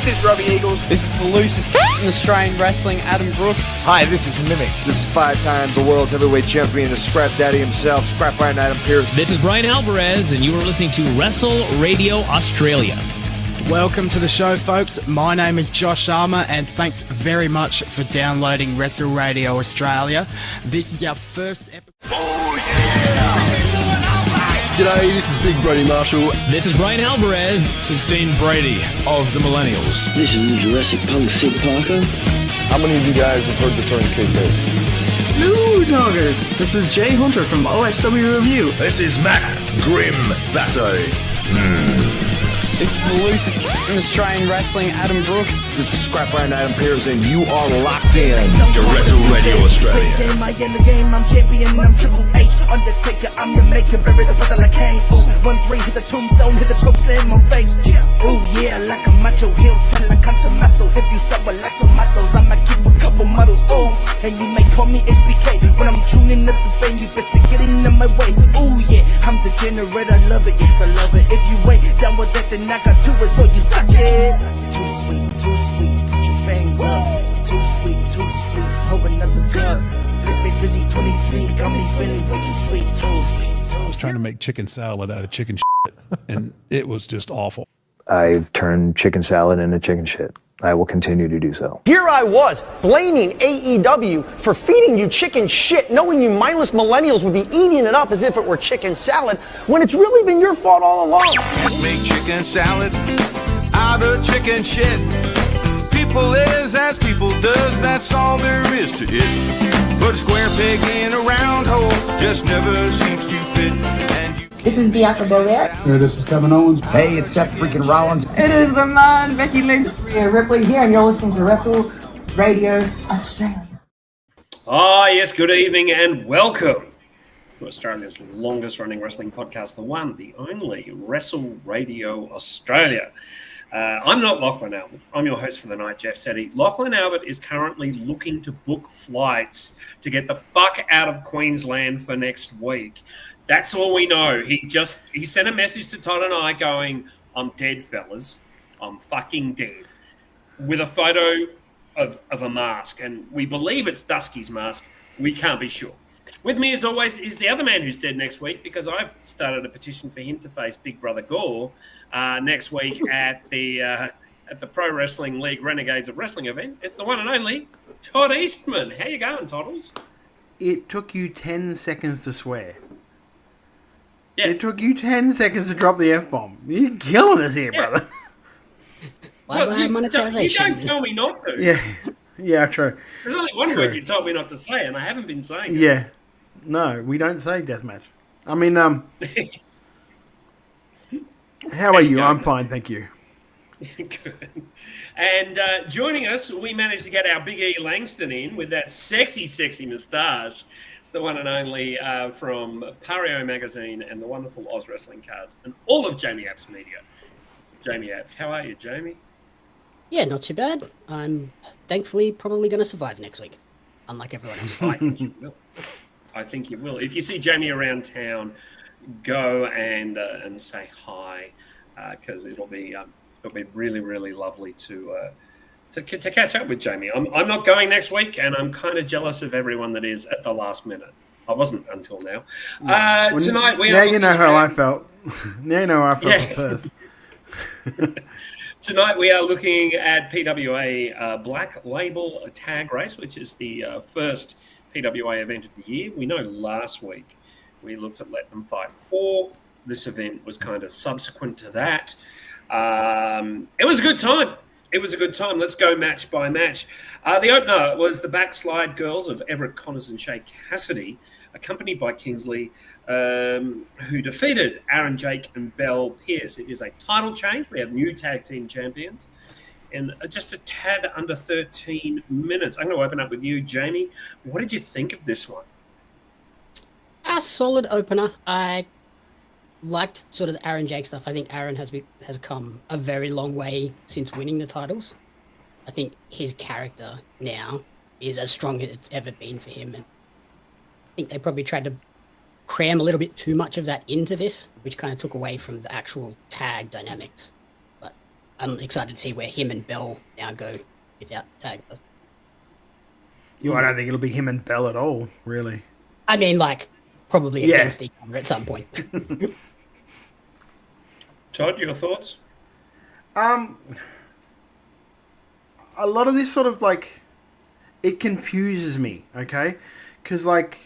This is Robbie Eagles. This is the loosest in Australian wrestling, Adam Brooks. Hi, this is Mimic. This is 5 times the world's heavyweight champion, the Scrap Daddy himself, Scrap Iron Adam Pearce. This is Brian Alvarez, and you are listening to Wrestle Radio Australia. Welcome to the show, folks. My name is Josh Armour, and thanks very much for downloading Wrestle Radio Australia. This is our first episode. Oh, yeah! G'day, this is Big Brody Marshall. This is Brian Alvarez. This is Dean Brady of the Millennials. This is Jurassic Punk Sid Parker. How many of you guys have heard the term kayfabe? Hello, doggers. This is Jay Hunter from OSW Review. This is Matt Grim Basso. This is the loosest in Australian wrestling, Adam Brooks. This is Scrap Iron Adam Pearce, and you are locked in to Wrestle Radio Australia. I in the game, I'm champion, I'm Triple H. Undertaker, I'm your maker, bury the brother like Kane. Ooh, 1-3, hit the tombstone, hit the choke slam on face. Ooh, yeah, like a macho heel, tell like I'm Tommaso. If you suffer like tomatoes, I'ma keep a couple models. Ooh, and you may call me HBK. When I'm tuning up the vein, you best be getting in my way. Ooh, yeah, I'm degenerate, I love it, yes, I love it. If you ain't down with that, then I got 2 words for you, suck it. Too sweet, put your fangs up. Too sweet, holding up the cup. This big busy 23, got me feeling way too sweet. I was trying to make chicken salad out of chicken shit, and it was just awful. I've turned chicken salad into chicken shit. I will continue to do so. Here I was, blaming AEW for feeding you chicken shit, knowing you mindless millennials would be eating it up as if it were chicken salad, when it's really been your fault all along. Make chicken salad out of chicken shit. People is as people does, that's all there is to it. Put a square peg in a round hole, just never seems to fit. This is Bianca Belair. Hey, this is Kevin Owens. Hey, it's Seth freaking Rollins. It is the man, Becky Lynch. It's Rhea Ripley here, and you're listening to Wrestle Radio Australia. Ah, yes, good evening and welcome to Australia's longest running wrestling podcast, the one, the only Wrestle Radio Australia. I'm not Lachlan Albert. I'm your host for the night, Jeff Setti. Lachlan Albert is currently looking to book flights to get the fuck out of Queensland for next week. That's all we know. He sent a message to Todd and I going, I'm dead, fellas. I'm fucking dead. With a photo of a mask. And we believe it's Dusky's mask. We can't be sure. With me, as always, is the other man who's dead next week, because I've started a petition for him to face Big Brother Gore next week at the Pro Wrestling League Renegades of Wrestling event. It's the one and only Todd Eastman. How you going, Toddles? It took you 10 seconds to swear. Yeah. It took you 10 seconds to drop the F-bomb. You're killing us here, brother. Well, you don't tell me not to. Yeah, true. There's only one word you told me not to say, and I haven't been saying it. Yeah. No, we don't say deathmatch. I mean, how are you? I'm fine, thank you. Good. And joining us, we managed to get our Big E Langston in with that sexy, sexy moustache. It's the one and only from Pario Magazine and the wonderful Oz Wrestling Cards and all of Jamie Apps Media. It's Jamie Apps. How are you, Jamie? Yeah, not too bad. I'm thankfully probably going to survive next week, unlike everyone else. I think you will. I think you will. If you see Jamie around town, go and say hi, because it'll be really, really lovely to catch up with Jamie. I'm not going next week, and I'm kind of jealous of everyone that is at the last minute. I wasn't until now. Tonight we now you know how I felt. Now you know how I felt at Perth. Tonight we are looking at PWA Black Label Tag Race, which is the first PWA event of the year. We know last week we looked at Let Them Fight 4. This event was kind of subsequent to that. It was a good time. Let's go match by match. The opener was the Backslide Girls of Everett Connors and Shay Cassidy, accompanied by Kingsley, who defeated Aaron Jake and Belle Pierce. It is a title change. We have new tag team champions. And just a tad under 13 minutes. I'm going to open up with you, Jamie. What did you think of this one? A solid opener. I liked sort of the Aaron Jake stuff. I think Aaron has come a very long way since winning the titles. I think his character now is as strong as it's ever been for him. And I think they probably tried to cram a little bit too much of that into this, which kind of took away from the actual tag dynamics. But I'm excited to see where him and Bell now go without the tag. I don't think it'll be him and Bell at all, really. I mean, like, probably against each other at some point. Todd, your thoughts? A lot of this sort of, like, it confuses me, okay? Because, like,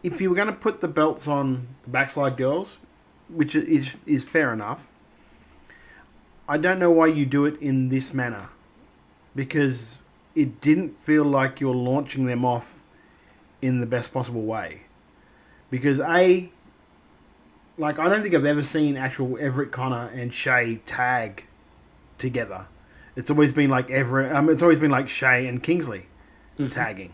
if you were going to put the belts on the Backslide Girls, which is fair enough, I don't know why you do it in this manner. Because it didn't feel like you're launching them off in the best possible way. Because I don't think I've ever seen actual Everett Connor and Shay tag together. It's always been like it's always been like Shay and Kingsley tagging.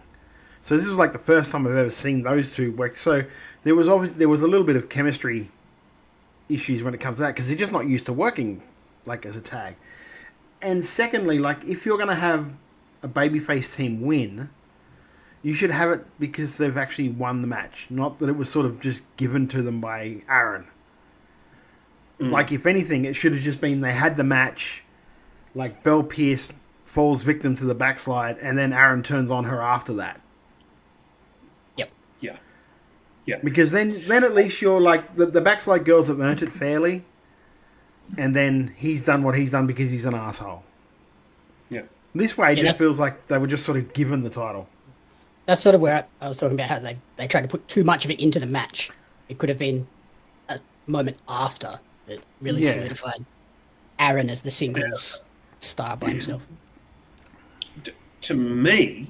So this was like the first time I've ever seen those two work. So there was a little bit of chemistry issues when it comes to that because they're just not used to working like as a tag. And secondly, like if you're going to have a babyface team win, you should have it because they've actually won the match, not that it was sort of just given to them by Aaron. Like if anything, it should have just been they had the match, like Belle Pierce falls victim to the backslide, and then Aaron turns on her after that. Yep. Yeah. Yeah. Because then at least you're like the backslide girls have earned it fairly, and then he's done what he's done because he's an asshole. Yeah. This way, it just feels like they were just sort of given the title. That's sort of where I was talking about how they tried to put too much of it into the match. It could have been a moment after that really solidified Aaron as the singles star by himself. To me,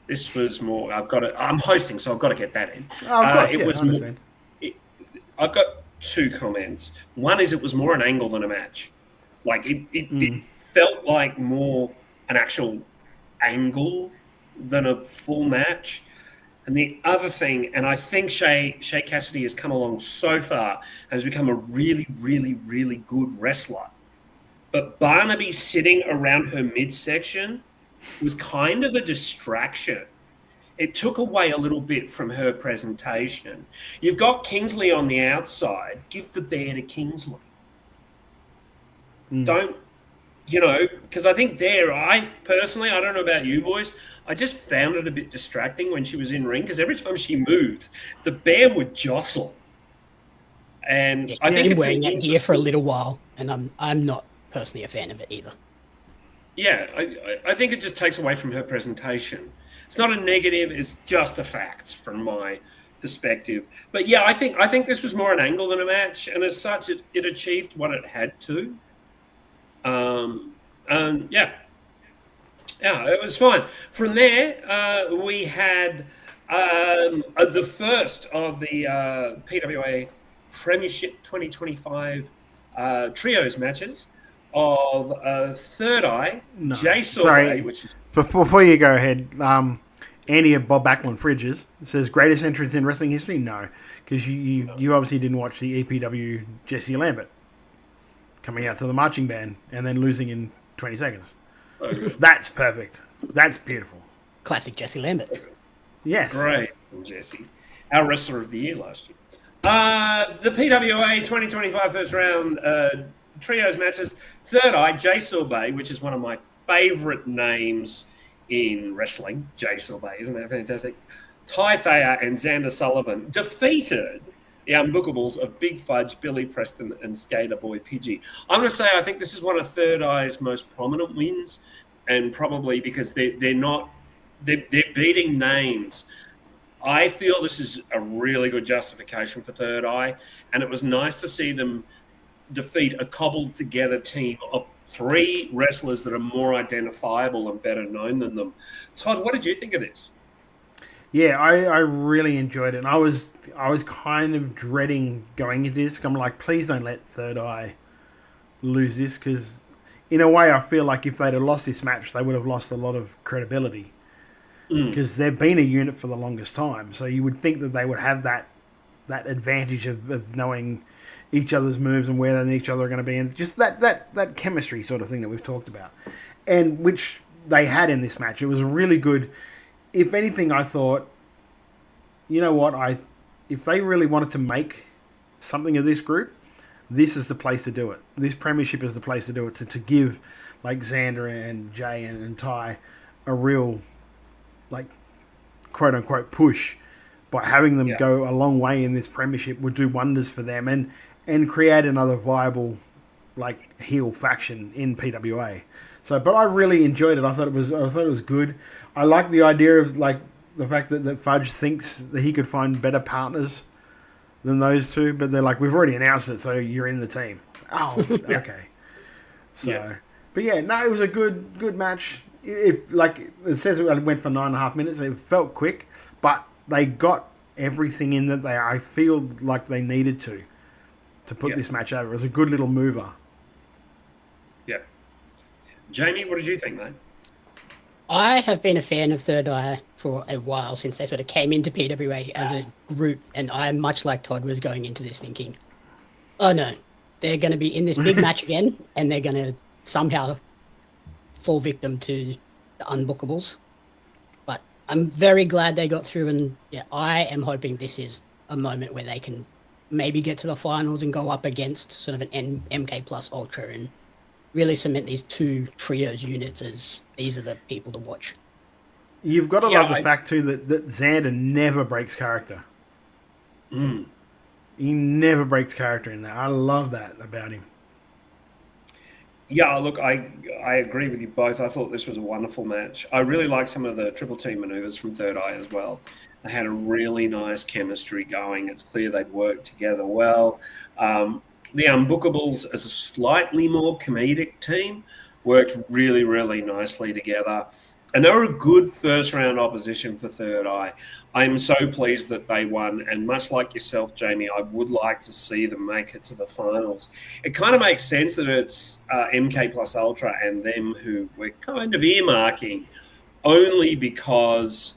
this was more. I'm hosting, so I've got to get that in. Oh, of course, I understand. I've got two comments. One is it was more an angle than a match. Like it felt like more an actual angle than a full match. And the other thing, and I think Shay Cassidy has come along so far, has become a really, really, really good wrestler. But Barnaby sitting around her midsection was kind of a distraction. It took away a little bit from her presentation. You've got Kingsley on the outside. Give the bear to Kingsley. Don't, because I think I personally, I don't know about you boys, I just found it a bit distracting when she was in ring because every time she moved, the bear would jostle. And I think it's wearing that gear for a little while, and I'm not personally a fan of it either. Yeah, I think it just takes away from her presentation. It's not a negative; it's just a fact from my perspective. But yeah, I think this was more an angle than a match, and as such, it achieved what it had to. Yeah, it was fine. From there, we had the first of the PWA Premiership 2025ve trios matches of Third Eye, Jay Sorbet, which is... Before you go ahead, Andy of Bob Backlund Fridges says, greatest entrance in wrestling history? No, because you obviously didn't watch the EPW Jesse Lambert coming out to the marching band and then losing in 20 seconds. That's perfect. That's beautiful. Classic Jesse Lambert. Yes. Great, Jesse. Our Wrestler of the Year last year. The PWA 2025 first round trios matches. Third Eye, Jay Sorbet, which is one of my favorite names in wrestling. Jay Sorbet, isn't that fantastic? Ty Thayer and Xander Sullivan defeated the Unbookables of Big Fudge, Billy Preston, and Skater Boy Pidgey. I'm going to say I think this is one of Third Eye's most prominent wins, and probably because they're beating names. I feel this is a really good justification for Third Eye, and it was nice to see them defeat a cobbled together team of three wrestlers that are more identifiable and better known than them. Todd, what did you think of this? Yeah, I really enjoyed it. And I was kind of dreading going into this. I'm like, please don't let Third Eye lose this, because in a way I feel like if they'd have lost this match, they would have lost a lot of credibility. Because they've been a unit for the longest time. So you would think that they would have that advantage of knowing each other's moves and where each other are going to be. And just that chemistry sort of thing that we've talked about. And which they had in this match. It was really good. If anything, I thought, you know what, if they really wanted to make something of this group, this is the place to do it. This premiership is the place to do it, to give like Xander and Jay and Ty a real, like, quote unquote push. By having them go a long way in this premiership would do wonders for them and create another viable, like, heel faction in PWA. So, but I really enjoyed it. I thought it was good. I like the idea of, like, the fact that Fudge thinks that he could find better partners than those two, but they're like, we've already announced it, so you're in the team. Oh, okay. So, but yeah, no, it was a good match. It like it says, it went for 9.5 minutes. It felt quick, but they got everything in that I feel like they needed to put this match over. It was a good little mover. Yeah. Jamie, what did you think, mate? I have been a fan of Third Eye for a while, since they sort of came into PWA as a group, and I, much like Todd, was going into this thinking, oh no, they're going to be in this big match again, and they're going to somehow fall victim to the unbookables. But I'm very glad they got through, and I am hoping this is a moment where they can maybe get to the finals and go up against sort of an MK Plus Ultra and really cement these two trios units as these are the people to watch. You've got to love the fact too that Xander never breaks character. Mm. He never breaks character in that. I love that about him. Yeah, look, I agree with you both. I thought this was a wonderful match. I really liked some of the triple team maneuvers from Third Eye as well. They had a really nice chemistry going. It's clear they'd worked together well. The Unbookables, as a slightly more comedic team, worked really, really nicely together. And they were a good first-round opposition for Third Eye. I'm so pleased that they won. And much like yourself, Jamie, I would like to see them make it to the finals. It kind of makes sense that it's MK Plus Ultra and them who we're kind of earmarking only because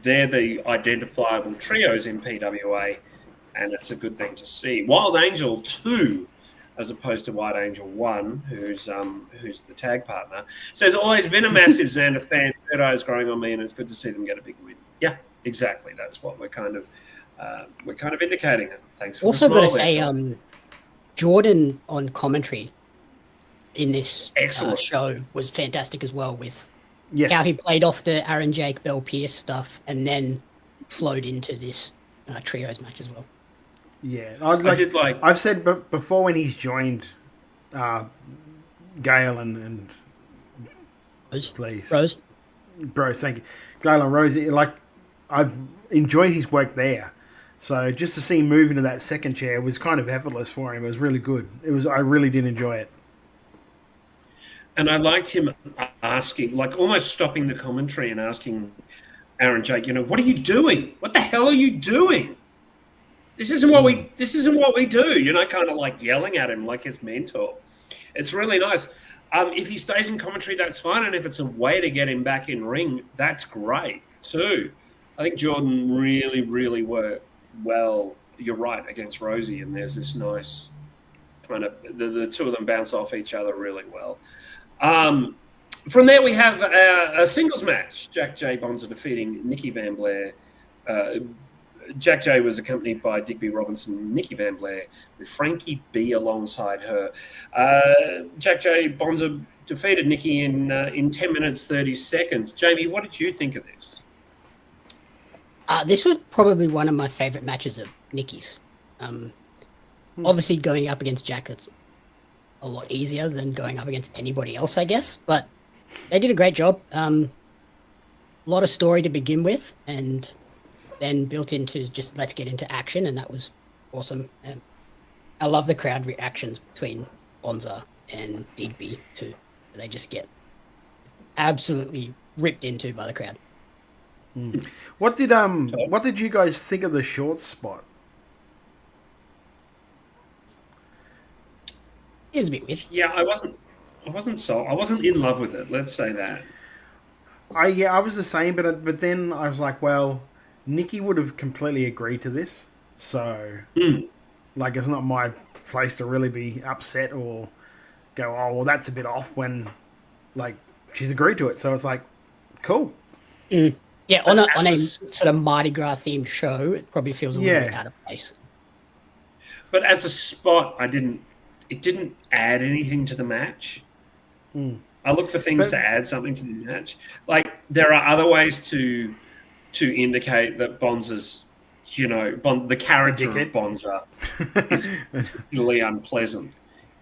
they're the identifiable trios in PWA. And it's a good thing to see. Wild Angel 2, as opposed to White Angel 1, who's the tag partner, says, always been a massive Xander fan. Third Eye is growing on me, and it's good to see them get a big win. Yeah, exactly. That's what we're kind of indicating. Thanks for also the got to smile say, there, Tom. Jordan on commentary in this Excellent. show was fantastic as well, with Yes. how he played off the Aaron Jake, Bell Pierce stuff and then flowed into this trios match as well. Yeah, I've said before when he's joined Gale and Rose. Please. Rose, thank you. Gale and Rose, like, I've enjoyed his work there. So just to see him move into that second chair was kind of effortless for him. It was really good. I really did enjoy it. And I liked him asking, like almost stopping the commentary and asking Aaron Jake, what are you doing? What the hell are you doing? This isn't what we do, kind of like yelling at him like his mentor. It's really nice. If he stays in commentary, that's fine. And if it's a way to get him back in ring, that's great too. I think Jordan really, really worked well. You're right, against Rosie. And there's this nice kind of, the two of them bounce off each other really well. From there, we have a singles match. Jack J. Bonza defeating Nikki Van Blair. Jack J was accompanied by Digby Robinson and Nikki Van Blair, with Frankie B alongside her. Jack J. Bonza defeated Nikki in 10 minutes, 30 seconds. Jamie, what did you think of this? This was probably one of my favourite matches of Nikki's. Obviously, going up against Jack, that's a lot easier than going up against anybody else, I guess. But they did a great job. A lot of story to begin with, and then built into just let's get into action, and that was awesome. And I love the crowd reactions between Bonza and Digby too. They just get absolutely ripped into by the crowd. What did you guys think of the short spot? It was a bit weird. Yeah, I wasn't in love with it. Let's say that. I was the same, but then I was like, well, Nikki would have completely agreed to this, so like it's not my place to really be upset or go, oh well, that's a bit off when like she's agreed to it. So it's like, cool. Yeah, on a sort of Mardi Gras themed show, it probably feels a little bit out of place. But as a spot, I didn't it didn't add anything to the match. I look for things to add something to the match. Like, there are other ways to indicate that Bonza's, the character of Bonza is particularly unpleasant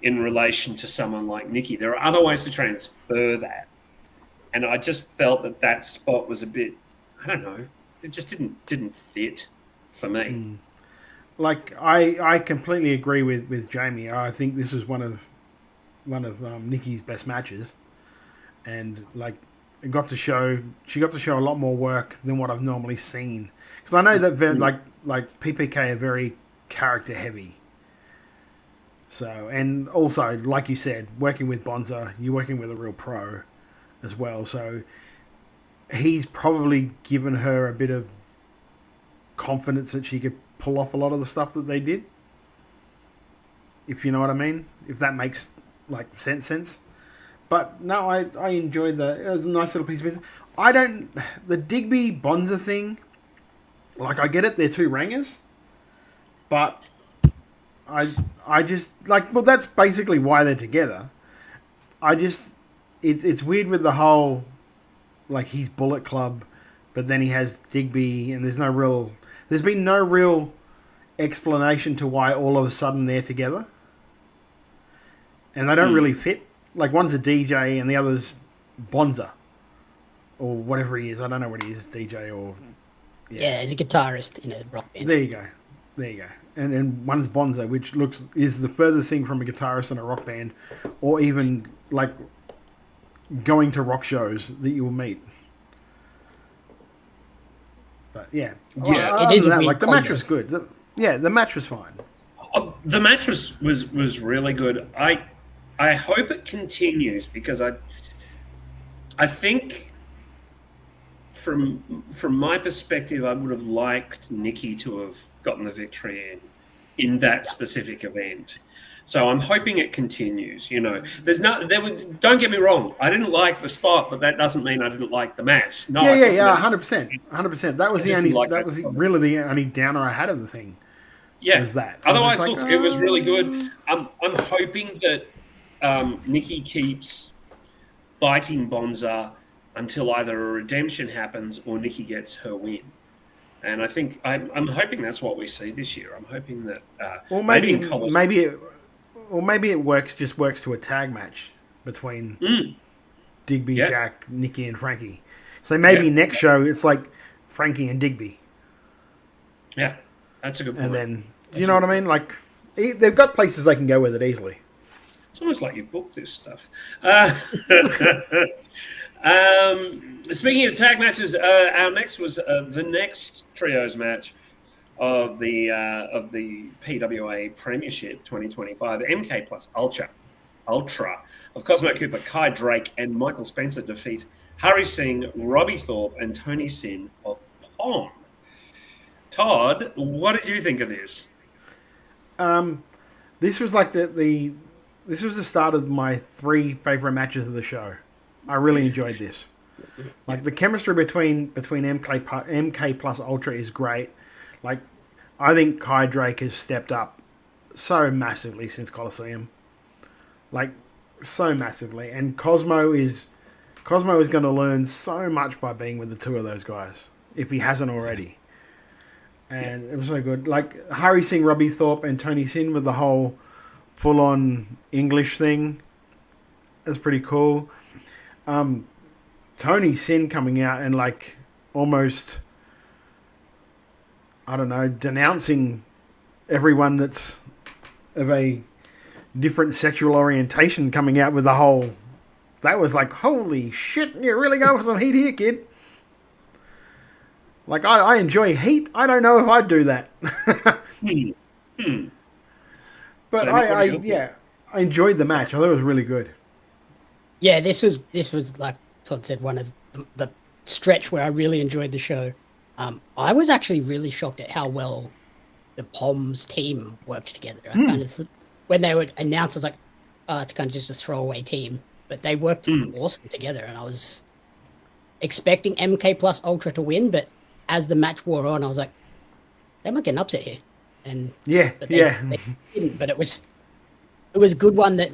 in relation to someone like Nikki. There are other ways to transfer that. And I just felt that spot was a bit, I don't know, it just didn't fit for me. Like, I completely agree with Jamie. I think this was one of Nikki's best matches. And like, she got to show a lot more work than what I've normally seen. Because I know that like PPK are very character heavy. So, and also, like you said, working with Bonza, you're working with a real pro as well. So he's probably given her a bit of confidence that she could pull off a lot of the stuff that they did. If you know what I mean. If that makes like sense. But no, I enjoyed it was a nice little piece of business. The Digby Bonza thing, like, I get it, they're two rangers, but I just, like, well, that's basically why they're together. It's weird with the whole, like, he's Bullet Club, but then he has Digby, and there's been no real explanation to why all of a sudden they're together. And they don't really fit. Like, one's a DJ and the other's Bonza. Or whatever he is. I don't know what he is, DJ or... Yeah, he's a guitarist in a rock band. There you go. And one's Bonza, which is the furthest thing from a guitarist in a rock band, or even, like, going to rock shows that you will meet. But, yeah. Yeah, it is a weird like, the match was good. The match was fine. The match was really good. I hope it continues, because I think from my perspective, I would have liked Nikki to have gotten the victory in that specific event. So I'm hoping it continues. Don't get me wrong, I didn't like the spot, but that doesn't mean I didn't like the match. No, 100%. That was really the only downer I had of the thing. Yeah. Was that. Otherwise, it was really good. I'm hoping that Nikki keeps fighting Bonza until either a redemption happens or Nikki gets her win. And I think I'm hoping that's what we see this year. I'm hoping that maybe it works to a tag match between Digby, Jack, Nikki, and Frankie. So maybe next show it's like Frankie and Digby. Yeah, that's a good point. And then you know what I mean? Like, they've got places they can go with it easily. It's almost like you booked this stuff. Speaking of tag matches, our next was the next trios match of the PWA Premiership 2025. MK plus Ultra of Cosmo Cooper, Kai Drake, and Michael Spencer defeat Hari Singh, Robbie Thorpe, and Tony Sin of POM. Todd, what did you think of this? This was like this was the start of my 3 favorite matches of the show. I really enjoyed this. Like, the chemistry between MK plus Ultra is great. Like, I think Kai Drake has stepped up so massively since Coliseum. Like, so massively. And Cosmo is going to learn so much by being with the two of those guys, if he hasn't already. And it was so good. Like, Hari Singh, Robbie Thorpe, and Tony Sin with the whole full-on English thing. That's pretty cool. Tony Sin coming out and, like, almost, I don't know, denouncing everyone that's of a different sexual orientation, coming out with the whole... That was like, holy shit, you're really going for some heat here, kid. Like, I enjoy heat. I don't know if I'd do that. But I enjoyed the match. I thought it was really good. Yeah, this was like Todd said, one of the stretch where I really enjoyed the show. I was actually really shocked at how well the POM's team works together. I kind of, when they would announce, I was like, oh, it's kind of just a throwaway team. But they worked awesome together, and I was expecting MK plus Ultra to win, but as the match wore on, I was like, they might get an upset here. And they didn't, but it was it was a good one that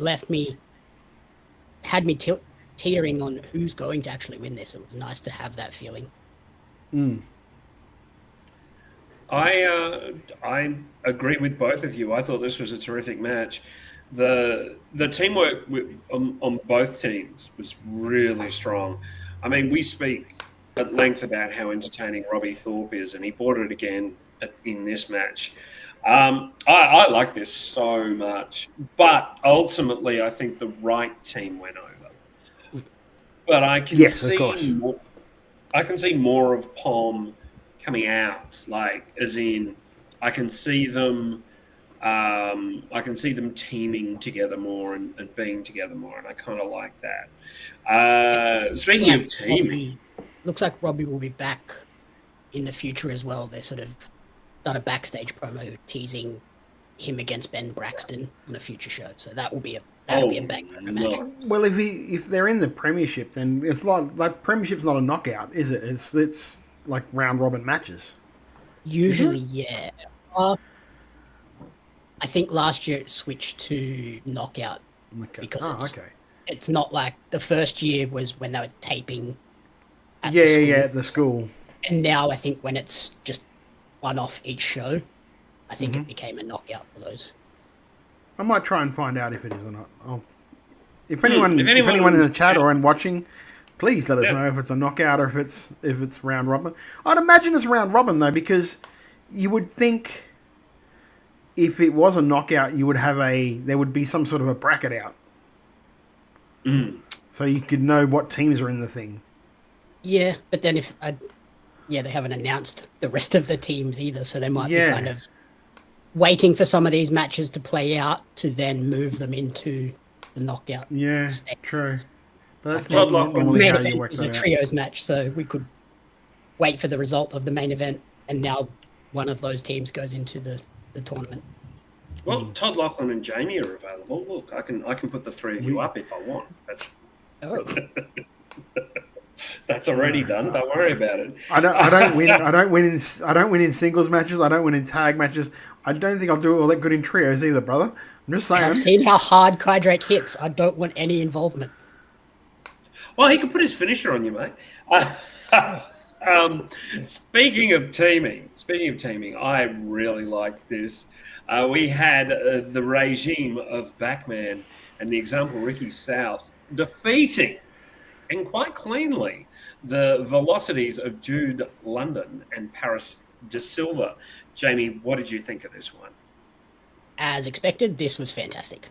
had me teetering on who's going to actually win this. It was nice to have that feeling. I agree with both of you. I thought this was a terrific match. The teamwork on both teams was really strong. I mean, we speak at length about how entertaining Robbie Thorpe is, and he brought it again in this match. I like this so much, but ultimately I think the right team went over. But I can see more of Pom coming out, like as in I can see them teaming together more and being together more, and I kind of like that. Speaking of teaming, looks like Robbie will be back in the future as well. They're sort of done a backstage promo teasing him against Ben Braxton on a future show, so that'll be a banger of a match. Well, if they're in the premiership, then it's like premiership's not a knockout, is it? It's like round robin matches. Usually, yeah. I think last year it switched to knockout because it's not like the first year was when they were taping. At the school. And now I think when it's just one off each show, I think it became a knockout for those. I might try and find out if it is or not. If anyone in the chat or in watching, please let us know if it's a knockout or if it's round robin. I'd imagine it's round robin though, because you would think if it was a knockout, there would be some sort of a bracket out, so you could know what teams are in the thing. Yeah, but then they haven't announced the rest of the teams either, so they might be kind of waiting for some of these matches to play out to then move them into the knockout. Yeah, stage. True. But that's not normally how you work it's that a out. trios match, so we could wait for the result of the main event, and now one of those teams goes into the tournament. Well, Todd Lachlan and Jamie are available. Look, I can put the three of you up if I want. That's already done. Don't worry about it. I don't win. I don't win in singles matches. I don't win in tag matches. I don't think I'll do all that good in trios either, brother. I'm just saying. I've seen how hard Kydrake hits. I don't want any involvement. Well, he can put his finisher on you, mate. Speaking of teaming, I really like this. We had the regime of Backman and the example Ricky South defeating, and quite cleanly, the velocities of Jude London and Paris De Silva. Jamie, what did you think of this one? As expected, this was fantastic.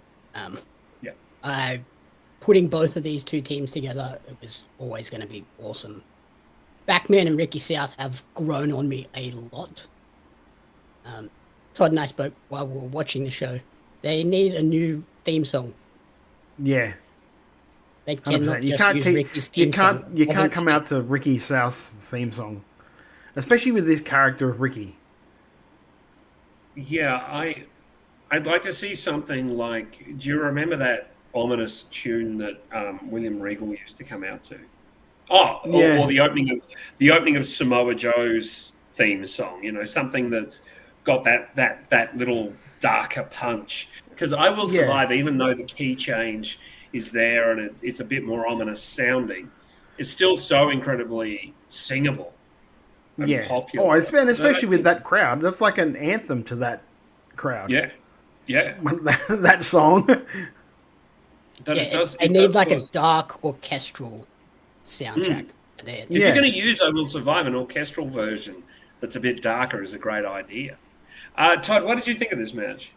Putting both of these two teams together, it was always going to be awesome. Backman and Ricky South have grown on me a lot. Todd and I spoke while we were watching the show. They need a new theme song. Yeah. They cannot just use Ricky's theme song. You can't come out to Ricky South's theme song, especially with this character of Ricky. Yeah, I'd like to see something like. Do you remember that ominous tune that William Regal used to come out to? Or the opening of Samoa Joe's theme song. You know, something that's got that little darker punch. Because I Will Survive, even though the key change is there and it's a bit more ominous sounding, it's still so incredibly singable and popular. Oh, especially with that crowd. That's like an anthem to that crowd. Yeah. That song. They need like a dark orchestral soundtrack. If you're going to use I Will Survive, an orchestral version that's a bit darker is a great idea. Todd, what did you think of this match?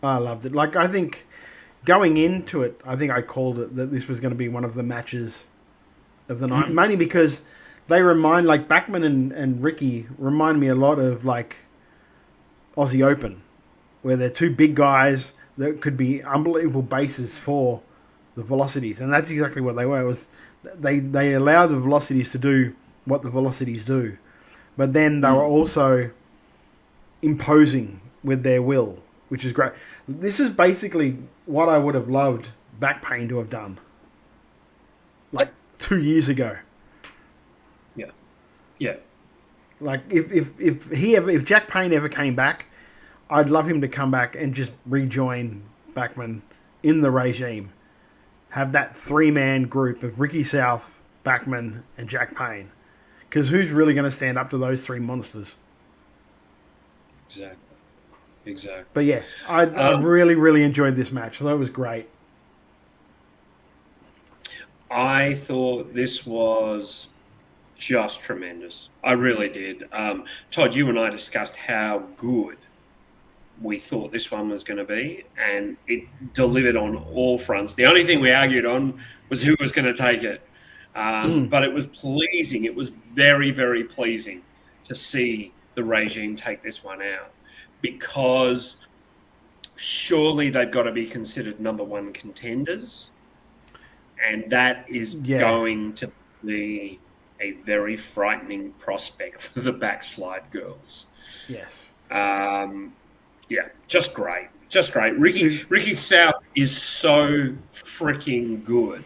I loved it. Like, I think going into it, I think I called it that this was going to be one of the matches of the night. Mainly because they remind, like, Backman and Ricky remind me a lot of, like, Aussie Open, where they're two big guys that could be unbelievable bases for the velocities. And that's exactly what they were. It was they allow the velocities to do what the velocities do. But then they were also imposing with their will, which is great. This is basically what I would have loved Back Pain to have done, like 2 years ago. Yeah. Like if Jack Payne ever came back, I'd love him to come back and just rejoin Backman in the regime have that 3-man group of Ricky South, Backman, and Jack Payne. Because who's really going to stand up to those 3 monsters? Exactly. But yeah, I really, really enjoyed this match. So that was great. I thought this was just tremendous. I really did. Todd, you and I discussed how good we thought this one was going to be, and it delivered on all fronts. The only thing we argued on was who was going to take it. But it was pleasing. It was very, very pleasing to see the regime take this one out, because surely they've got to be considered number 1 contenders, and that is going to be a very frightening prospect for the Backslide girls. Yes. Just great. Just great. Ricky South is so freaking good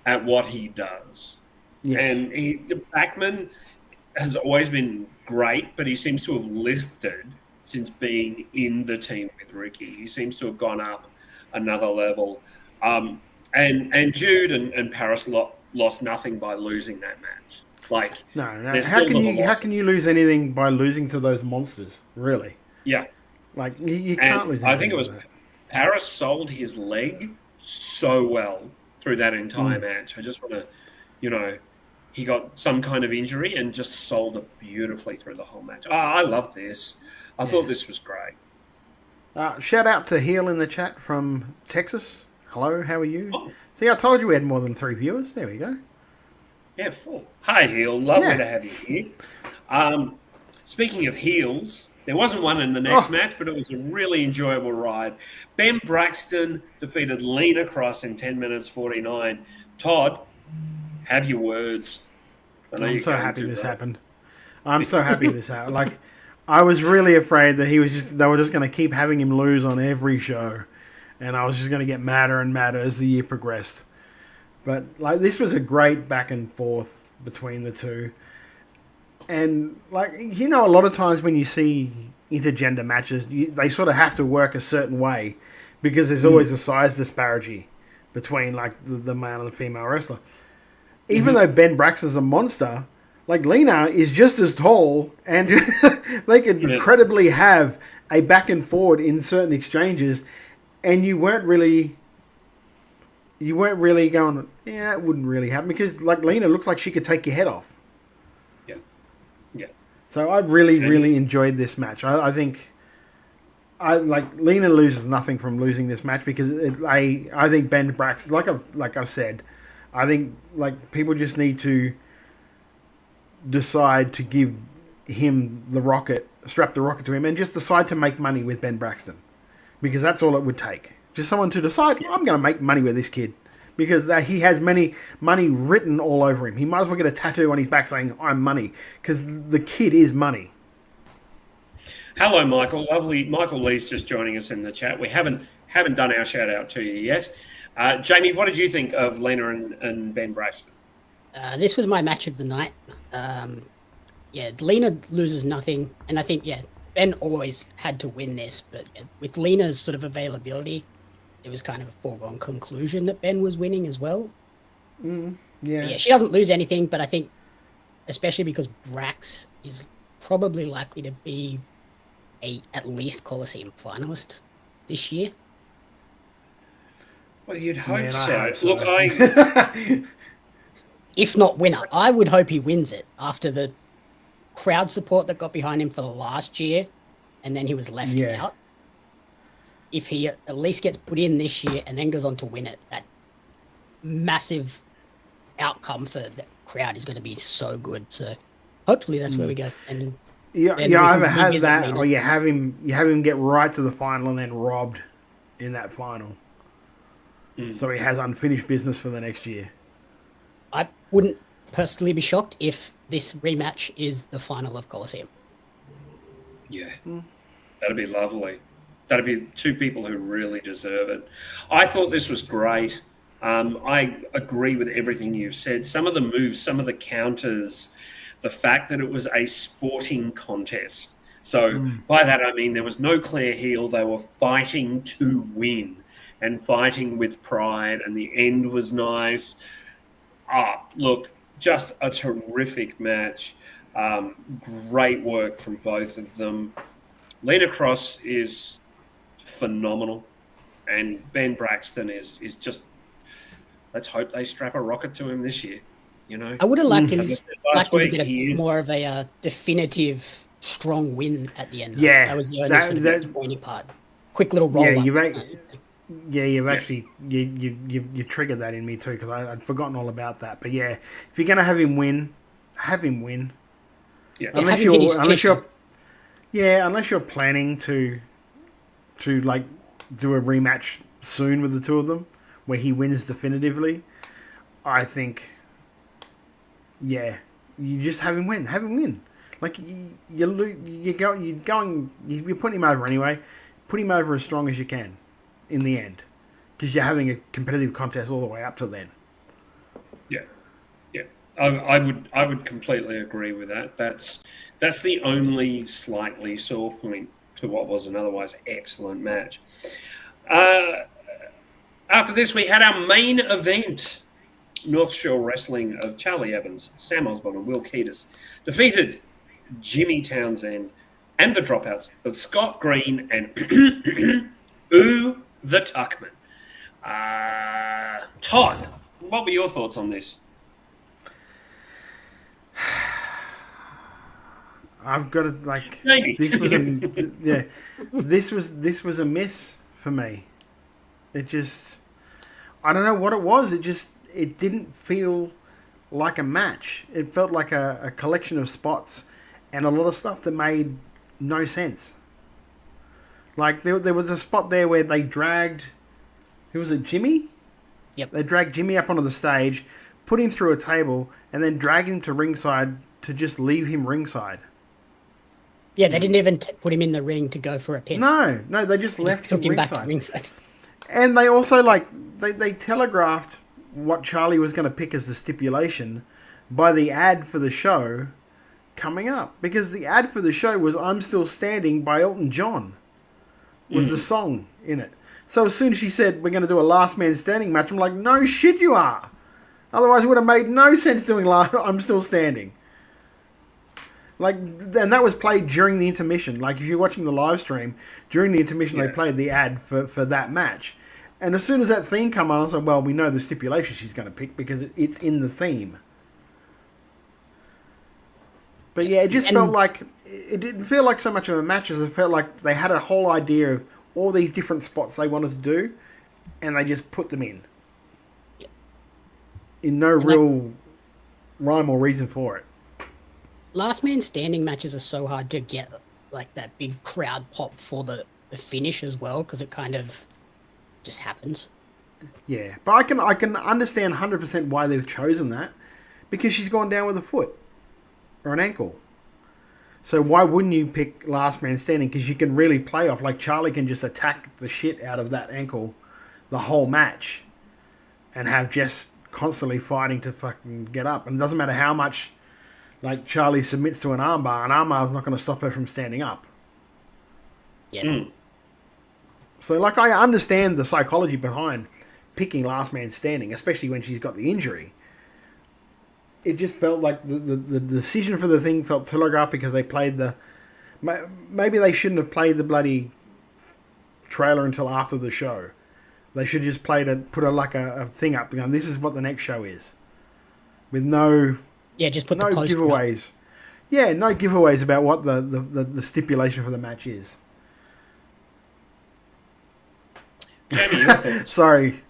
at what he does. Yes. And Backman has always been great, but he seems to have lifted since being in the team with Ricky. He seems to have gone up another level. And Jude and Paris lost nothing by losing that match. No. How can you lose anything by losing to those monsters? Really? Yeah. You can't lose. I think it was Paris sold his leg so well through that entire match. I just want to, he got some kind of injury and just sold it beautifully through the whole match. I love this. I thought this was great. Shout out to Heel in the chat from Texas. Hello, how are you? Oh. See, I told you we had more than 3 viewers. There we go. Yeah, 4. Hi, Heel. Lovely to have you here. Speaking of heels, there wasn't one in the next match, but it was a really enjoyable ride. Ben Braxton defeated Lena Cross in 10 minutes 49. Todd, have your words. I'm so happy this happened. I'm so happy this happened. I was really afraid that they were just going to keep having him lose on every show, and I was just going to get madder and madder as the year progressed. But this was a great back and forth between the two. And a lot of times when you see intergender matches, they sort of have to work a certain way because there's always a size disparity between the male and the female wrestler. Even though Ben Braxton's a monster, Lena is just as tall, and they could credibly have a back and forward in certain exchanges, and you weren't really going, it wouldn't really happen, because Lena looks like she could take your head off. Yeah. So I really enjoyed this match. I think Lena loses nothing from losing this match, because I think Ben Braxton, like I've said, I think people just need to decide to give him strap the rocket to him, and just decide to make money with Ben Braxton, because that's all it would take. Just someone to decide, I'm going to make money with this kid, because he has money written all over him. He might as well get a tattoo on his back saying, I'm money, because the kid is money. Hello, Michael. Lovely. Michael Lee's just joining us in the chat. We haven't done our shout out to you yet. Jamie, what did you think of Lena and Ben Braxton? This was my match of the night. Lena loses nothing, and I think Ben always had to win this, but with Lena's sort of availability, it was kind of a foregone conclusion that Ben was winning as well. She doesn't lose anything, but I think, especially because Brax is probably likely to be at least Coliseum finalist this year. Well, you'd hope so. Hope so. Look, if not winner, I would hope he wins it after the crowd support that got behind him for the last year, and then he was left out. If he at least gets put in this year and then goes on to win it, that massive outcome for the crowd is going to be so good. So hopefully that's where we go. And either have that, or you have him get right to the final and then robbed in that final. So he has unfinished business for the next year. I wouldn't personally be shocked if this rematch is the final of Coliseum. Yeah, that'd be lovely. That'd be two people who really deserve it. I thought this was great. I agree with everything you've said. Some of the moves, some of the counters, the fact that it was a sporting contest, So by that I mean there was no clear heel. They were fighting to win and fighting with pride, and the end was nice. Look, just a terrific match. Great work from both of them. Lena Cross is phenomenal, and Ben Braxton is just. Let's hope they strap a rocket to him this year. You know, I would have liked him, last week, to get more of a definitive, strong win at the end. Yeah, that was the only sort of disappointing part. Quick little roll up. You've actually you triggered that in me too, because I'd forgotten all about that. But yeah, if you're gonna have him win, have him win. Yeah, unless you're planning to like do a rematch soon with the two of them, where he wins definitively. I think, yeah, you just have him win. Have him win. Like you're putting him over anyway. Put him over as strong as you can in the end, because you're having a competitive contest all the way up to then. Yeah, I would completely agree with that. That's the only slightly sore point to what was an otherwise excellent match. After this, we had our main event. North Shore Wrestling of Charlie Evans, Sam Osborne, and Will Keatis defeated Jimmy Townsend and the dropouts of Scott Green and Ooh the Tuckman. Todd, what were your thoughts on this? I've got to Maybe. This was a miss for me. It just, I don't know what it was. It didn't feel like a match. It felt like a collection of spots and a lot of stuff that made no sense. Like there was a spot there where they dragged, who was it, Jimmy? Yep. They dragged Jimmy up onto the stage, put him through a table, and then dragged him to ringside to just leave him ringside. Yeah, they didn't even put him in the ring to go for a pin. No, they just left took him back to ringside. And they also they telegraphed what Charlie was going to pick as the stipulation by the ad for the show coming up, because the ad for the show was "I'm Still Standing" by Elton John was the song in it. So as soon as she said we're going to do a last man standing match, I'm like, no shit you are. Otherwise it would have made no sense doing "I'm Still Standing." And that was played during the intermission. Like if you're watching the live stream, during the intermission they played the ad for that match. And as soon as that theme come on, I was like, well, we know the stipulation she's going to pick because it's in the theme. But yeah, it just felt like, it didn't feel like so much of a match as it felt like they had a whole idea of all these different spots they wanted to do, and they just put them in. In no real rhyme or reason for it. Last man standing matches are so hard to get like that big crowd pop for the finish as well, because it kind of just happens. Yeah, but I can understand 100% why they've chosen that, because she's gone down with a foot or an ankle. So why wouldn't you pick last man standing? Because you can really play off, like Charlie can just attack the shit out of that ankle the whole match and have Jess constantly fighting to fucking get up. And it doesn't matter how much like Charlie submits to an armbar is not going to stop her from standing up. Yeah. So like I understand the psychology behind picking last man standing, especially when she's got the injury. It just felt like the decision for the thing felt telegraphed because they played the... Maybe they shouldn't have played the bloody trailer until after the show. They should have just put a thing up going, this is what the next show is. With no... Yeah, just put no the poster giveaways. up. Yeah, no giveaways about what the stipulation for the match is. Jamie, your thoughts? Sorry.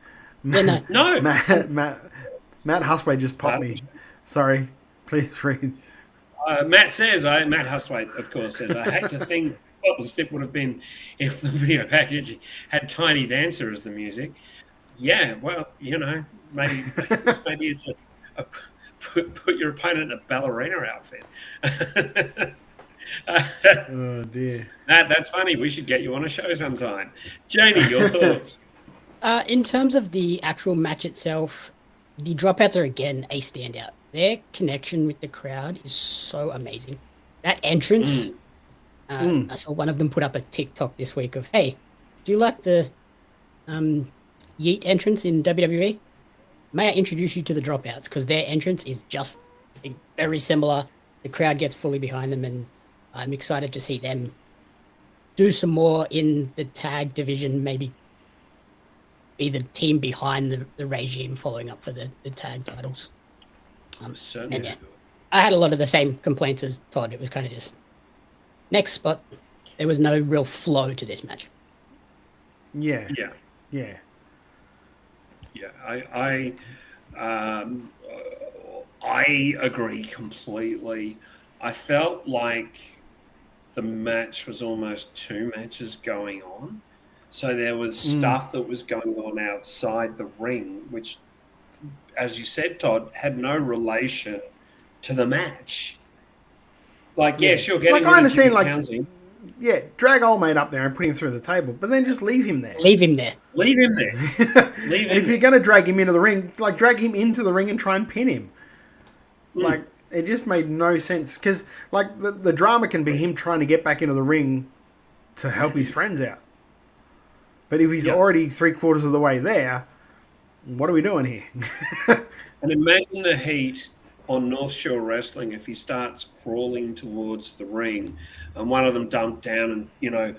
Yeah, no. Matt Husway just popped me. Sorry. Please read. Matt Husway, of course, says, I hate to think what the stip would have been if the video package had Tiny Dancer as the music. Yeah, well, you know, maybe it's put your opponent in a ballerina outfit. Oh, dear. That's funny. We should get you on a show sometime. Jamie, your thoughts? In terms of the actual match itself, the dropouts are again a standout. Their connection with the crowd is so amazing. That entrance, I saw one of them put up a TikTok this week of, hey, do you like the Yeet entrance in WWE? May I introduce you to the Dropouts? Because their entrance is just very similar. The crowd gets fully behind them, and I'm excited to see them do some more in the tag division, maybe be the team behind the regime following up for the tag titles. Certainly. Yeah, I had a lot of the same complaints as Todd. It was kind of just next spot. There was no real flow to this match. Yeah. I agree completely. I felt like the match was almost two matches going on. So there was stuff that was going on outside the ring, which, as you said, Todd, had no relation to the match. Like, yeah, sure, getting I understand, Townsend. Drag old mate up there and put him through the table, but then just leave him there. Leave him there. And if you're going to drag him into the ring, drag him into the ring and try and pin him. It just made no sense. Because, the drama can be him trying to get back into the ring to help his friends out. But if he's already 3/4 of the way there, what are we doing here? And imagine the heat on North Shore Wrestling if he starts crawling towards the ring and one of them dump down and,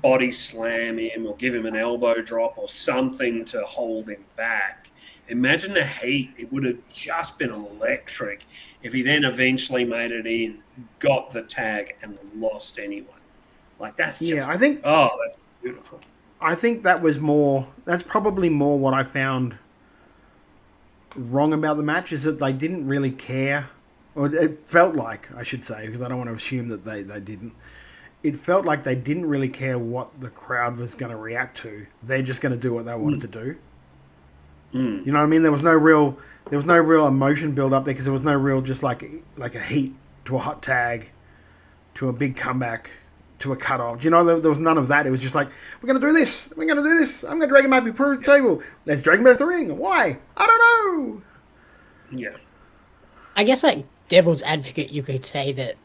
body slam him or give him an elbow drop or something to hold him back. Imagine the heat. It would have just been electric if he then eventually made it in, got the tag, and lost anyway. That's just... I think... Oh, that's beautiful. I think that's probably more what I found wrong about the match, is that they didn't really care, or it felt like, I should say, because I don't want to assume that they didn't. It felt like they didn't really care what the crowd was going to react to. They're just going to do what they wanted to do. You know what I mean? There was no real emotion build up there, because there was no real just like a heat to a hot tag, to a big comeback, to a cut off. There was none of that. It was just like, we're going to do this. We're going to do this. I'm going to drag him up through the table. Let's drag him back to the ring. Why? I don't know. Yeah. I guess, devil's advocate, you could say that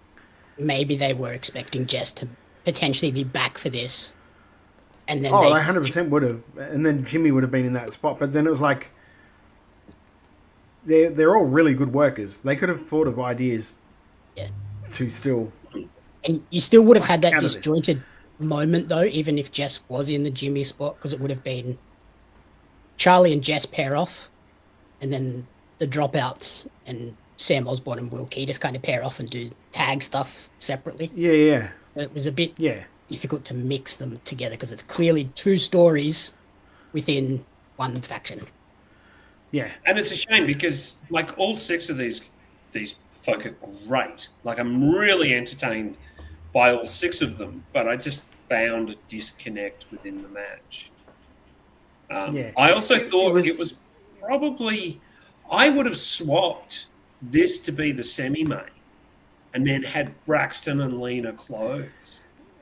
maybe they were expecting Jess to potentially be back for this. And then they 100% would have. And then Jimmy would have been in that spot. But then it was like, they're all really good workers. They could have thought of ideas to still... And you still would have had that disjointed moment, though, even if Jess was in the Jimmy spot, because it would have been Charlie and Jess pair off, and then the Dropouts and Sam Osborne and Will Key just kind of pair off and do tag stuff separately. Yeah. So it was a bit difficult to mix them together, because it's clearly two stories within one faction. Yeah. And it's a shame, because, all six of these folk are great. I'm really entertained by all six of them, but I just found a disconnect within the match. I also thought it was probably... I would have swapped this to be the semi-main and then had Braxton and Lena close.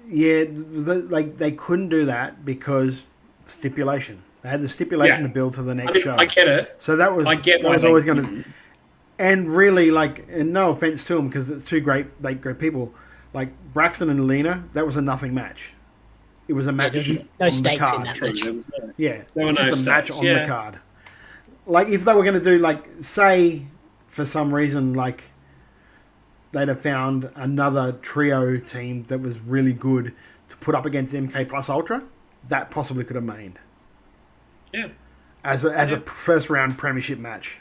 Yeah, they couldn't do that because stipulation. They had the stipulation to build to the next show. I get it. So that was... I get that was always going to... And really, and no offense to them, because it's two great people, Braxton and Lena, that was a nothing match. It was a match on the card. In that match. Yeah, there were just a match on the card. If they were going to do, say, for some reason, they'd have found another trio team that was really good to put up against MK Plus Ultra, that possibly could have made. Yeah. As a first round premiership match.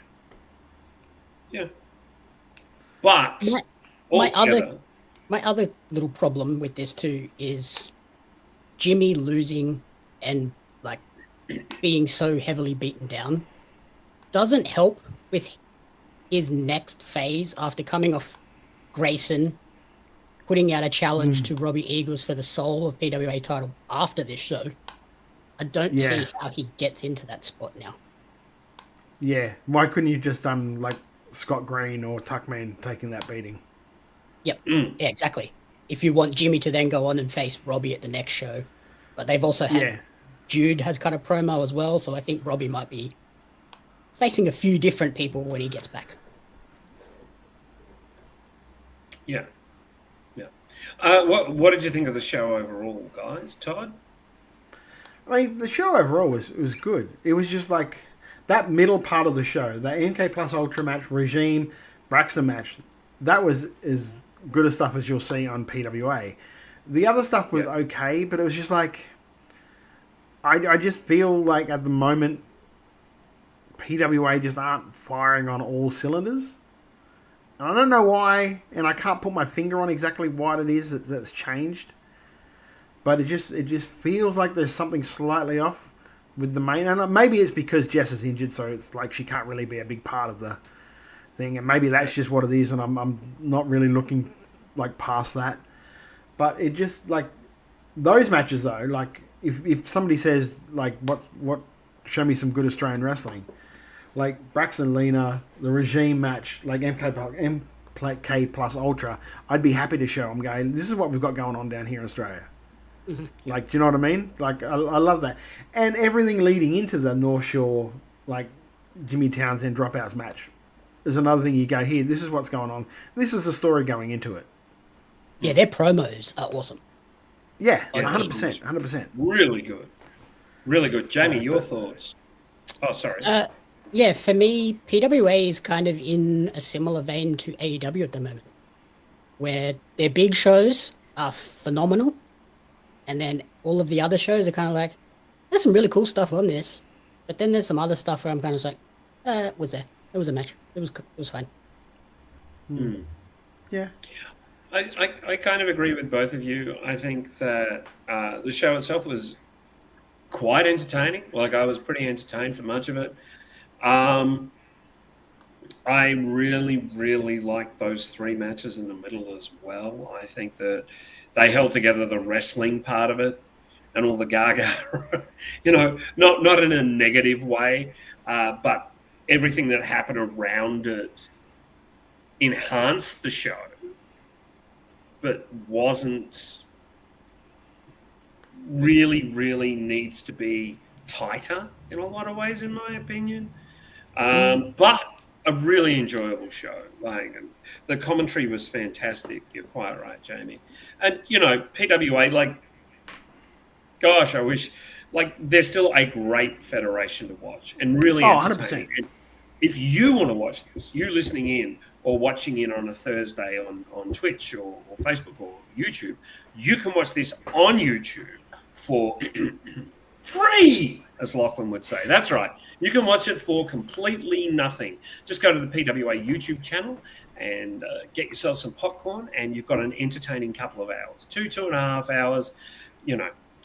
Yeah. But my other little problem with this too is Jimmy losing and being so heavily beaten down doesn't help with his next phase after coming off Grayson, putting out a challenge to Robbie Eagles for the sole of PWA title after this show. I don't see how he gets into that spot now. Yeah. Why couldn't you just done Scott Green or Tuckman taking that beating? Yep. Yeah, exactly. If you want Jimmy to then go on and face Robbie at the next show. But they've also had Jude has cut a promo as well, so I think Robbie might be facing a few different people when he gets back. Yeah. What did you think of the show overall, guys? Todd? I mean, the show overall was good. It was just like that middle part of the show, the MK Plus Ultra match, Regime, Braxton match, that was as good a stuff as you'll see on PWA. The other stuff was okay, but it was just like, I just feel like at the moment, PWA just aren't firing on all cylinders. And I don't know why, and I can't put my finger on exactly what it is that's changed. But it just feels like there's something slightly off with the main. And maybe it's because Jess is injured, so it's like she can't really be a big part of the thing. And maybe that's just what it is, and I'm not really looking like past that. But it just like those matches though, like if somebody says like what show me some good Australian wrestling, like Braxton Lena, the Regime match, like MK Plus Ultra, I'd be happy to show them. Going, this is what we've got going on down here in Australia. Mm-hmm. Like, do you know what I mean? Like, I love that, and everything leading into the North Shore, like Jimmy Townsend dropouts match, is another thing. You go here. This is what's going on. This is the story going into it. Yeah, their promos are awesome. Yeah, 100%, 100%. Really good. Really good. Jamie, your thoughts? Oh, sorry. Yeah, for me, PWA is kind of in a similar vein to AEW at the moment, where their big shows are phenomenal, and then all of the other shows are kind of like, there's some really cool stuff on this, but then there's some other stuff where I'm kind of like, was there? It was a match. It was fine. Hmm. Yeah. I kind of agree with both of you. I think that the show itself was quite entertaining. Like, I was pretty entertained for much of it. I really, really liked those three matches in the middle as well. I think that they held together the wrestling part of it and all the gaga, not in a negative way, but everything that happened around it enhanced the show, but wasn't really needs to be tighter in a lot of ways, in my opinion. But a really enjoyable show. Like, the commentary was fantastic. You're quite right, Jamie. And, PWA, like, gosh, I wish, like, they're still a great federation to watch and really entertaining. 100%. And if you want to watch this, you listening in or watching in on a Thursday on Twitch or Facebook or YouTube, you can watch this on YouTube for free, as Lachlan would say. That's right. You can watch it for completely nothing. Just go to the PWA YouTube channel and get yourself some popcorn, and you've got an entertaining couple of hours. 2.5 hours.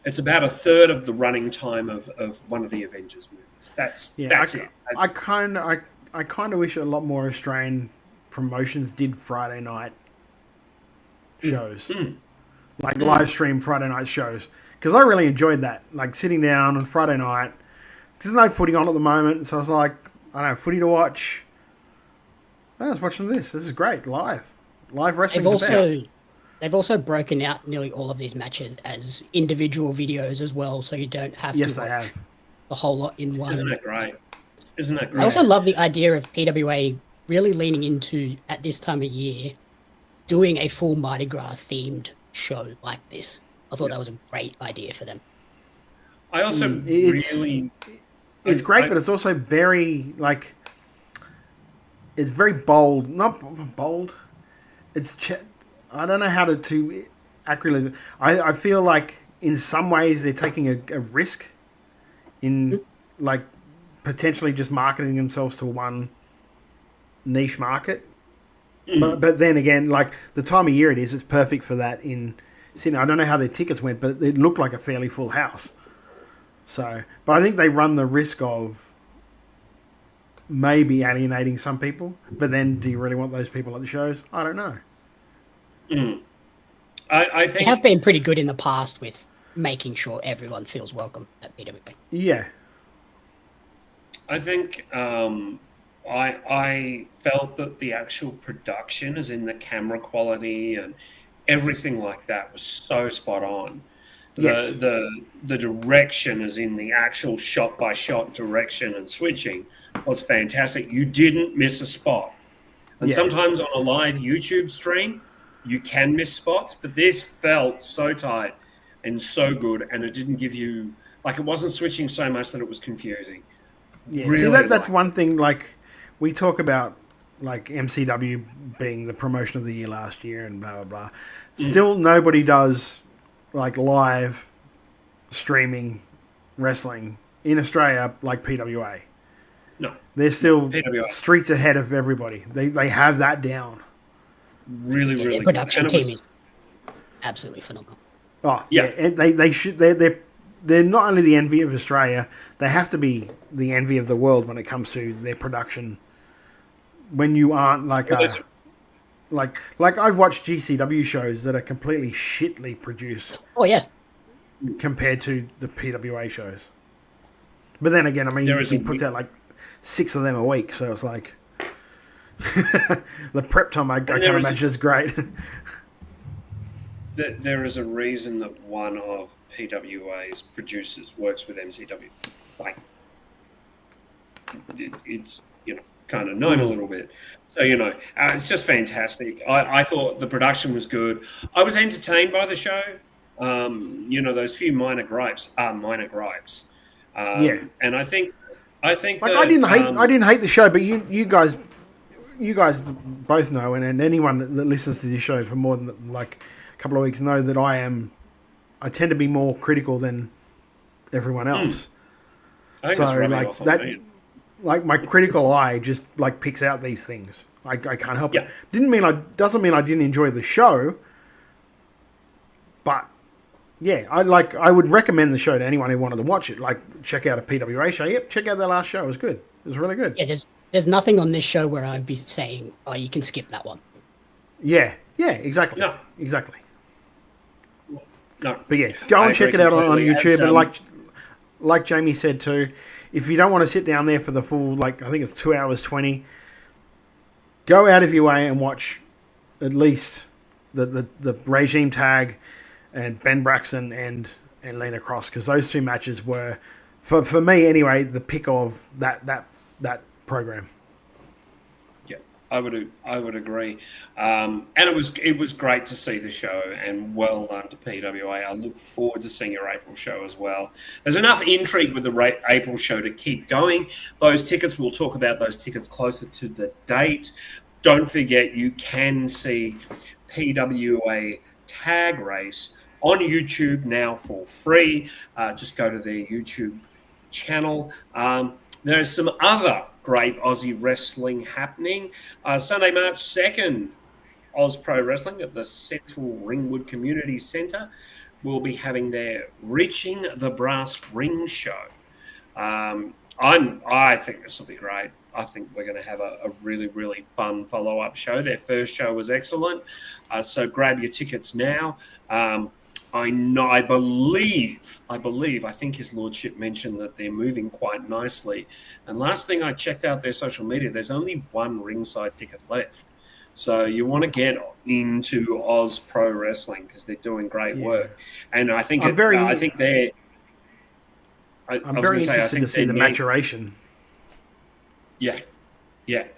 It's about a third of the running time of one of the Avengers movies. That's it. I kind of wish a lot more Australian promotions did Friday night shows, like live stream Friday night shows, because I really enjoyed that. Like, sitting down on Friday night. There's no footy on at the moment, so I was like, I don't know, footy to watch. I was watching this. This is great. Live wrestling. They've also broken out nearly all of these matches as individual videos as well, so you don't have to watch the whole lot in one. Isn't that great? I also love the idea of PWA really leaning into, at this time of year, doing a full Mardi Gras themed show like this. I thought that was a great idea for them. I also It's great, but it's also very, like, it's very bold. Not bold. I don't know how to accurately. I feel like in some ways they're taking a risk in, like, potentially just marketing themselves to one niche market. But then again, like, the time of year it is, it's perfect for that in Sydney. I don't know how their tickets went, but it looked like a fairly full house. So, but I think they run the risk of maybe alienating some people. But then, do you really want those people at the shows? I don't know. I think they have been pretty good in the past with making sure everyone feels welcome at PWA. Yeah. I think I felt that the actual production, as in the camera quality and everything like that, was so spot on. Yes. The direction, as in the actual shot by shot direction and switching, was fantastic. You didn't miss a spot. And sometimes on a live YouTube stream, you can miss spots, but this felt so tight and so good, and it didn't give you like it wasn't switching so much that it was confusing. Yeah, Really see that's one thing. Like we talk about, like MCW being the promotion of the year last year and blah blah blah. Still, nobody does like live streaming wrestling in Australia like PWA. No, they're still PWA. Streets ahead of everybody. They have that down. Really, really. Their production team is absolutely phenomenal. Oh yeah, and they should. They're not only the envy of Australia, they have to be the envy of the world when it comes to their production. When you aren't like like I've watched GCW shows that are completely shitly produced. Oh yeah, compared to the PWA shows. But then again, I mean, he puts out like 6 of them a week, so it's like the prep time I can't imagine is great. There is a reason that one of PWA's producers works with MCW. Like, it's, kind of known a little bit. So, it's just fantastic. I thought the production was good. I was entertained by the show. Those few minor gripes are minor gripes. Yeah. And I think like that, I didn't hate the show, but you guys both know, and anyone that listens to this show for more than like a couple of weeks know that I tend to be more critical than everyone else. I think so like that, like my critical eye just like picks out these things. I can't help it. Doesn't mean I didn't enjoy the show, but yeah, I would recommend the show to anyone who wanted to watch it. Like, check out a PWA show. Yep, check out their last show. It was good. It was really good. Yeah, there's nothing on this show where I'd be saying, oh, you can skip that one. Yeah, exactly. No. Exactly. No. But yeah, go and check it out on YouTube. And like Jamie said too, if you don't want to sit down there for the full, like, I think it's 2 hours 20, go out of your way and watch at least the regime tag and Ben Braxton and Lena Cross, because those two matches were, for me anyway, the pick of that program. Yeah, I would agree, and it was great to see the show, and well done to PWA. I look forward to seeing your April show as well. There's enough intrigue with the April show to keep going. Those tickets, we'll talk about those tickets closer to the date. Don't forget, you can see PWA Tag Race on YouTube now for free. Just go to their YouTube channel. There's some other great Aussie wrestling happening. Sunday, March 2nd, Oz Pro Wrestling at the Central Ringwood Community Centre will be having their Reaching the Brass Ring show. I think this will be great. I think we're going to have a really, really fun follow-up show. Their first show was excellent. So grab your tickets now. I think his lordship mentioned that they're moving quite nicely. And last thing I checked out their social media, there's only one ringside ticket left. So you want to get into Oz Pro Wrestling because they're doing great work. And I think I'm very interested to see the maturation. Yeah,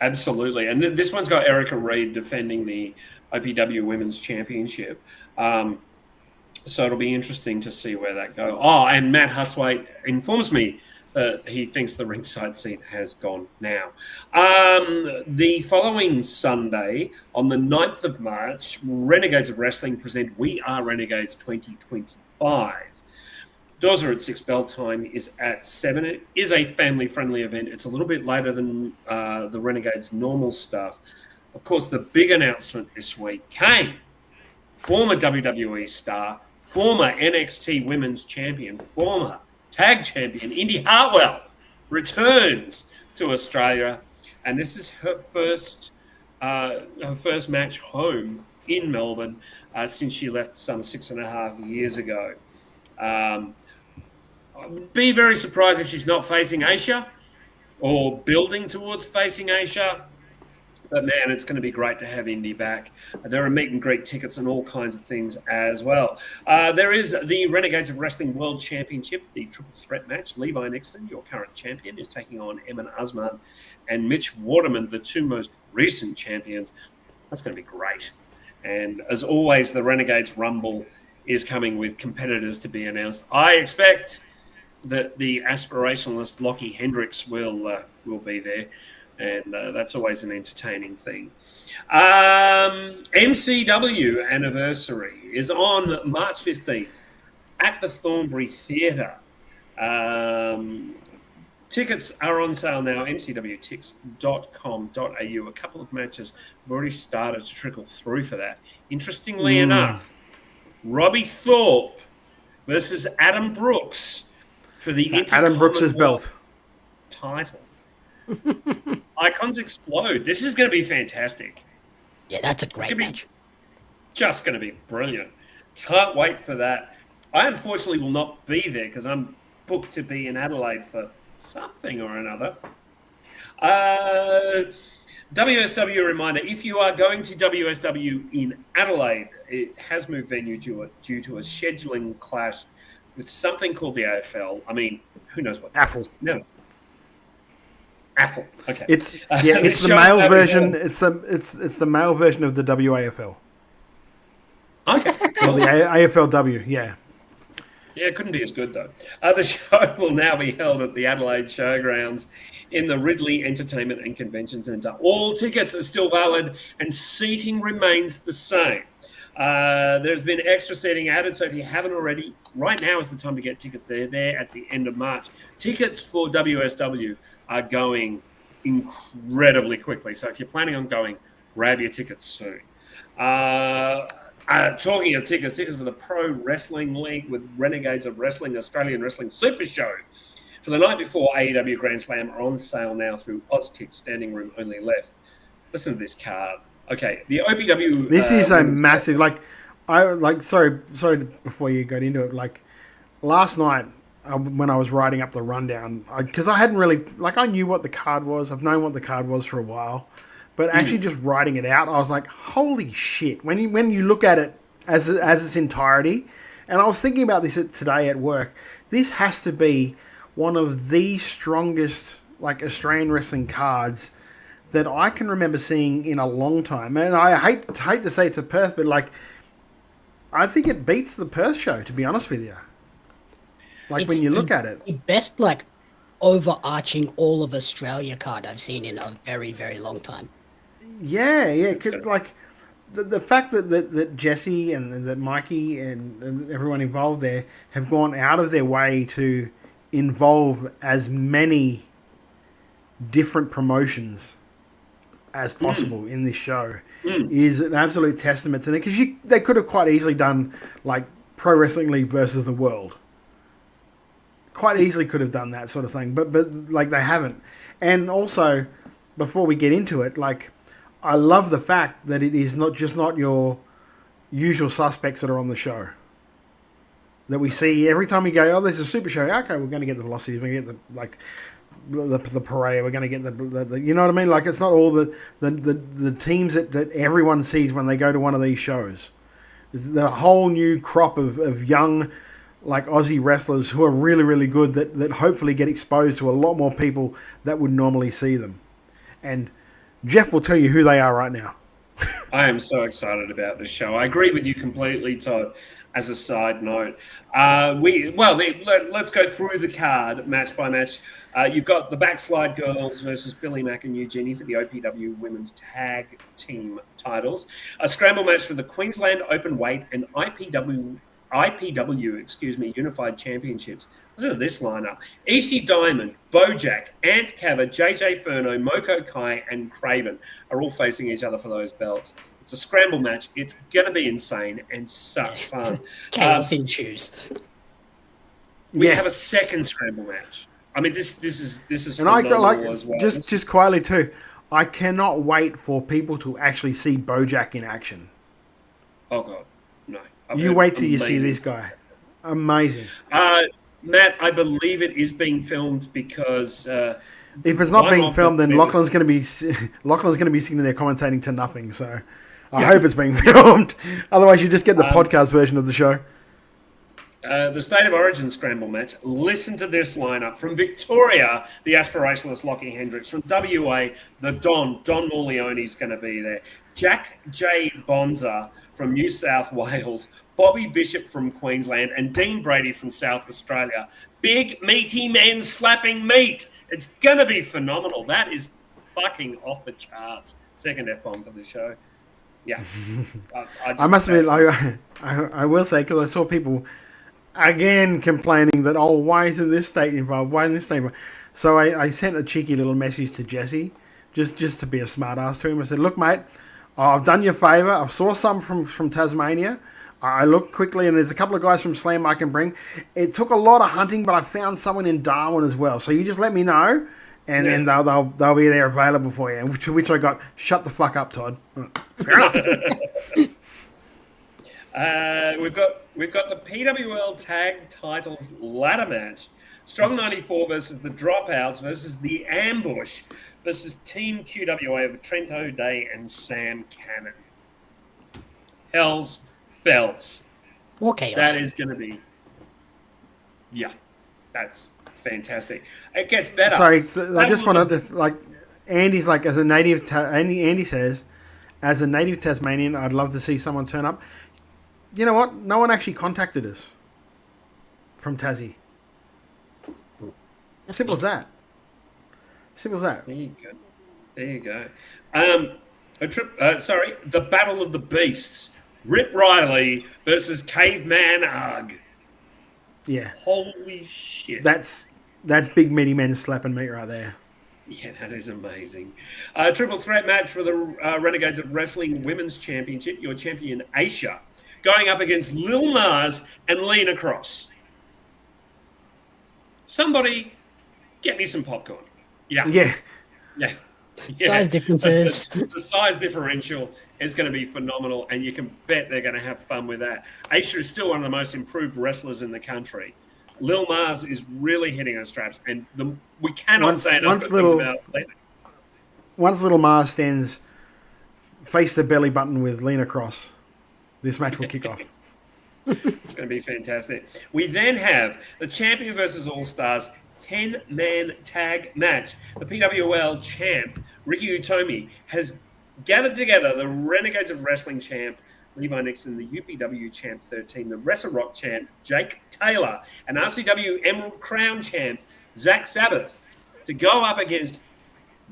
absolutely. And this one's got Erica Reed defending the IPW Women's Championship. So it'll be interesting to see where that goes. Oh, and Matt Huswaite informs me that he thinks the ringside seat has gone now. The following Sunday, on the 9th of March, Renegades of Wrestling present We Are Renegades 2025. Doors are at 6, bell time is at 7. It is a family-friendly event. It's a little bit later than the Renegades' normal stuff. Of course, the big announcement this week came. Former WWE star, former NXT Women's Champion, former Tag Champion, Indy Hartwell, returns to Australia. And this is her first match home in Melbourne since she left some 6.5 years ago. Be very surprised if she's not facing Aisha or building towards facing Aisha. But, man, it's going to be great to have Indy back. There are meet and greet tickets and all kinds of things as well. There is the Renegades of Wrestling World Championship, the triple threat match. Levi Nixon, your current champion, is taking on Emin Usman and Mitch Waterman, the two most recent champions. That's going to be great. And as always, the Renegades Rumble is coming with competitors to be announced. I expect that the aspirationalist Lockie Hendricks will be there, and that's always an entertaining thing. MCW anniversary is on March 15th at the Thornbury Theatre. Tickets are on sale now, mcwtix.com.au. A couple of matches have already started to trickle through for that. Interestingly enough, Robbie Thorpe versus Adam Brooks for the Adam Brooks' belt title. Icons explode. This is going to be fantastic. Yeah, that's a great match. Just going to be brilliant. Can't wait for that. I unfortunately will not be there because I'm booked to be in Adelaide for something or another. WSW reminder, if you are going to WSW in Adelaide, it has moved venue due to a scheduling clash with something called the AFL. I mean, who knows what? AFL. No. AFL. Okay. It's the male version. It's the male version of the WAFL. Okay. Cool. Or the AFLW. Yeah. Yeah, it couldn't be as good, though. The show will now be held at the Adelaide Showgrounds in the Ridley Entertainment and Convention Centre. All tickets are still valid and seating remains the same. There's been extra seating added, so if you haven't already, right now is the time to get tickets. They're there at the end of March. Tickets for WSW are going incredibly quickly, so if you're planning on going, grab your tickets soon. Talking of tickets for the Pro Wrestling League with Renegades of Wrestling, Australian Wrestling Supershow for the night before AEW Grand Slam are on sale now through OzTix, standing room only left. Listen to this card. Okay, the OPW... This is a massive... Sorry before you got into it. Like, last night, when I was writing up the rundown, because I hadn't really... I knew what the card was. I've known what the card was for a while. But actually just writing it out, I was like, holy shit. When you look at it as its entirety, and I was thinking about this today at work, this has to be one of the strongest Australian wrestling cards that I can remember seeing in a long time. And I hate to say it's a Perth, but I think it beats the Perth show, to be honest with you. When you look at it. The best overarching all of Australia card I've seen in a very, very long time. Yeah, cause, the fact that Jesse and that Mikey and everyone involved there have gone out of their way to involve as many different promotions as possible in this show is an absolute testament to them, because they could have quite easily done Pro Wrestling League versus the World. Quite easily could have done that sort of thing, but they haven't. And also, before we get into it, I love the fact that it is not your usual suspects that are on the show. That we see every time we go, oh, there's a super show. Okay, we're going to get the Velocities, we're going to get the Parade, we're going to get the you know what I mean? It's not all the teams that everyone sees when they go to one of these shows. It's the whole new crop of young Aussie wrestlers who are really, really good that hopefully get exposed to a lot more people that would normally see them. And Jeff will tell you who they are right now. I am so excited about this show. I agree with you completely, Todd. As a side note, let's go through the card match by match. You've got the Backslide Girls versus Billy Mack and Eugenie for the OPW Women's Tag Team titles. A scramble match for the Queensland Openweight and IPW Unified Championships. Listen to this lineup. EC Diamond, Bojack, Ant Cava, JJ Furno, Moko Kai, and Craven are all facing each other for those belts. It's a scramble match. It's going to be insane and such fun. Chaos ensues. We have a second scramble match. I mean, this is and I got as well. just quietly too. I cannot wait for people to actually see Bojack in action. Oh God, no! You wait till you see this guy. Amazing. Matt, I believe it is being filmed because if it's not being filmed, then Lachlan's going to be sitting there commentating to nothing. So I hope it's being filmed. Otherwise, you just get the podcast version of the show. The State of Origin Scramble match. Listen to this lineup. From Victoria, the aspirationalist Lockie Hendricks. From WA, the Don Morleone's going to be there. Jack J. Bonza from New South Wales. Bobby Bishop from Queensland. And Dean Brady from South Australia. Big, meaty men slapping meat. It's going to be phenomenal. That is fucking off the charts. Second F-bomb for the show. Yeah. I must admit, I will say, because I saw people again complaining that, oh, why isn't this state involved? Why isn't this state involved? So I sent a cheeky little message to Jesse, just to be a smart ass to him. I said, look, mate, I've done you a favour. I've saw some from Tasmania. I looked quickly, and there's a couple of guys from Slam I can bring. It took a lot of hunting, but I found someone in Darwin as well. So you just let me know, and then they'll be there available for you. To which I got, shut the fuck up, Todd. Fair enough. We've got the PWL Tag Titles ladder match. Strong 94 versus the Dropouts versus the Ambush versus Team QWA of Trent O'Day and Sam Cannon. Hell's bells. More chaos. That is going to be... Yeah, that's fantastic. It gets better. Sorry, I just want to... Andy's like, as a native... Andy says, as a native Tasmanian, I'd love to see someone turn up. You know what? No one actually contacted us from Tassie. Simple as that. Simple as that. There you go. The Battle of the Beasts. Rip Riley versus Caveman Ugg. Yeah. Holy shit. That's big meaty men slapping meat right there. Yeah, that is amazing. Triple threat match for the Renegades of Wrestling Women's Championship. Your champion, Aisha, going up against Lil Nas and Lena Cross. Somebody get me some popcorn. Yeah. Size differences. The size differential is going to be phenomenal, and you can bet they're going to have fun with that. Aisha is still one of the most improved wrestlers in the country. Lil Mars is really hitting her straps, and we cannot say enough good things about Lena. Once Little Mars stands face to belly button with Lena Cross, this match will kick off. It's going to be fantastic. We then have the champion versus All-Stars 10-man tag match. The PWL champ, Ricky Utomi, has gathered together the Renegades of Wrestling champ, Levi Nixon, the UPW champ 13, the Wrestle Rock champ, Jake Taylor, and RCW Emerald Crown champ, Zach Sabbath, to go up against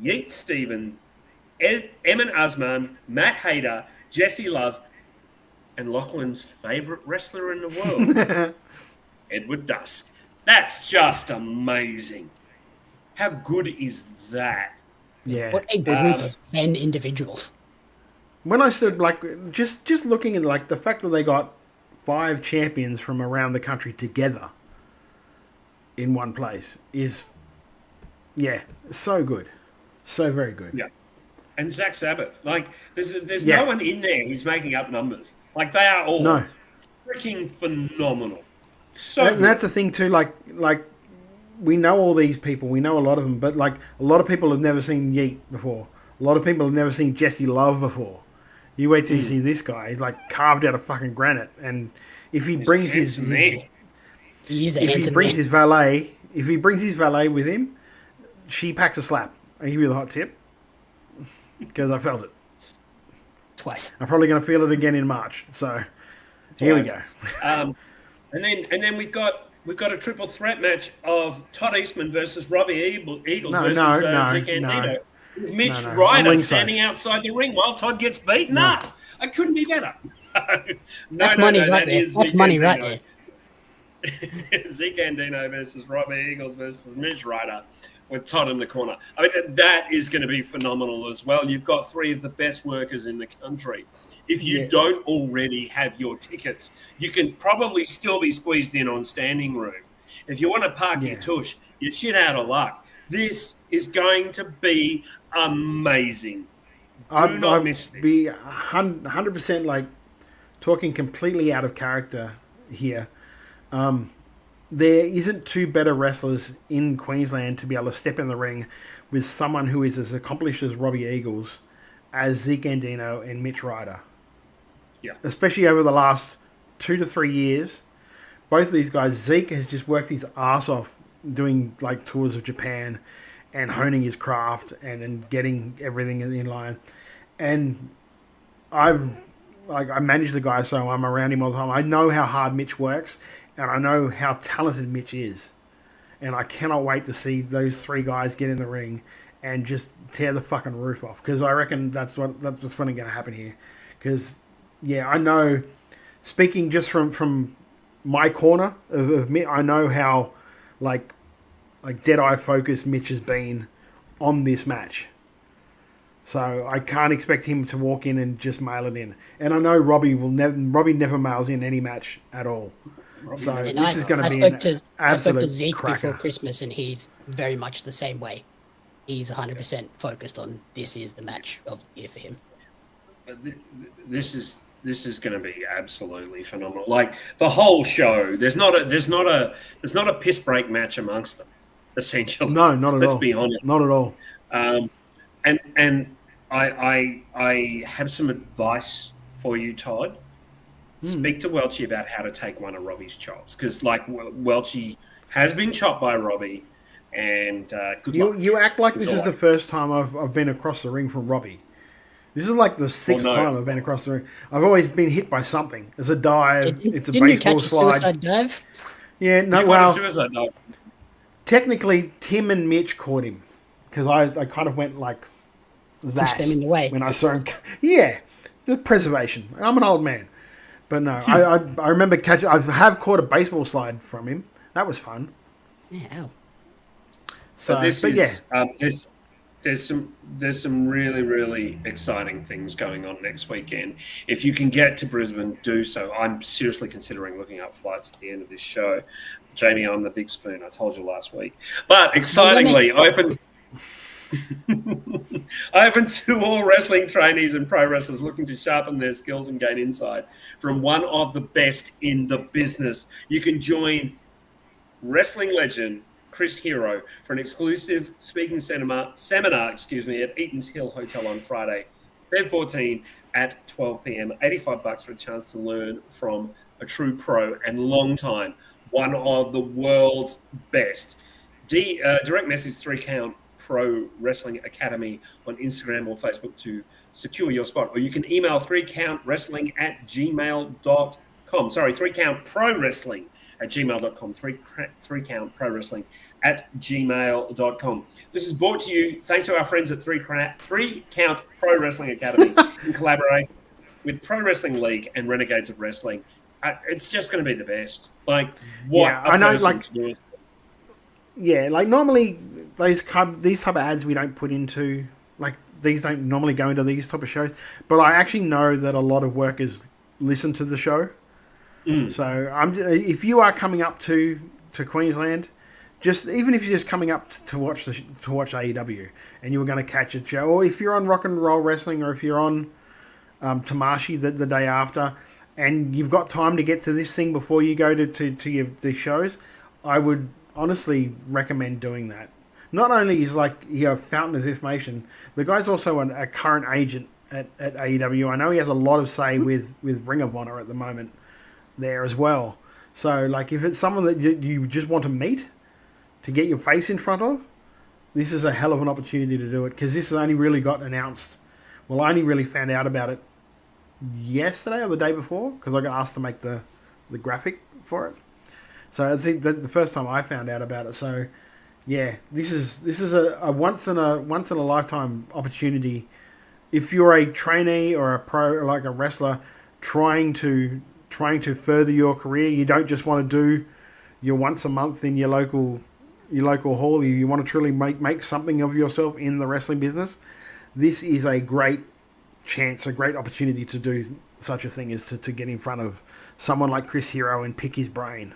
Yeet Stephen, Emin Usman, Matt Hayter, Jesse Love, and Lachlan's favourite wrestler in the world, Edward Dusk. That's just amazing. How good is that? Yeah. What a group of 10 individuals. When I stood, just looking at, the fact that they got 5 champions from around the country together in one place is, so good. So very good. Yeah. And Zach Sabbath. There's no one in there who's making up numbers. They are all freaking phenomenal. And that's the thing too, we know all these people, we know a lot of them, but a lot of people have never seen Yeet before. A lot of people have never seen Jesse Love before. You wait till you see this guy. He's carved out of fucking granite, and if he brings his valet, if he brings his valet with him, she packs a slap. I give you the hot tip because I felt it twice. I'm probably going to feel it again in March. So here we go. And then we've got a triple threat match of Todd Eastman versus Robbie Eagles versus Zeke Andino. With Mitch Ryder standing outside the ring while Todd gets beaten up. I couldn't be better. That's money right there. That's money right there. Zeke Andino versus Robbie Eagles versus Mitch Ryder with Todd in the corner. I mean, that is going to be phenomenal as well. You've got 3 of the best workers in the country. If you don't already have your tickets, you can probably still be squeezed in on standing room. If you want to park your tush, you're shit out of luck. This is going to be amazing. Do not miss this. Be 100% talking completely out of character here. There isn't 2 better wrestlers in Queensland to be able to step in the ring with someone who is as accomplished as Robbie Eagles, as Zeke Andino and Mitch Ryder. Yeah. Especially over the last 2 to 3 years, both of these guys, Zeke has just worked his ass off doing like tours of Japan and honing his craft and getting everything in line. And I manage the guy, so I'm around him all the time. I know how hard Mitch works, and I know how talented Mitch is. And I cannot wait to see those three guys get in the ring and just tear the fucking roof off. Because I reckon that's what's going to happen here. Because, yeah, I know, speaking just from my corner of Mitch, I know how, like dead-eye focused Mitch has been on this match. So I can't expect him to walk in and just mail it in. And I know Robbie never mails in any match at all. So this is going to be an absolute I spoke to Zeke cracker. before Christmas, and he's very much the same way. He's 100% focused on this is the match of the year for him. This is going to be absolutely phenomenal. Like the whole show, there's not a piss break match amongst them. Essentially, no, not at all. Let's be honest, not at all. And I have some advice for you, Todd. Speak to Welchie about how to take one of Robbie's chops, because like Welchie has been chopped by Robbie, and good luck. You act like this is the first time I've been across the ring from Robbie. This is like the sixth time I've been across the ring. I've always been hit by something. It's a dive. It's a baseball slide. Suicide dive? Yeah, no. You Well, got a suicide dive. Technically, Tim and Mitch caught him because I kind of went like that. Pushed them in the way. When I saw him. Yeah, the preservation. I'm an old man. But no, I remember catching. I have caught a baseball slide from him. That was fun. Yeah. So, there's some really, really exciting things going on next weekend. If you can get to Brisbane, do so. I'm seriously considering looking up flights at the end of this show. Jamie, I'm the big spoon. I told you last week. But excitingly, open to all wrestling trainees and pro wrestlers looking to sharpen their skills and gain insight from one of the best in the business. You can join wrestling legend Chris Hero for an exclusive speaking seminar at Eaton's Hill Hotel on Friday, Feb 14 at 12 p.m. $85 for a chance to learn from a true pro and long time, one of the world's best. Direct message 3 Count Pro Wrestling Academy on Instagram or Facebook to secure your spot, or you can email 3countwrestling@gmail.com. Sorry, 3countprowrestling@gmail.com. 3countprowrestling@gmail.com. This is brought to you thanks to our friends at 3 Count Pro Wrestling Academy in collaboration with Pro Wrestling League and Renegades of Wrestling. It's just going to be the best. Like what? Yeah, I know. Like normally these type of ads we don't put into, like these don't normally go into these type of shows. But I actually know that a lot of workers listen to the show. So if you are coming up to Queensland, even if you're just coming up to watch AEW and you were going to catch a show, or if you're on Rock and Roll Wrestling, or if you're on Tamashi the day after, and you've got time to get to this thing before you go to the shows, I would honestly recommend doing that. Not only is he a fountain of information, the guy's also a current agent at AEW. I know he has a lot of say with Ring of Honor at the moment there as well. So if it's someone that you just want to meet, to get your face in front of, this is a hell of an opportunity to do it, because this has only really got announced. Well, I only really found out about it yesterday or the day before, because I got asked to make the graphic for it. So it's the first time I found out about it. So yeah, this is a once in a lifetime opportunity. If you're a trainee or a pro, like a wrestler, trying to further your career, you don't just want to do your once a month in your local hall. You want to truly make something of yourself in the wrestling business. This is a great chance, a great opportunity to do such a thing, is to get in front of someone like Chris Hero and pick his brain.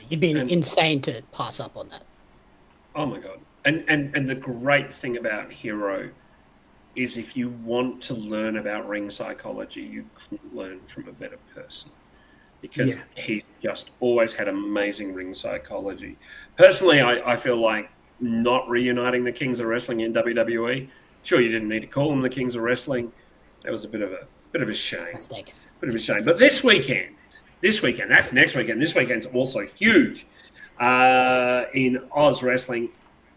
You'd be insane to pass up on that. Oh my god! And the great thing about Hero is, if you want to learn about ring psychology, you couldn't learn from a better person, because he's just always had amazing ring psychology. Personally, I feel like not reuniting the Kings of Wrestling in WWE. Sure, you didn't need to call them the Kings of Wrestling. That was a bit of a shame. Mistake. Bit of a shame. But this weekend, this weekend. That's next weekend. This weekend's also huge in Oz Wrestling.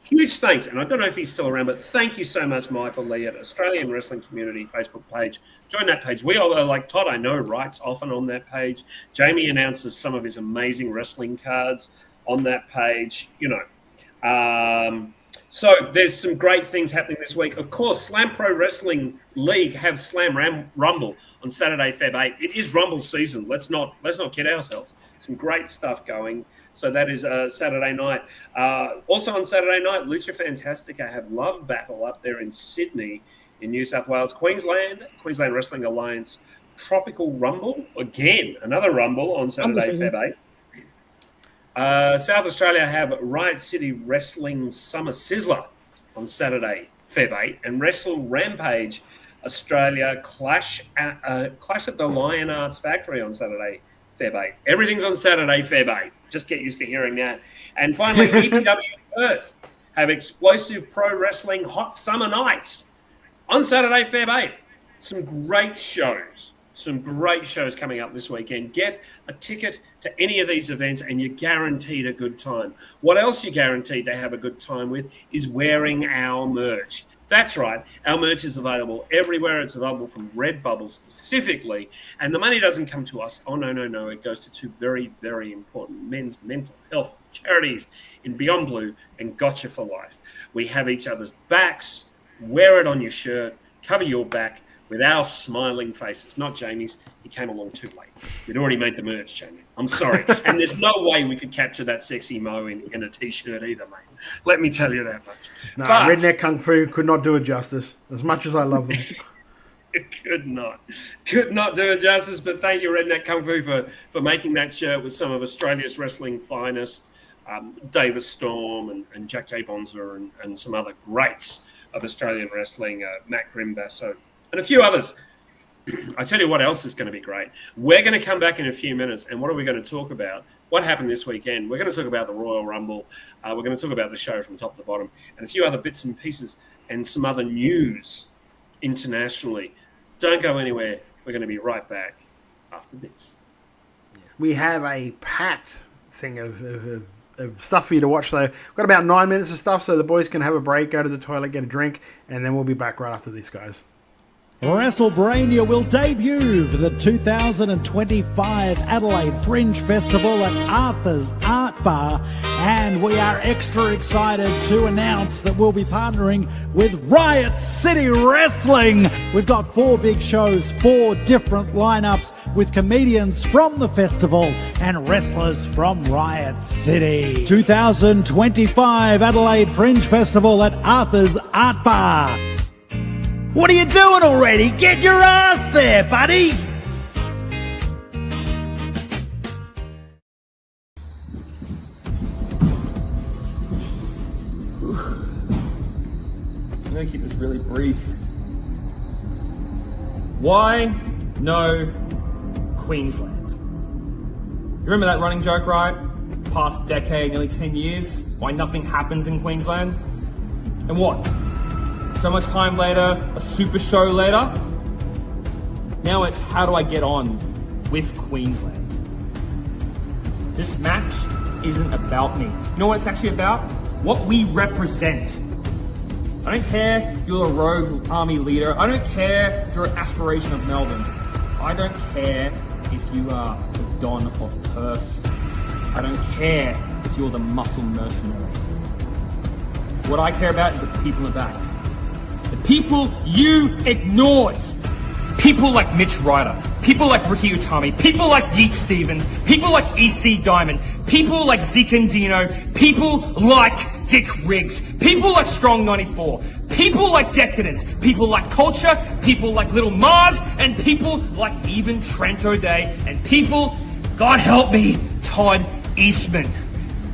Huge thanks, and I don't know if he's still around, but thank you so much, Michael Lee, at Australian Wrestling Community Facebook page. Join that page. We all, like Todd, I know, writes often on that page. Jamie announces some of his amazing wrestling cards on that page, you know. So there's some great things happening this week. Of course, Slam Pro Wrestling League have Slam Rumble on Saturday, Feb 8. It is Rumble season. Let's not kid ourselves. Some great stuff going. So that is Saturday night. Also on Saturday night, Lucha Fantastica have Love Battle up there in Sydney, in New South Wales. Queensland Wrestling Alliance Tropical Rumble. Again, another Rumble on Saturday, Feb 8. South Australia have Riot City Wrestling Summer Sizzler on Saturday, Feb 8. And Wrestle Rampage Australia Clash at the Lion Arts Factory on Saturday, Feb 8. Everything's on Saturday, Feb 8. Just get used to hearing that. And finally, EPW Perth have Explosive Pro Wrestling Hot Summer Nights on Saturday, Feb 8. Some great shows coming up this weekend. Get a ticket to any of these events and you're guaranteed a good time. What else you're guaranteed to have a good time with is wearing our merch. That's right. Our merch is available everywhere. It's available from Redbubble specifically. And the money doesn't come to us. Oh, no. It goes to two very, very important men's mental health charities in Beyond Blue and Gotcha for Life. We have each other's backs. Wear it on your shirt. Cover your back with our smiling faces. Not Jamie's. He came along too late. We'd already made the merch, Jamie. I'm sorry. And there's no way we could capture that sexy mo in a T-shirt either, mate. Let me tell you that much. No, Redneck Kung Fu could not do it justice, as much as I love them. It could not do it justice, but thank you, Redneck Kung Fu, for making that shirt with some of Australia's wrestling finest, Davis Storm and Jack J. Bonza and some other greats of Australian wrestling, Matt Grimbasso, and a few others. I tell you what else is going to be great. We're going to come back in a few minutes, and what are we going to talk about? What happened this weekend? We're going to talk about the Royal Rumble. We're going to talk about the show from top to bottom and a few other bits and pieces and some other news internationally. Don't go anywhere. We're going to be right back after this. We have a packed thing of stuff for you to watch. So we've got about 9 minutes of stuff so the boys can have a break, go to the toilet, get a drink, and then we'll be back right after these guys. Wrestlemania will debut for the 2025 Adelaide Fringe Festival at Arthur's Art Bar, and we are extra excited to announce that we'll be partnering with Riot City Wrestling. We've got 4 big shows, 4 different lineups with comedians from the festival and wrestlers from Riot City. 2025 Adelaide Fringe Festival at Arthur's Art Bar. What are you doing already? Get your ass there, buddy! I'm going to keep this really brief. Why no Queensland? You remember that running joke, right? Past decade, nearly 10 years, why nothing happens in Queensland? And what? So much time later, a super show later, now it's how do I get on with Queensland? This match isn't about me. You know what it's actually about? What we represent. I don't care if you're a rogue army leader. I don't care if you're an aspiration of Melbourne. I don't care if you are the Don of Perth. I don't care if you're the muscle mercenary. What I care about is the people in the back. The people you ignored. People like Mitch Ryder. People like Ricky Utami. People like Yeet Stevens. People like EC Diamond. People like Zeke Andino. People like Dick Riggs. People like Strong 94. People like Decadence. People like Culture. People like Little Mars. And people like even Trent O'Day. And people, God help me, Todd Eastman.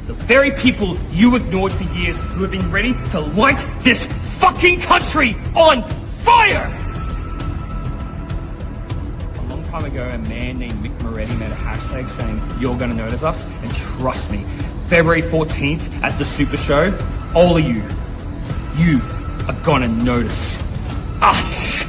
The very people you ignored for years who have been ready to light this fucking country on fire! A long time ago, a man named Mick Moretti made a hashtag saying, "You're gonna notice us," and trust me, February 14th at the Super Show, all of you are gonna notice us.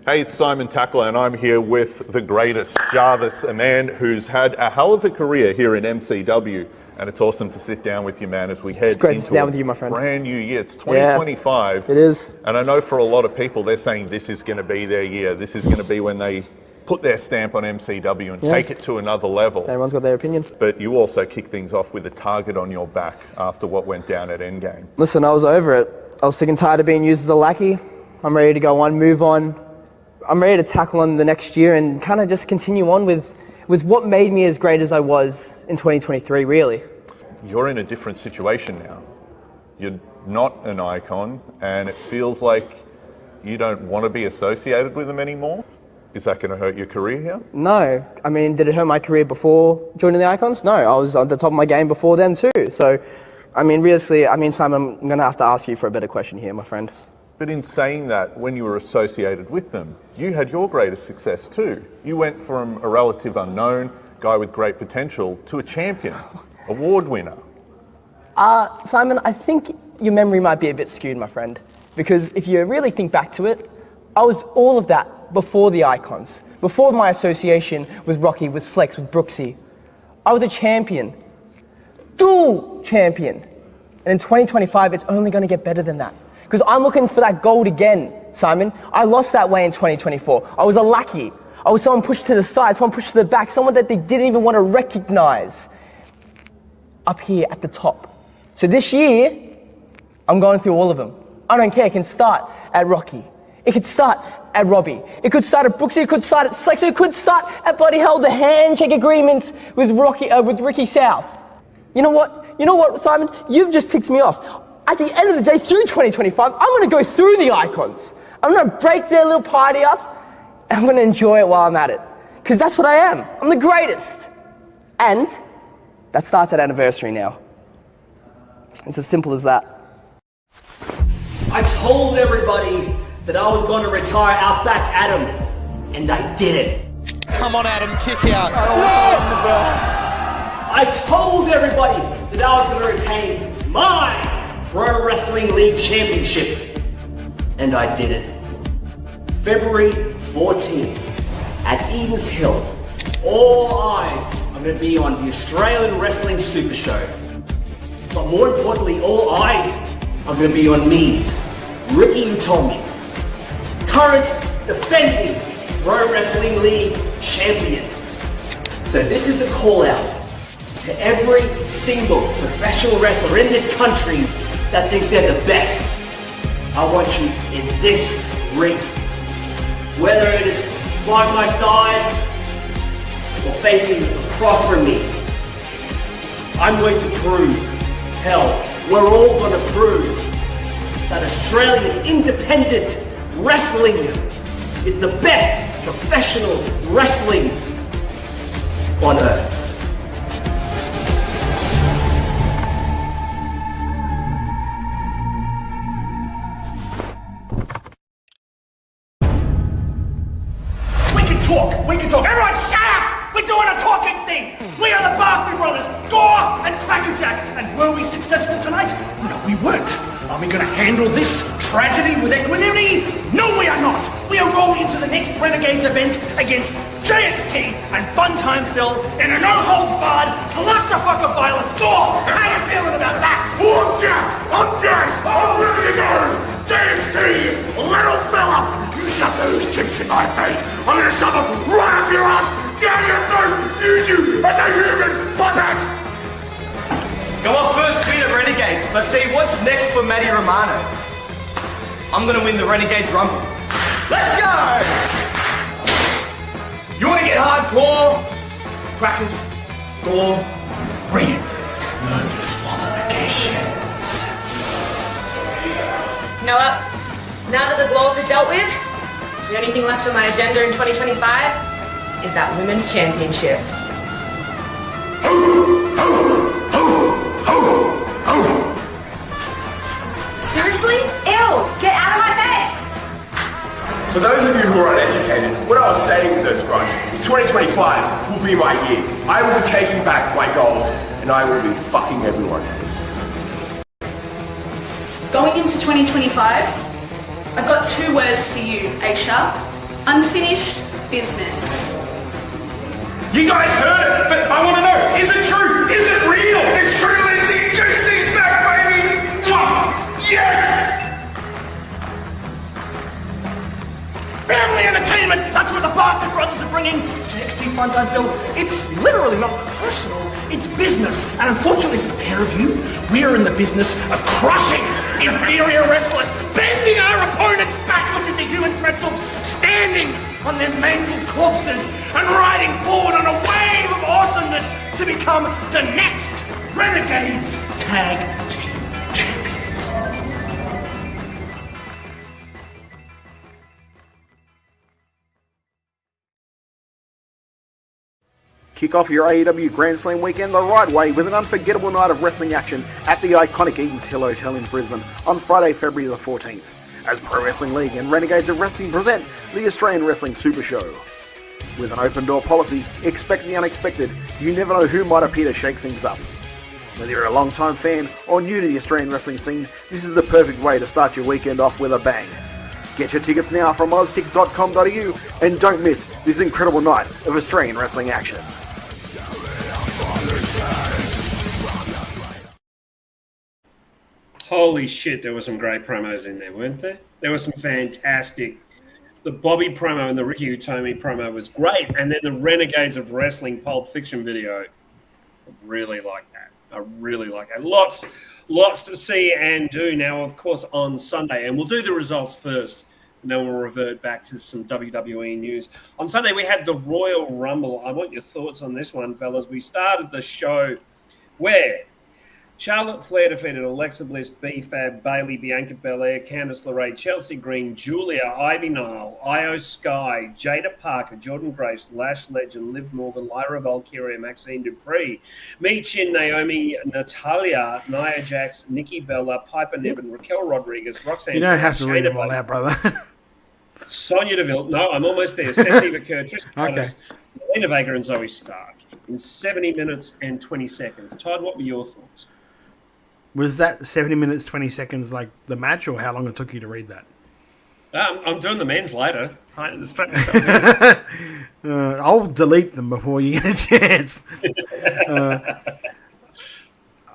Hey, it's Simon Tackler, and I'm here with the greatest, Jarvis, a man who's had a hell of a career here in MCW. And it's awesome to sit down with you, man, as we head into a brand new year. It's 2025. Yeah, it is. And I know for a lot of people, they're saying this is going to be their year. This is going to be when they put their stamp on MCW and take it to another level. Everyone's got their opinion. But you also kick things off with a target on your back after what went down at Endgame. Listen, I was over it. I was sick and tired of being used as a lackey. I'm ready to go on, move on. I'm ready to tackle on the next year and kind of just continue on with what made me as great as I was in 2023, really. You're in a different situation now. You're not an icon, and it feels like you don't want to be associated with them anymore. Is that going to hurt your career here? No. I mean, did it hurt my career before joining the Icons? No, I was at the top of my game before them too. So, I mean, Simon, I'm going to have to ask you for a better question here, my friend. But in saying that, when you were associated with them, you had your greatest success too. You went from a relative unknown, guy with great potential, to a champion, award winner. Simon, I think your memory might be a bit skewed, my friend. Because if you really think back to it, I was all of that before the Icons, before my association with Rocky, with Slex, with Brooksy. I was a champion, dual champion. And in 2025, it's only going to get better than that. Because I'm looking for that gold again, Simon. I lost that way in 2024. I was a lackey. I was someone pushed to the side, someone pushed to the back, someone that they didn't even want to recognize up here at the top. So this year, I'm going through all of them. I don't care, it can start at Rocky. It could start at Robbie. It could start at Brooksy. It could start at Slex. It could start at bloody hell the handshake agreements with Ricky South. You know what, Simon? You've just ticked me off. At the end of the day, through 2025, I'm going to go through the Icons. I'm going to break their little party up, and I'm going to enjoy it while I'm at it. Because that's what I am. I'm the greatest. And that starts at anniversary now. It's as simple as that. I told everybody that I was going to retire Outback Adam, and I did it. Come on, Adam, kick out. I told everybody that I was going to retain my Pro Wrestling League Championship, and I did it. February 14th at Edens Hill, all eyes are going to be on the Australian Wrestling Supershow. But more importantly, all eyes are going to be on me, Ricky Utomi, current defending Pro Wrestling League champion. So this is a call out to every single professional wrestler in this country that thinks they're the best. I want you in this ring. Whether it is by my side or facing across from me, I'm going to prove, hell, we're all going to prove that Australian independent wrestling is the best professional wrestling on earth. We can talk. Everyone shut up! We're doing a talking thing! We are the Bastard Brothers, Gore and Crackerjack. And were we successful tonight? No, we weren't. Are we going to handle this tragedy with equanimity? No, we are not. We are rolling into the next Renegades event against JXT and Funtime Phil in a no-holds-barred clusterfuck of violence. Gore, how you feeling about that? Oh, I'm jacked! I'm jacked! I'm ready to go! JXT, little fella! You shove those chips in my face, I'm gonna shove them right up your ass, down your throat, use you as a human puppet! Go off first speed at Renegades. Let's see what's next for Matty Romano. I'm gonna win the Renegades Rumble. Let's go! You wanna get hardcore? Crackers, Gore, bring it. No disqualifications. You know what? Now that the blows are dealt with, the only thing left on my agenda in 2025 is that Women's Championship. Seriously? Ew! Get out of my face! For those of you who are uneducated, what I was saying with those grunts is 2025 will be my year. I will be taking back my gold, and I will be fucking everyone. Going into 2025, I've got 2 words for you, Aisha. Unfinished business. You guys heard it, but I want to know, is it true? Is it real? It's true, Lindsay! Juicy smack, baby! Mwah! Yes! Family entertainment, that's what the Bastard Brothers are bringing. JXT funds I built, it's literally not personal, it's business. And unfortunately for the pair of you, we're in the business of crushing inferior wrestlers, bending our opponents backwards into human pretzels, standing on their mangled corpses, and riding forward on a wave of awesomeness to become the next Renegades Tag Team Champions. Kick off your AEW Grand Slam weekend the right way with an unforgettable night of wrestling action at the iconic Eden's Hill Hotel in Brisbane on Friday, February the 14th, as Pro Wrestling League and Renegades of Wrestling present the Australian Wrestling Supershow. With an open door policy, expect the unexpected. You never know who might appear to shake things up. Whether you're a long-time fan or new to the Australian wrestling scene, this is the perfect way to start your weekend off with a bang. Get your tickets now from oztix.com.au and don't miss this incredible night of Australian wrestling action. Holy shit, there were some great promos in there, weren't there? There were some fantastic. The Bobby promo and the Ricky Utomi promo was great. And then the Renegades of Wrestling Pulp Fiction video. I really like that. I really like that. Lots to see and do now, of course, on Sunday. And we'll do the results first. And then we'll revert back to some WWE news. On Sunday, we had the Royal Rumble. I want your thoughts on this one, fellas. We started the show where Charlotte Flair defeated Alexa Bliss, B-Fab, Bayley, Bianca Belair, Candice LeRae, Chelsea Green, Julia, Ivy Nile, Io Sky, Jada Parker, Jordan Grace, Lash Legend, Liv Morgan, Lyra Valkyria, Maxine Dupree, Michin, Naomi, Natalia, Nia Jax, Nikki Bella, Piper Niven, Raquel Rodriguez, Roxanne. You don't have to read them all out, brother. Sonya Deville. No, I'm almost there. Stephanie Vaquer, Trish Stratus, Okay. Zelina Vega, and Zoe Stark in 70 minutes and 20 seconds. Todd, what were your thoughts? Was that 70 minutes, 20 seconds like the match, or how long it took you to read that? I'm doing the men's later. I'll delete them before you get a chance.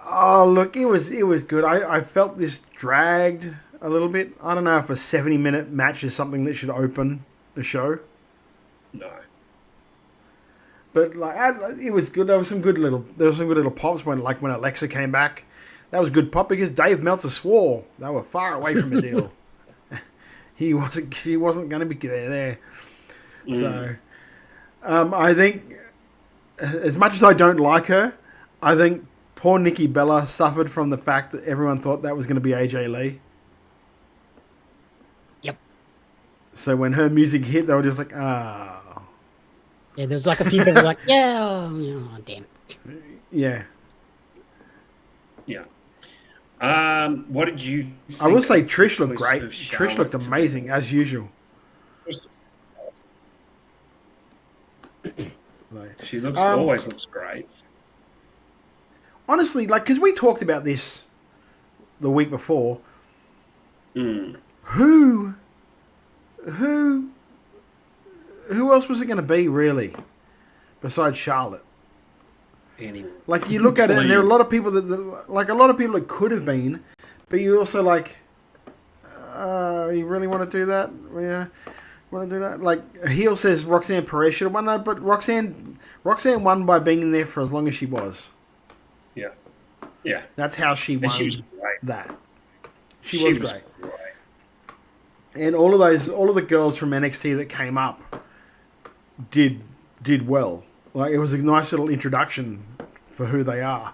Oh, look, it was good. I felt this dragged a little bit. I don't know if a 70-minute match is something that should open the show. No. But like, it was good. There was some good little pops when Alexa came back. That was a good pop because Dave Meltzer swore they were far away from a deal. She wasn't going to be there. So, I think, as much as I don't like her, I think poor Nikki Bella suffered from the fact that everyone thought that was going to be AJ Lee. Yep. So when her music hit, they were just like, ah. Oh. Yeah, there was like a few people like, yeah, oh, damn. Yeah. Yeah. What did you think? I will say Trish looked great. Trish looked amazing, as usual. She always looks great. Honestly, like, because we talked about this the week before. Who else was it going to be, really, besides Charlotte? Anyone. Like, you look at it, and there are a lot of people that could have been, but you also like, you really want to do that? Yeah, want to do that? Like, a heel says Roxanne Perez should have won that, but Roxanne won by being there for as long as she was. Yeah, yeah. That's how she won. She was great. That she was great. And all of the girls from NXT that came up did well. Like, it was a nice little introduction for who they are.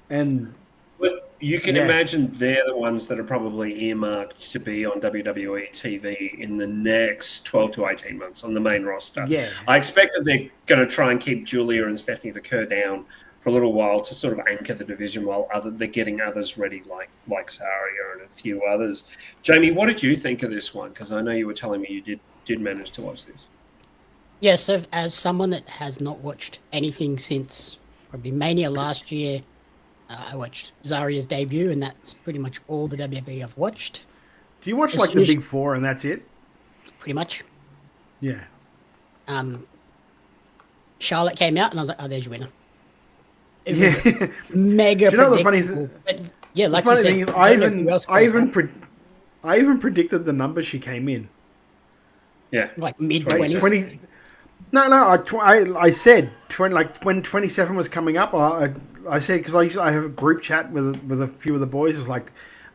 But you can imagine they're the ones that are probably earmarked to be on WWE TV in the next 12 to 18 months on the main roster. Yeah. I expect that they're going to try and keep Julia and Stephanie Vaquer down for a little while to sort of anchor the division while they're getting others ready like Saria and a few others. Jamie, what did you think of this one? Because I know you were telling me you did manage to watch this. Yeah, so as someone that has not watched anything since probably Mania last year, I watched Zaria's debut, and that's pretty much all the WWE I've watched. Do you watch like the Big Four and that's it? Pretty much. Yeah. Charlotte came out, and I was like, "Oh, there's your winner." It was mega. Do you know the funny thing? Yeah, like the funny you said, thing is, I even predicted the number she came in. Yeah, like mid-20s. I said 20, like when 27 was coming up. I said, because I have a group chat with a few of the boys. It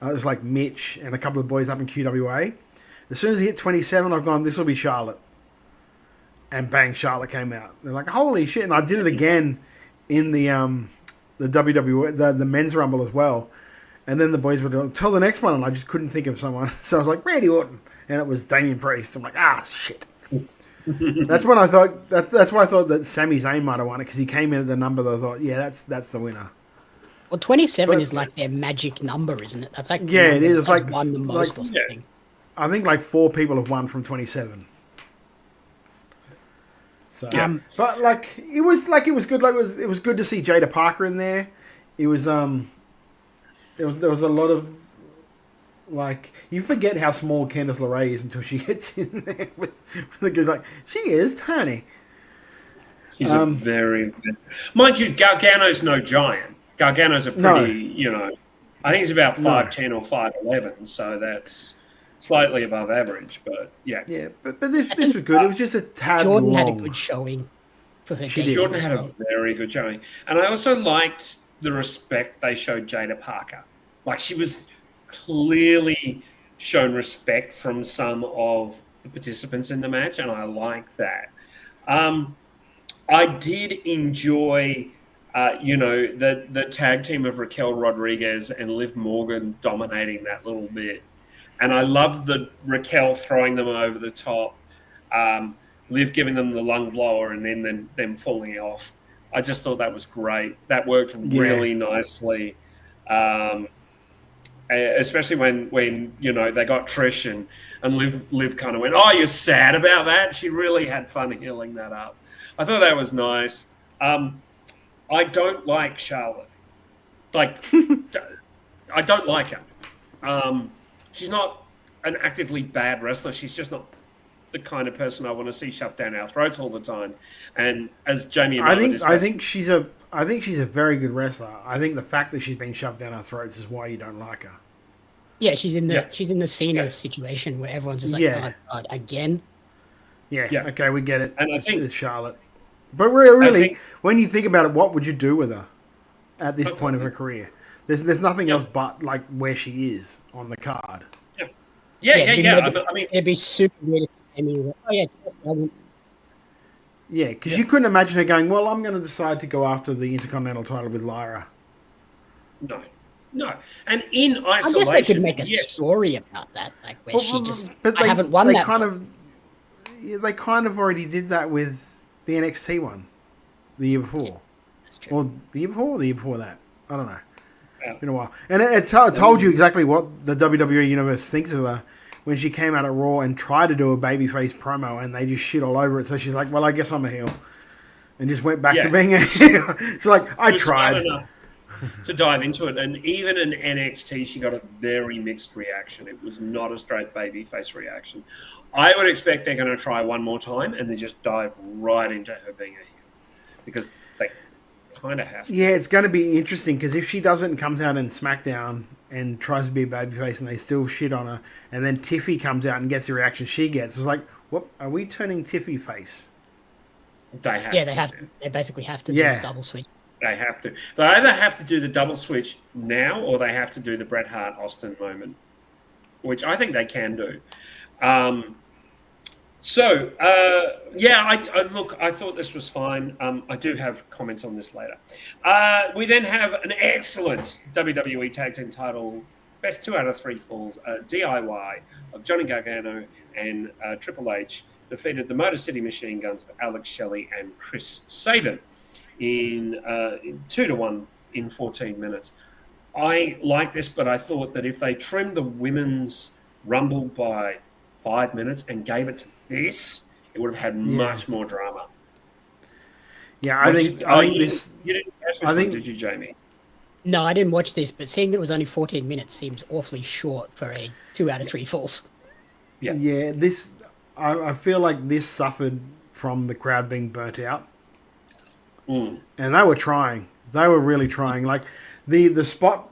was like Mitch and a couple of boys up in QWA. As soon as it hit 27, I've gone, this will be Charlotte. And bang, Charlotte came out. They're like, holy shit! And I did it again in the WWE, the men's rumble as well. And then the boys would tell the next one, and I just couldn't think of someone. So I was like, Randy Orton, and it was Damian Priest. I'm like, shit. That's when I thought that's why I thought that Sami Zayn might have won it, because he came in at the number that I thought, yeah, that's the winner. Well, 27 is like their magic number, isn't it? That's like it is. It's like won the most or something. Yeah. I think like 4 people have won from 27. So, but like it was good. Like it was good to see Jada Parker in there. It was there was a lot of, like, you forget how small Candice LeRae is until she gets in there with the guys. Like, she is tiny. She's a very, mind you, Gargano's no giant. Gargano's a pretty, I think he's about 5'10" or 5'11", so that's slightly above average. But yeah, but this was good. It was just a tad Jordan long. had a good showing for her. Jordan had a very good showing, and I also liked the respect they showed Jada Parker. Like, she was clearly shown respect from some of the participants in the match, and I like that. I did enjoy, the tag team of Raquel Rodriguez and Liv Morgan dominating that little bit. And I loved the Raquel throwing them over the top, Liv giving them the lung blower, and then them falling off. I just thought that was great. That worked really nicely. Especially when they got Trish and Liv kind of went, "Oh, you're sad about that?" She really had fun healing that up. I thought that was nice. I don't like Charlotte. Like, I don't like her. She's not an actively bad wrestler. She's just not the kind of person I want to see shoved down our throats all the time. And as Jamie and I think she's a very good wrestler. I think the fact that she's been shoved down our throats is why you don't like her. Yeah, she's in the Cena situation where everyone's just like, "Oh God, again." Yeah. Okay, we get it. And I think it's Charlotte. But really, when you think about it, what would you do with her at this point of her career? There's nothing else but like where she is on the card. Yeah. I mean, it'd be super weird if Amy. Yeah, because you couldn't imagine her going, "Well, I'm going to decide to go after the Intercontinental title with Lyra." No. And in isolation, I guess they could make a story about that, like where she just. But I haven't won that. They kind of already did that with the NXT one the year before. Yeah, that's true. Or the year before or the year before that. I don't know. It's been a while. And it told you exactly what the WWE Universe thinks of her when she came out at Raw and tried to do a babyface promo, and they just shit all over it. So she's like, "Well, I guess I'm a heel," and just went back to being a heel. It's like, I tried to dive into it, and even in NXT, she got a very mixed reaction. It was not a straight babyface reaction. I would expect they're going to try one more time and then just dive right into her being a heel, because they kind of have to. Yeah, it's going to be interesting, because if she doesn't comes out in SmackDown and tries to be a babyface and they still shit on her, and then Tiffy comes out and gets the reaction she gets, it's like, what, are we turning Tiffy face? They have to. They basically have to do the double switch. They have to. They either have to do the double switch now, or they have to do the Bret Hart Austin moment, which I think they can do. I thought this was fine. I do have comments on this later. We then have an excellent WWE Tag Team title, best 2 out of 3 falls, DIY of Johnny Gargano and Triple H defeated the Motor City Machine Guns of Alex Shelley and Chris Sabin in 2-1 in 14 minutes. I like this, but I thought that if they trimmed the women's Rumble by 5 minutes and gave it to this, it would have had much more drama. Yeah, I think this. You didn't catch this one, did you, Jamie? No, I didn't watch this, but seeing that it was only 14 minutes seems awfully short for a 2 out of 3 falls. Yeah, this. I feel like this suffered from the crowd being burnt out. Mm. And they were trying. They were really trying. Like, the spot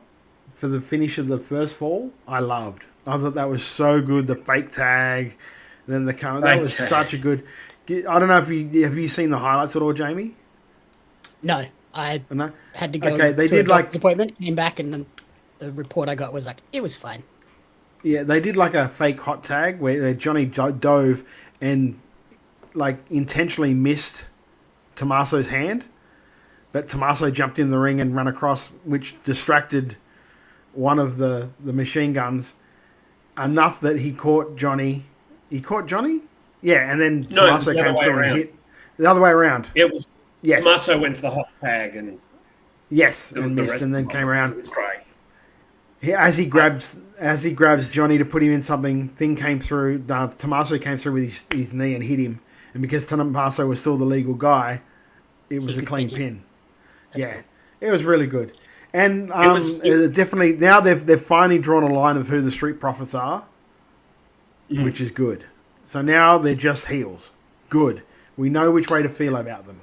for the finish of the first fall, I loved. I thought that was so good. The fake tag, then the count. That was such a good... I don't know if have you seen the highlights at all, Jamie? No. I had to go okay, they to did a like doctor's appointment, came back, and then the report I got was like, it was fine. Yeah, they did like a fake hot tag where Johnny dove and like intentionally missed Tommaso's hand, but Tommaso jumped in the ring and ran across, which distracted one of the machine guns enough that he caught Johnny. He caught Johnny? Yeah, and then Tommaso came through and hit. The other way around. It was. Yes. Tommaso went for the hot tag and. Yes, and missed, and then came around. As he grabs Johnny to put him in something, thing came through. Tommaso came through with his knee and hit him, and because Tommaso was still the legal guy, it was a clean pin. It was really good, and definitely now they've finally drawn a line of who the Street Profits are, which is good. So now they're just heels. Good. We know which way to feel about them.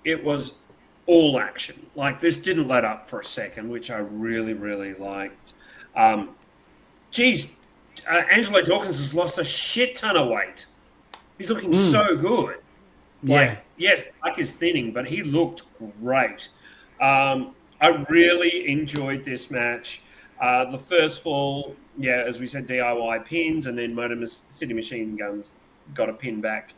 It was all action. Like, this didn't let up for a second, which I really, really liked. Angelo Dawkins has lost a shit ton of weight. He's looking so good. Like, yes, Black is thinning, but he looked great. I really enjoyed this match. The first fall, as we said, DIY pins, and then Motor City Machine Guns got a pin back,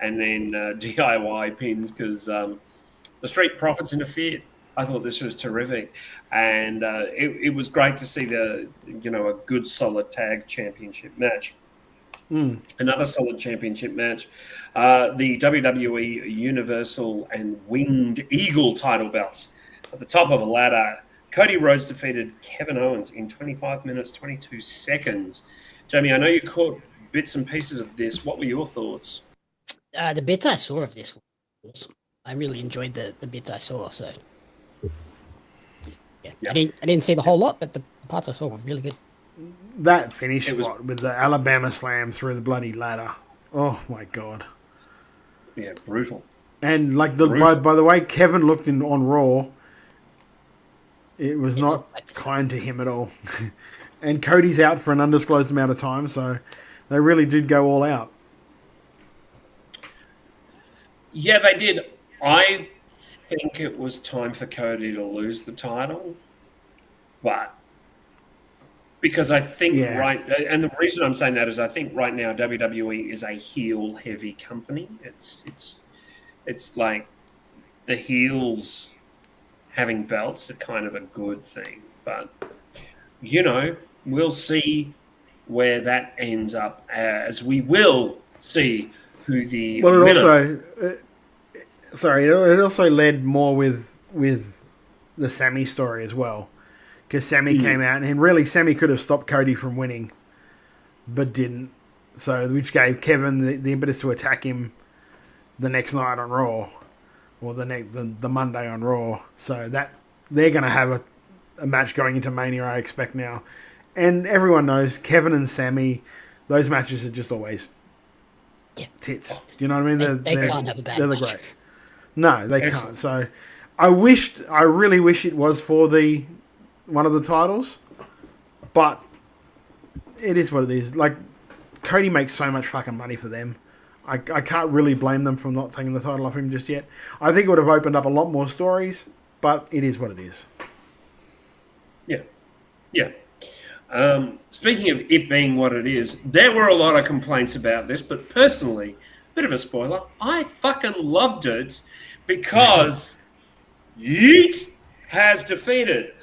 and then DIY pins because the Street Profits interfered. I thought this was terrific, and it was great to see a good solid tag championship match. Another solid championship match, the WWE Universal and Winged Eagle title belts. At the top of a ladder, Cody Rhodes defeated Kevin Owens in 25 minutes, 22 seconds. Jamie, I know you caught bits and pieces of this. What were your thoughts? The bits I saw of this were awesome. I really enjoyed the bits I saw. So, I didn't see the whole lot, but the parts I saw were really good. That finish spot with the Alabama slam through the bloody ladder. Oh my god. Yeah, brutal. And like by the way Kevin looked on Raw, it was not kind to him at all. And Cody's out for an undisclosed amount of time, so they really did go all out. Yeah, they did. I think it was time for Cody to lose the title, but because I think and the reason I'm saying that is I think right now WWE is a heel-heavy company. It's like the heels having belts are kind of a good thing, but we'll see where that ends up, as we will see who the winner. It also led more with the Sammy story as well, because Sammy came out and really Sammy could have stopped Cody from winning, but didn't. So which gave Kevin the impetus to attack him the next night on Raw, or the Monday on Raw. So that they're going to have a match going into Mania, I expect now. And everyone knows Kevin and Sammy, those matches are just always tits. You know what I mean? They can't have a bad match. Great. No, they can't. So I really wish it was for one of the titles, but it is what it is. Like, Cody makes so much fucking money for them. I can't really blame them for not taking the title off him just yet. I think it would have opened up a lot more stories, but it is what it is. Yeah. Speaking of it being what it is, there were a lot of complaints about this, but personally, bit of a spoiler, I fucking loved it because Yeet has defeated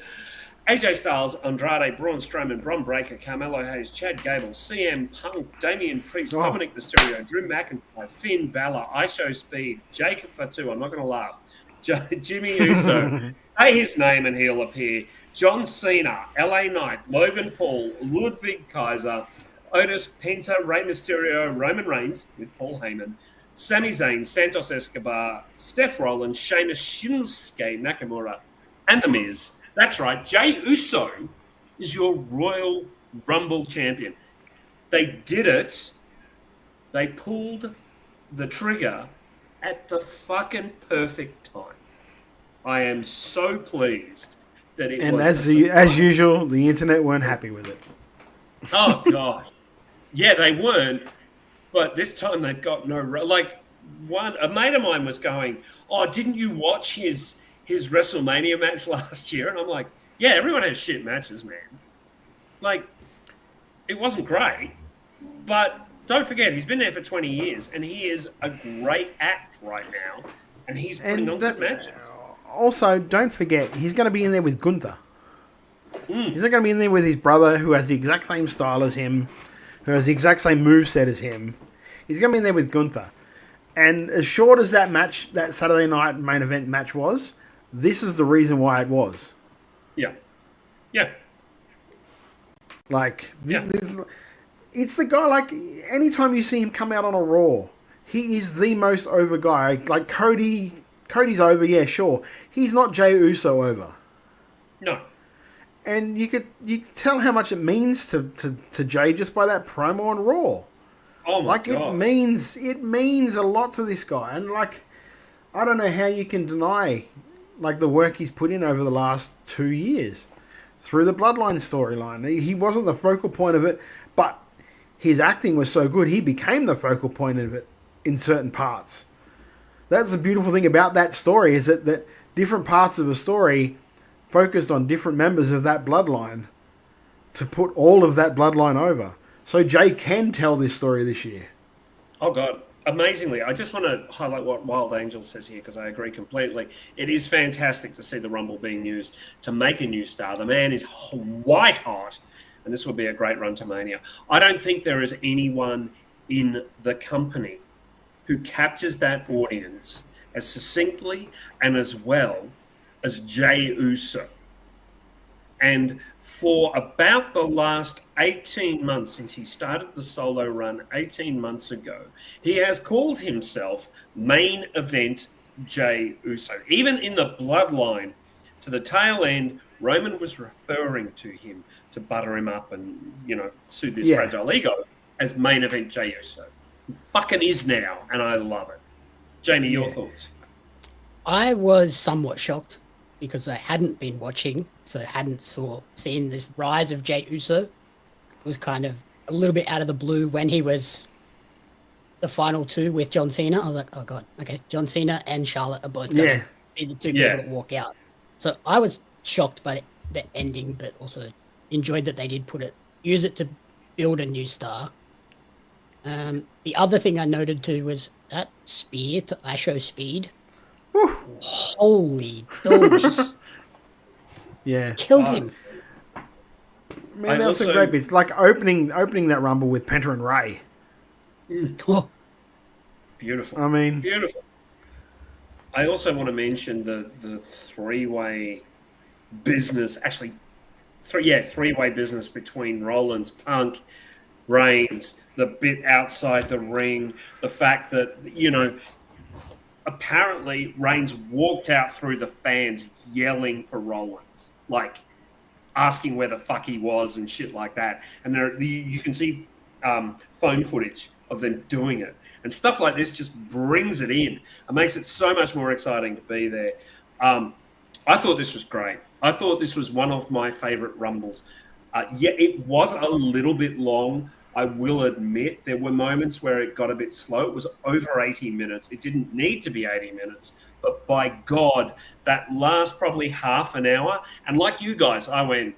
AJ Styles, Andrade, Braun Strowman, Bron Breakker, Carmelo Hayes, Chad Gable, CM Punk, Damian Priest, Dominic Mysterio, Drew McIntyre, Finn Balor, ISHO Speed, Jacob Fatu, I'm not going to laugh, Jimmy Uso, say his name and he'll appear, John Cena, LA Knight, Logan Paul, Ludwig Kaiser, Otis Penta, Rey Mysterio, Roman Reigns with Paul Heyman, Sami Zayn, Santos Escobar, Seth Rollins, Sheamus, Shinsuke Nakamura, and The Miz. That's right, Jey Uso is your Royal Rumble champion. they did it. They pulled the trigger at the fucking perfect time. I am so pleased that it And was. as usual, the internet weren't happy with it. Oh God, yeah, they weren't. But this time they've got no like. A mate of mine was going, "Oh, didn't you watch his Wrestlemania match last year?" And I'm like, "Yeah, everyone has shit matches, man. Like, it wasn't great, but don't forget he's been there for 20 years, and he is a great act right now, and he's putting on good matches." Also, don't forget he's going to be in there with Gunther. He's not going to be in there with his brother, who has the exact same style as him, who has the exact same moveset as him. He's going to be in there with Gunther. And as short as that match, that Saturday night main event match was, this is the reason why it was. Yeah. Yeah. Like, it's the guy, like, anytime you see him come out on a Raw, he is the most over guy. Like, Cody's over, yeah, sure. He's not Jey Uso over. No. And you could tell how much it means to Jey just by that promo on Raw. Oh my God. It means a lot to this guy. And like, I don't know how you can deny like the work he's put in over the last 2 years through the Bloodline storyline. He wasn't the focal point of it, but his acting was so good he became the focal point of it in certain parts. That's the beautiful thing about that story, is that different parts of a story focused on different members of that bloodline to put all of that bloodline over. So Jey can tell this story this year. Oh, God. Amazingly. I just want to highlight what Wild Angel says here, because I agree completely. It is fantastic to see the Rumble being used to make a new star. The man is white hot, and this will be a great run to Mania. I don't think there is anyone in the company who captures that audience as succinctly and as well as Jey Uso. And for about the last 18 months, since he started the solo run 18 months ago, he has called himself Main Event Jey Uso. Even in the Bloodline, to the tail end, Roman was referring to him to butter him up and, soothe his fragile ego as Main Event Jey Uso. He fucking is now, and I love it. Jamie, your thoughts? I was somewhat shocked because I hadn't been watching, so I hadn't seen this rise of Jey Uso. It was kind of a little bit out of the blue when he was the final two with John Cena. I was like, oh God, okay, John Cena and Charlotte are both going to be the two people that walk out. So I was shocked by the ending, but also enjoyed that they did use it to build a new star. The other thing I noted too was that spear to Asho Speed. Whew. Holy dollars. Yeah. Killed him. Man, that was a great bit. It's like opening that Rumble with Penta and Ray. Oh. Beautiful. I mean, beautiful. I also want to mention the three-way business, actually, three-way business between Rollins, Punk, Reigns, the bit outside the ring, the fact that, apparently Reigns walked out through the fans yelling for Rollins, like asking where the fuck he was and shit like that. And you can see phone footage of them doing it. And stuff like this just brings it in. It makes it so much more exciting to be there. I thought this was great. I thought this was one of my favorite Rumbles. It was a little bit long. I will admit there were moments where it got a bit slow. It was over 80 minutes. It didn't need to be 80 minutes. But by God, that last probably half an hour, and like you guys, I went,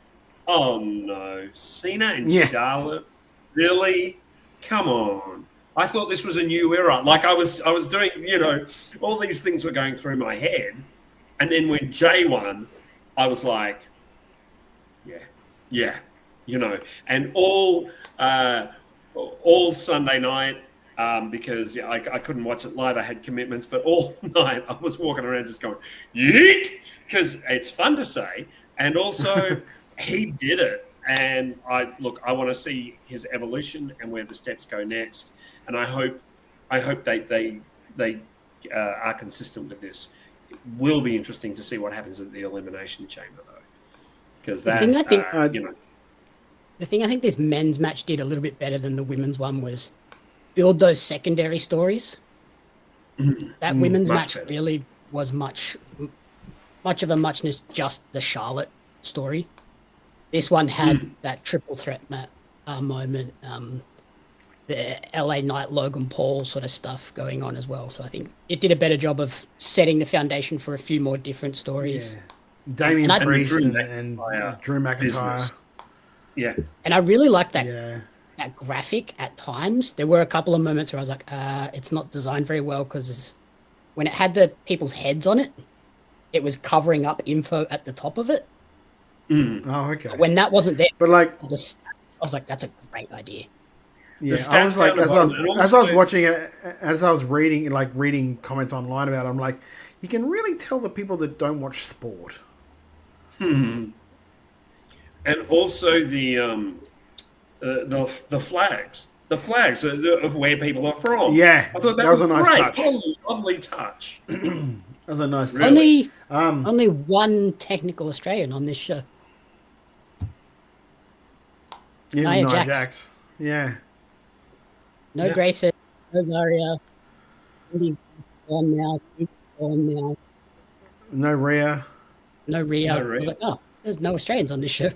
oh no, Cena and Charlotte? Really? Come on. I thought this was a new era. Like I was doing, all these things were going through my head. And then when Jey won, I was like, and all Sunday night, because I couldn't watch it live. I had commitments, but all night I was walking around just going, yeet, because it's fun to say. And also he did it. And I want to see his evolution and where the steps go next. And I hope they are consistent with this. It will be interesting to see what happens at the Elimination Chamber, though, because that The thing I think this men's match did a little bit better than the women's one was build those secondary stories. That women's match better. really was much of a muchness just the Charlotte story. This one had that triple threat moment, the LA Knight Logan Paul sort of stuff going on as well. So I think it did a better job of setting the foundation for a few more different stories. Yeah. Damien Priest and Drew McIntyre. Business. Yeah. And I really liked that that graphic at times. There were a couple of moments where I was like, it's not designed very well because when it had the people's heads on it, it was covering up info at the top of it. Oh, okay. But when that wasn't there, but like the stats, I was like, that's a great idea. Yeah, I was like, as I was watching it, as I was reading comments online about it, I'm like, you can really tell the people that don't watch sport. And also the flags. The flags of where people are from. Yeah, I thought that was a nice touch. Lovely touch. That was a nice touch. Really? Only one technical Australian on this show. Yeah, Nia Jax. Yeah. No Grayson, no Zaria. He's gone now. He's gone now. No Rhea. No Rhea. I was like, oh, there's no Australians on this show.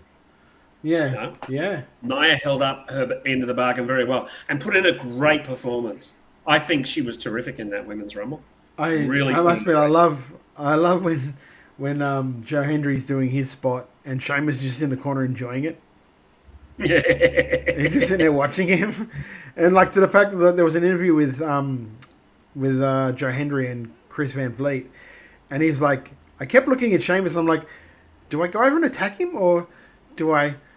Yeah, yeah. Nia held up her end of the bargain very well and put in a great performance. I think she was terrific in that women's rumble. I must admit, I love when Joe Hendry's doing his spot and Sheamus just in the corner enjoying it. Yeah, he's just sitting there watching him, and like to the fact that there was an interview with Joe Hendry and Chris Van Vliet, and he's like, I kept looking at Sheamus. I'm like, do I go over and attack him or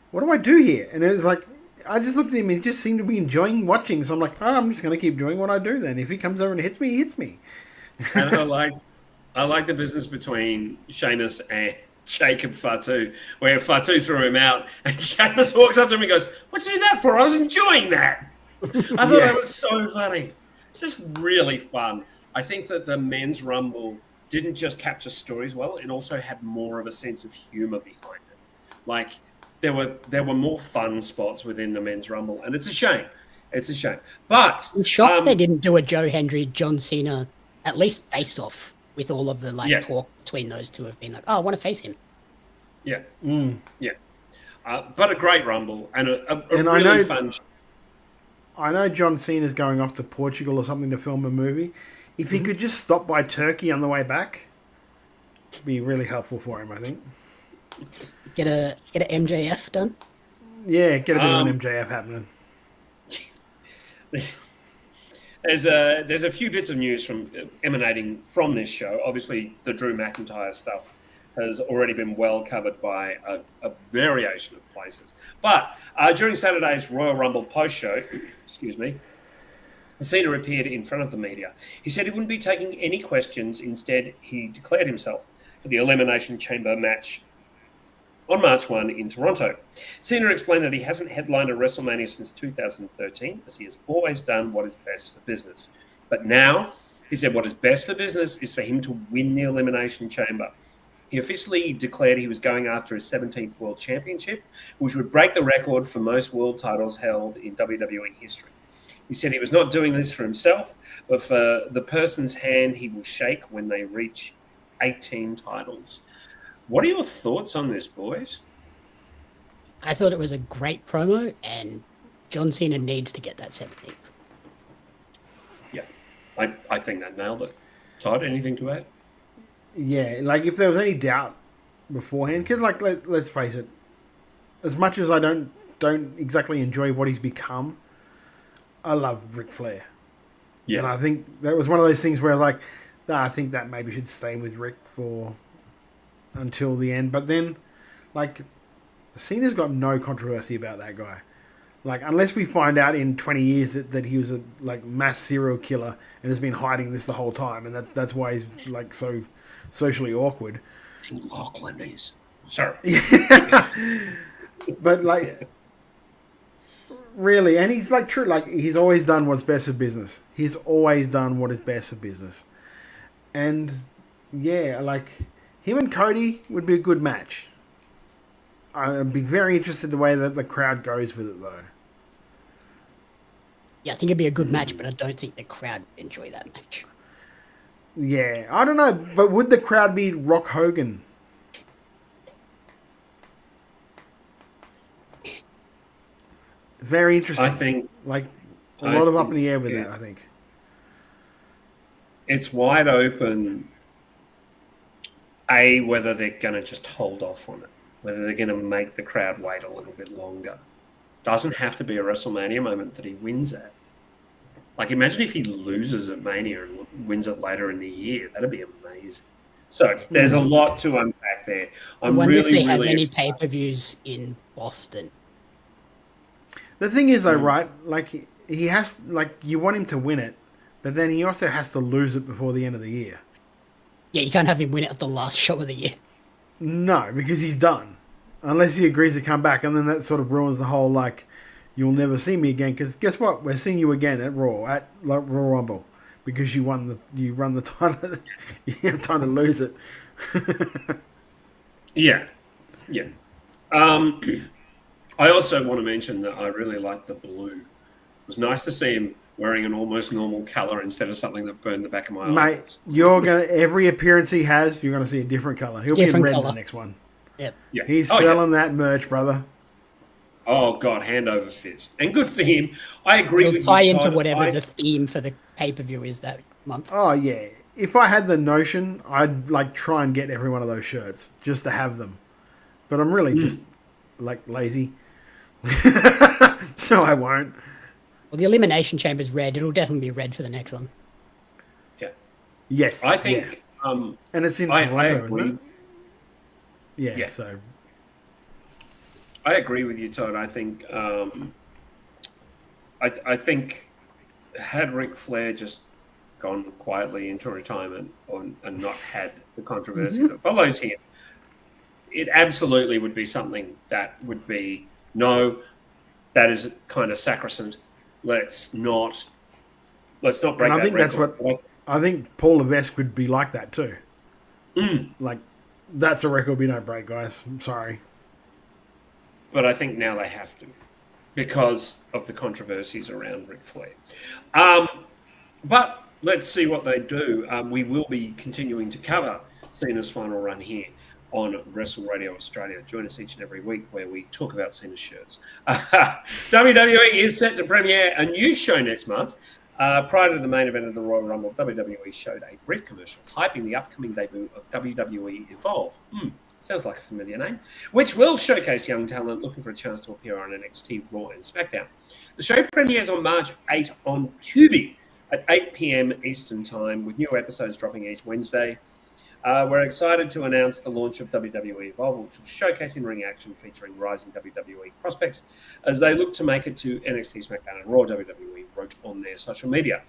what do I do here? And it was like, I just looked at him and he just seemed to be enjoying watching. So I'm like, I'm just going to keep doing what I do then. If he comes over and hits me, he hits me. And I like the business between Sheamus and Jacob Fatu, where Fatu threw him out and Sheamus walks up to him and goes, what'd you do that for? I was enjoying that. I thought that was so funny. Just really fun. I think that the men's rumble didn't just capture stories well, it also had more of a sense of humor behind it. Like, there were more fun spots within the men's rumble, and it's a shame. It's a shame. But I'm shocked they didn't do a Joe Hendry, John Cena, at least face off with all of the talk between those two of being like, oh, I want to face him. Yeah. Yeah. But a great rumble and a really fun. I know John Cena's going off to Portugal or something to film a movie. If he could just stop by Turkey on the way back, it'd be really helpful for him, I think. Get a MJF done? Yeah, get a bit of an MJF happening. There's a few bits of news emanating from this show. Obviously, the Drew McIntyre stuff has already been well covered by a variation of places. But during Saturday's Royal Rumble post-show, Cena appeared in front of the media. He said he wouldn't be taking any questions. Instead, he declared himself for the Elimination Chamber match on March 1 in Toronto. Cena explained that he hasn't headlined a WrestleMania since 2013, as he has always done what is best for business. But now, he said what is best for business is for him to win the Elimination Chamber. He officially declared he was going after his 17th World Championship, which would break the record for most world titles held in WWE history. He said he was not doing this for himself, but for the person's hand he will shake when they reach 18 titles. What are your thoughts on this, boys? I thought it was a great promo, and John Cena needs to get that 17th. Yeah, I think that nailed it. Todd, anything to add? Yeah, like if there was any doubt beforehand, because like let's face it, as much as I don't exactly enjoy what he's become, I love Ric Flair. Yeah, and I think that was one of those things where like, I think that maybe should stay with Ric for until the end. But then, like, Cena's got no controversy about that guy. Like, unless we find out in 20 years that he was a mass serial killer and has been hiding this the whole time, and that's why he's like so socially awkward. Lachlan is. Sorry. But like, really, and he's like true. Like, he's always done what's best for business. He's always done what is best for business. And yeah, like, him and Cody would be a good match. I'd be very interested in the way that the crowd goes with it, though. Yeah, I think it'd be a good match, but I don't think the crowd would enjoy that match. Yeah, I don't know, but would the crowd be Rock Hogan? Very interesting. I think like a lot of up in the air with that. I think it's wide open. Whether they're going to just hold off on it, whether they're going to make the crowd wait a little bit longer. Doesn't have to be a WrestleMania moment that he wins at. Like, imagine if he loses at Mania and wins it later in the year. That'd be amazing. So there's a lot to unpack there. I wonder if they have any pay-per-views in Boston. the thing is, though, right? Like he has, like you want him to win it, but then he also has to lose it before the end of the year. Yeah, you can't have him win it at the last show of the year. No, because he's done. Unless he agrees to come back, and then that sort of ruins the whole, like, you'll never see me again. Because guess what? We're seeing you again at Raw, at like, Royal Rumble, because you run the title. You have time to lose it. Yeah. I also want to mention that I really like the blue. It was nice to see him wearing an almost normal color instead of something that burned the back of my eye. Mate, you're gonna every appearance he has, you're gonna see a different color. He'll be in red in the next one. Yep. Yeah. He's selling that merch, brother. Oh God, hand over fist, and good for him. I agree. It'll with tie you, into Todd. whatever the theme for the pay-per-view is that month. Oh yeah. If I had the notion, I'd like try and get every one of those shirts just to have them. But I'm really just like lazy. So I won't. Well, the Elimination Chamber's red. It'll definitely be red for the next one. Yeah. Yes. I think. And it's in I Toronto, agree. isn't it? Yeah. So. I agree with you, Todd. I think. I think had Ric Flair just gone quietly into retirement and not had the controversy that follows him, it absolutely would be something that would be that is kind of sacrosanct. Let's not break that. And I think that's record. what I think Paul Levesque would be like that too. Like that's a record we don't break, guys. I'm sorry. But I think now they have to because of the controversies around Ric Flair. But let's see what they do. We will be continuing to cover Cena's final run here on Wrestle Radio Australia. Join us each and every week where we talk about Cena's shirts. WWE is set to premiere a new show next month. Prior to the main event of the Royal Rumble, WWE showed a brief commercial hyping the upcoming debut of WWE Evolve. Sounds like a familiar name. Which will showcase young talent looking for a chance to appear on NXT, Raw and SmackDown. The show premieres on March 8 on Tubi at 8 p.m. Eastern Time, with new episodes dropping each Wednesday. We're excited to announce the launch of WWE Evolve, which will showcase in-ring action featuring rising WWE prospects as they look to make it to NXT, SmackDown, and Raw. WWE wrote on their social media.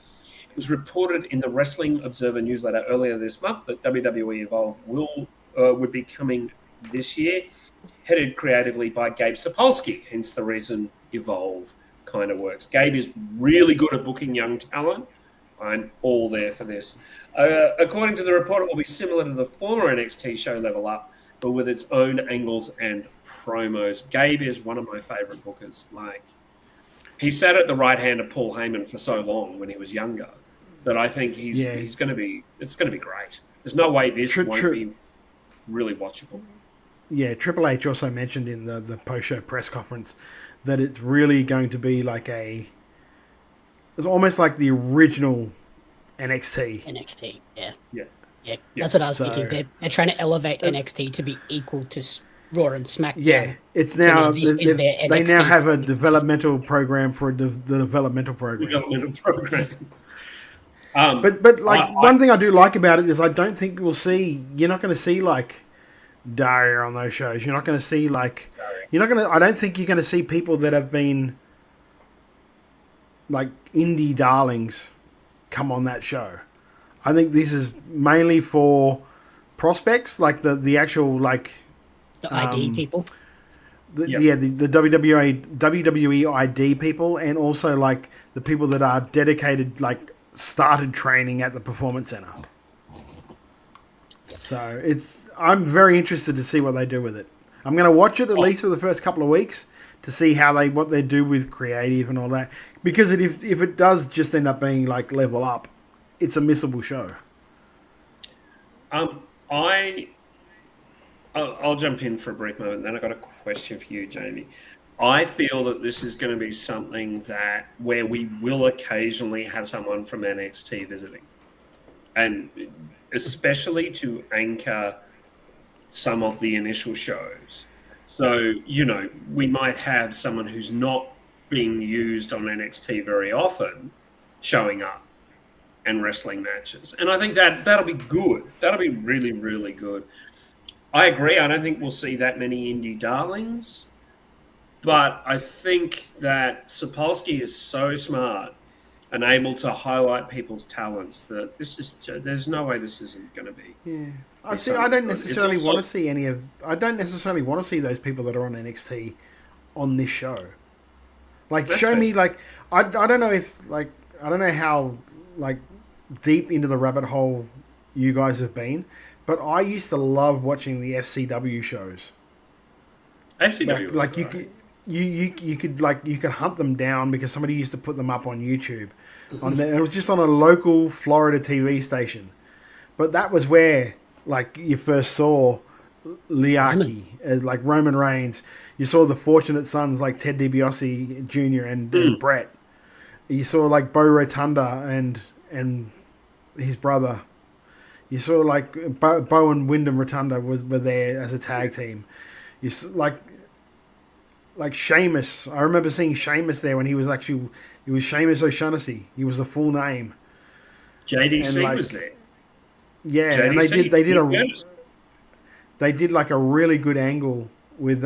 It was reported in the Wrestling Observer newsletter earlier this month that WWE Evolve would be coming this year, headed creatively by Gabe Sapolsky, hence the reason Evolve kind of works. Gabe is really good at booking young talent. I'm all there for this. According to the report, it will be similar to the former NXT show Level Up, but with its own angles and promos. Gabe is one of my favorite bookers. Like, he sat at the right hand of Paul Heyman for so long when he was younger that I think it's going to be great. There's no way this won't be really watchable. Yeah, Triple H also mentioned in the post-show press conference that it's really going to be like it's almost like the original NXT. NXT, yeah. Yeah. That's what I was thinking. They're trying to elevate NXT to be equal to Raw and SmackDown. Yeah, it's So now this is their NXT. they now have a developmental program for the developmental program. But like one thing I do like about it is I don't think you're not going to see like Daria on those shows. You're not going to see like I don't think you're going to see people that have been like indie darlings come on that show. I think this is mainly for prospects, like the actual like the ID people. The WWE ID people, and also like the people that are dedicated, like started training at the Performance Center. So I'm very interested to see what they do with it. I'm going to watch it at least for the first couple of weeks to see what they do with creative and all that. Because if it does just end up being like Level Up, it's a missable show. I'll jump in for a brief moment, and then I've got a question for you, Jamie. I feel that this is going to be something where we will occasionally have someone from NXT visiting, and especially to anchor some of the initial shows. So, we might have someone who's not being used on NXT very often showing up and wrestling matches. And I think that'll be good. That'll be really, really good. I agree. I don't think we'll see that many indie darlings. But I think that Sapolsky is so smart and able to highlight people's talents that there's no way this isn't going to be. Yeah. I don't necessarily want to see I don't necessarily want to see those people that are on NXT on this show. Like, show me, like, I don't know if, like, I don't know how, like, deep into the rabbit hole you guys have been, but I used to love watching the FCW shows. FCW, like you could hunt them down because somebody used to put them up on YouTube. It was just on a local Florida TV station, but that was where, like, you first saw Liaki as like Roman Reigns. You saw the Fortunate Sons like Ted DiBiase Jr. and Brett. You saw like Bo Rotunda and his brother. You saw like Bo and Wyndham Rotunda were there as a tag team. You saw, like Sheamus. I remember seeing Sheamus there when he was Sheamus O'Shaughnessy. He was the full name. JDC was there. Yeah, JDC, and they did like a really good angle with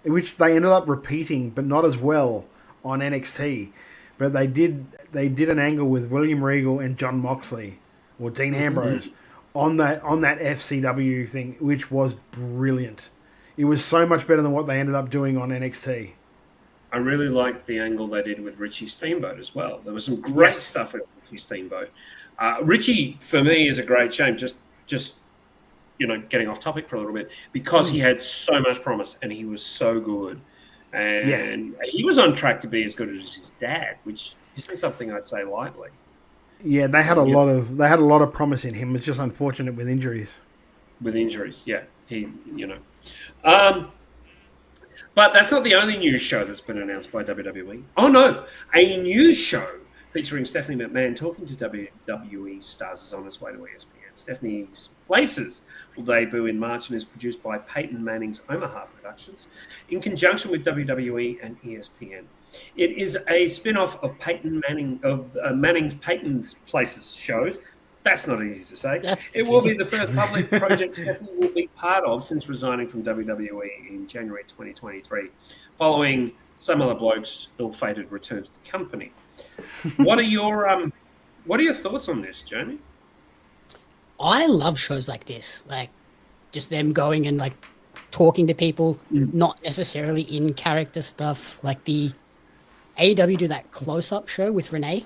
which they ended up repeating, but not as well on NXT. But they did an angle with William Regal and John Moxley or Dean Ambrose on that FCW thing, which was brilliant. It was so much better than what they ended up doing on NXT. I really liked the angle they did with Richie Steamboat as well. There was some great stuff with Richie Steamboat. Richie, for me, is a great shame. Just getting off topic for a little bit, because he had so much promise and he was so good, and he was on track to be as good as his dad, which isn't something I'd say lightly. Yeah, they had a lot of promise in him. It's just unfortunate with injuries. But that's not the only news show that's been announced by WWE. Oh no, a news show featuring Stephanie McMahon talking to WWE stars is on its way to ESPN. Stephanie's Places will debut in March and is produced by Peyton Manning's Omaha Productions in conjunction with WWE and ESPN. It is a spin-off of Manning's Peyton's Places shows. That's not easy to say. It will be the first public project Stephanie will be part of since resigning from WWE in January 2023, following some other bloke's ill-fated return to the company. What are your thoughts on this, Jamie? I love shows like this, like just them going and like talking to people, not necessarily in character stuff. Like the AEW do that close-up show with Renee,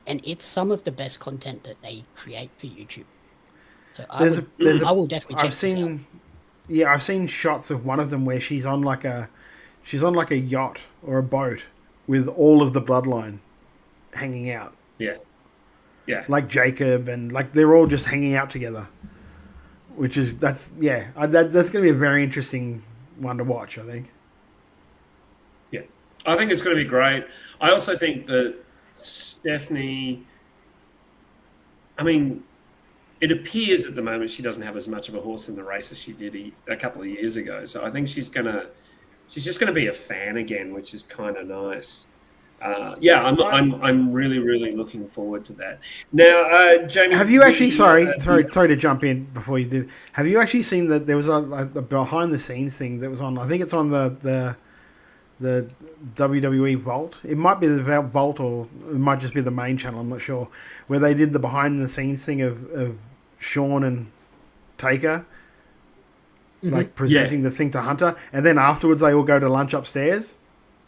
and it's some of the best content that they create for YouTube. So I will definitely check this out. Yeah, I've seen shots of one of them where she's on like a yacht or a boat with all of the bloodline hanging out. Yeah. Like Jacob and like they're all just hanging out together, that's going to be a very interesting one to watch, I think. Yeah, I think it's going to be great. I also think that Stephanie, I mean, it appears at the moment she doesn't have as much of a horse in the race as she did a couple of years ago. So I think she's just going to be a fan again, which is kind of nice. I'm really, really looking forward to that. Now, Jamie, have you actually? Sorry to jump in before you do. Have you actually seen that there was a behind the scenes thing that was on? I think it's on the WWE Vault. It might be the Vault, or it might just be the main channel. I'm not sure. Where they did the behind the scenes thing of Shawn and Taker, like presenting the thing to Hunter, and then afterwards they all go to lunch upstairs.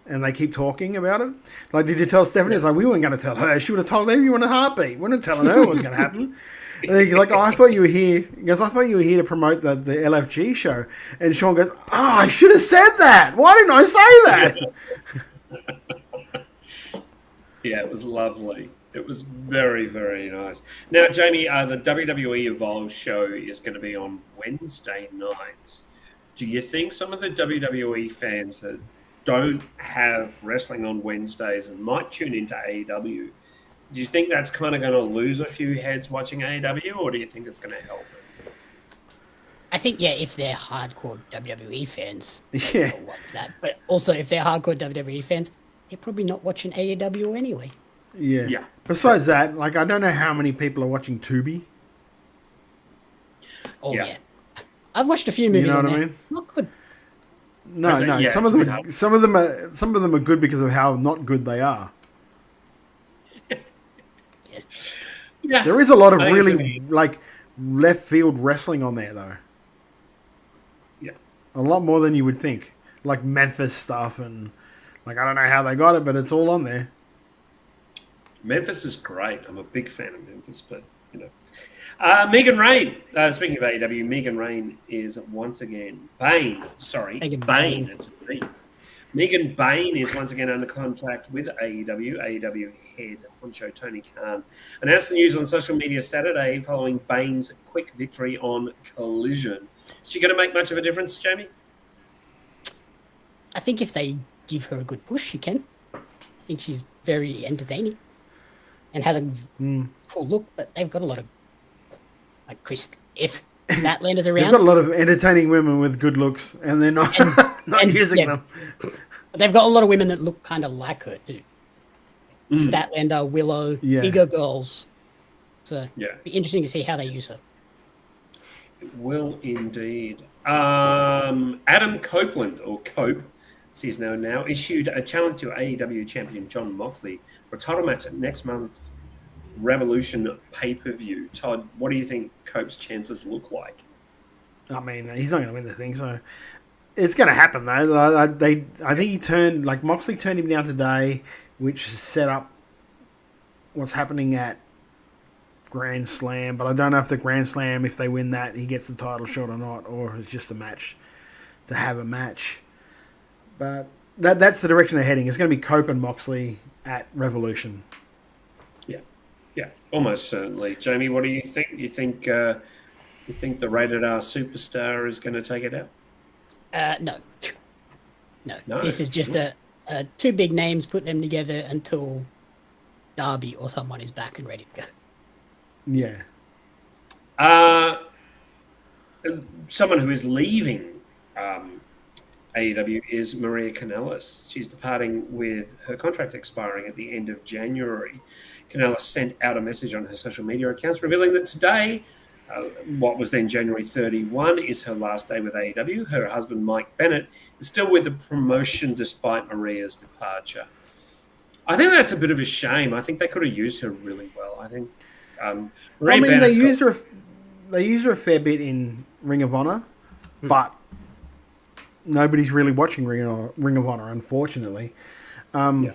And they keep talking about it. Like, did you tell Stephanie? It's like, we weren't going to tell her. She would have told everyone in a heartbeat. We're not telling her what was going to happen. And he's like, "Oh, I thought you were here." He goes, "I thought you were here to promote the LFG show." And Sean goes, "Oh, I should have said that. Why didn't I say that?" Yeah, it was lovely. It was very, very nice. Now, Jamie, the WWE Evolve show is going to be on Wednesday nights. Do you think some of the WWE fans that don't have wrestling on Wednesdays and might tune into AEW, do you think that's kind of going to lose a few heads watching AEW, or do you think it's going to help? I think, if they're hardcore WWE fans, yeah, they'll watch that. But also, if they're hardcore WWE fans, they're probably not watching AEW anyway. Yeah. Besides that, like, I don't know how many people are watching Tubi. Oh yeah. I've watched a few movies. You know on what I there. mean? Not good. No. Some of them are good because of how not good they are. Yeah. There is a lot of really like left field wrestling on there though. Yeah. A lot more than you would think. Like Memphis stuff and like I don't know how they got it, but it's all on there. Memphis is great. I'm a big fan of Memphis, but Megan Rain. Speaking of AEW, Megan Rain is once again Bain. Sorry, Bain. It's a B. Megan Bain is once again under contract with AEW. AEW head honcho Tony Khan announced the news on social media Saturday following Bain's quick victory on Collision. Is she going to make much of a difference, Jamie? I think if they give her a good push, she can. I think she's very entertaining and has a cool look, but they've got a lot of like Chris. If Statlander's around, they've got a lot of entertaining women with good looks, and they're not using them. But they've got a lot of women that look kind of like her too. Statlander, Willow, bigger girls. So it'll be interesting to see how they use her. It will indeed. Adam Copeland, or Cope, as he's known now, issued a challenge to AEW champion Jon Moxley for a title match at next month's Revolution pay-per-view. Todd, what do you think Cope's chances look like? I mean, he's not going to win the thing, so it's going to happen though. I think Moxley turned him down today, which set up what's happening at Grand Slam. But I don't know if the Grand Slam, if they win that, he gets the title shot or not, or it's just a match to have a match. But that's the direction they're heading. It's going to be Cope and Moxley at Revolution. Yeah, almost certainly. Jamie, what do you think? You think the Rated R superstar is going to take it out? No. This is just a two big names. Put them together until Darby or someone is back and ready to go. Yeah. Someone who is leaving AEW is Maria Kanellis. She's departing with her contract expiring at the end of January. Kanellis sent out a message on her social media accounts revealing that today, what was then January 31, is her last day with AEW. Her husband, Mike Bennett, is still with the promotion despite Maria's departure. I think that's a bit of a shame. I think they could have used her really well. I think. They used her a fair bit in Ring of Honor, but nobody's really watching Ring of Honor, unfortunately. And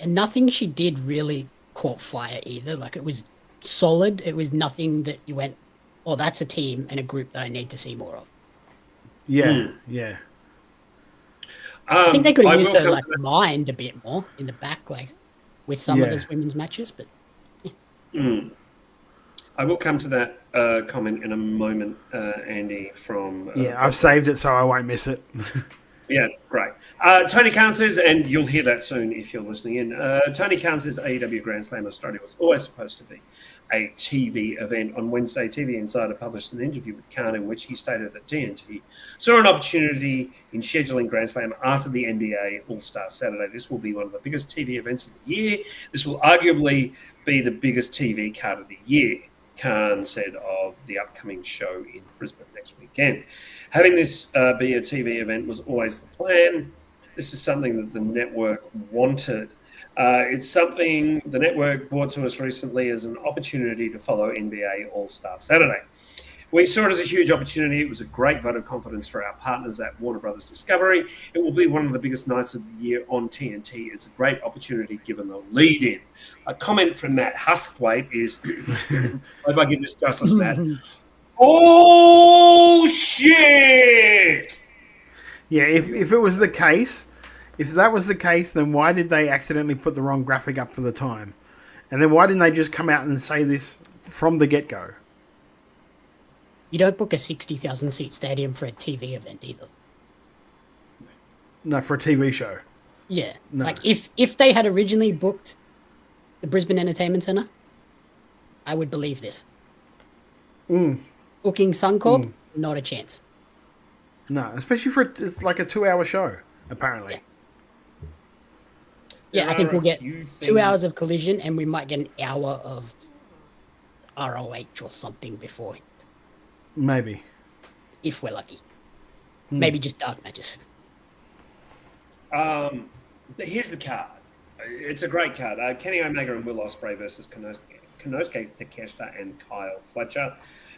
nothing she did really caught fire either. Like, it was solid. It was nothing that you went, oh, that's a team and a group that I need to see more of. Yeah. I think they could have used her mind a bit more in the back, like with some of those women's matches. But I will come to that comment in a moment, Andy. From I've saved it so I won't miss it. Yeah, great. Tony Khan says, and you'll hear that soon if you're listening in, Tony Khan says AEW Grand Slam Australia was always supposed to be a TV event. On Wednesday, TV Insider published an interview with Khan in which he stated that TNT saw an opportunity in scheduling Grand Slam after the NBA All-Star Saturday. This will be one of the biggest TV events of the year. This will arguably be the biggest TV card of the year, Khan said of the upcoming show in Brisbane next weekend. Having this be a TV event was always the plan. This is something that the network wanted. It's something the network brought to us recently as an opportunity to follow NBA All-Star Saturday. We saw it as a huge opportunity. It was a great vote of confidence for our partners at Warner Brothers Discovery. It will be one of the biggest nights of the year on TNT. It's a great opportunity given the lead-in. A comment from Matt Hustwaite is, hope I give this justice, Matt. Oh, shit! Yeah, if it was the case, if that was the case, then why did they accidentally put the wrong graphic up for the time? And then why didn't they just come out and say this from the get-go? You don't book a 60,000-seat stadium for a TV event either. No, for a TV show. Yeah. No. Like, if they had originally booked the Brisbane Entertainment Centre, I would believe this. Booking Suncorp, not a chance. No, especially for it's like a 2-hour show, apparently. Yeah, I think we'll get 2 hours of Collision, and we might get an hour of ROH or something before. Maybe. If we're lucky. Maybe just dark matches. Here's the card. It's a great card. Kenny Omega and Will Ospreay versus Konosuke Takeshita and Kyle Fletcher.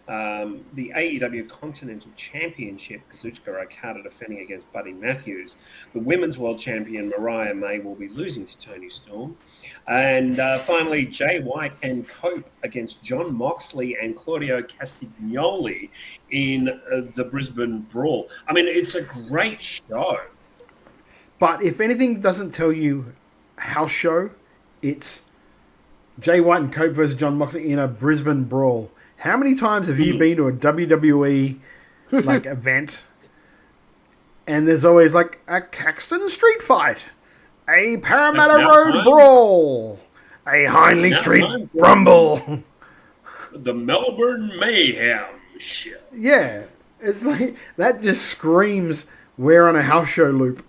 The AEW Continental Championship, Kazuchika Okada defending against Buddy Matthews. The Women's World Champion Mariah May will be losing to Toni Storm. And finally, Jay White and Cope against John Moxley and Claudio Castagnoli in the Brisbane Brawl. I mean, it's a great show. But if anything doesn't tell you house show, it's Jay White and Cope versus John Moxley in a Brisbane Brawl. How many times have you been to a WWE like event and there's always like a Caxton street fight, a Parramatta Road brawl, a Hindley Street rumble, the Melbourne Mayhem shit. Yeah, it's like that just screams we're on a house show loop.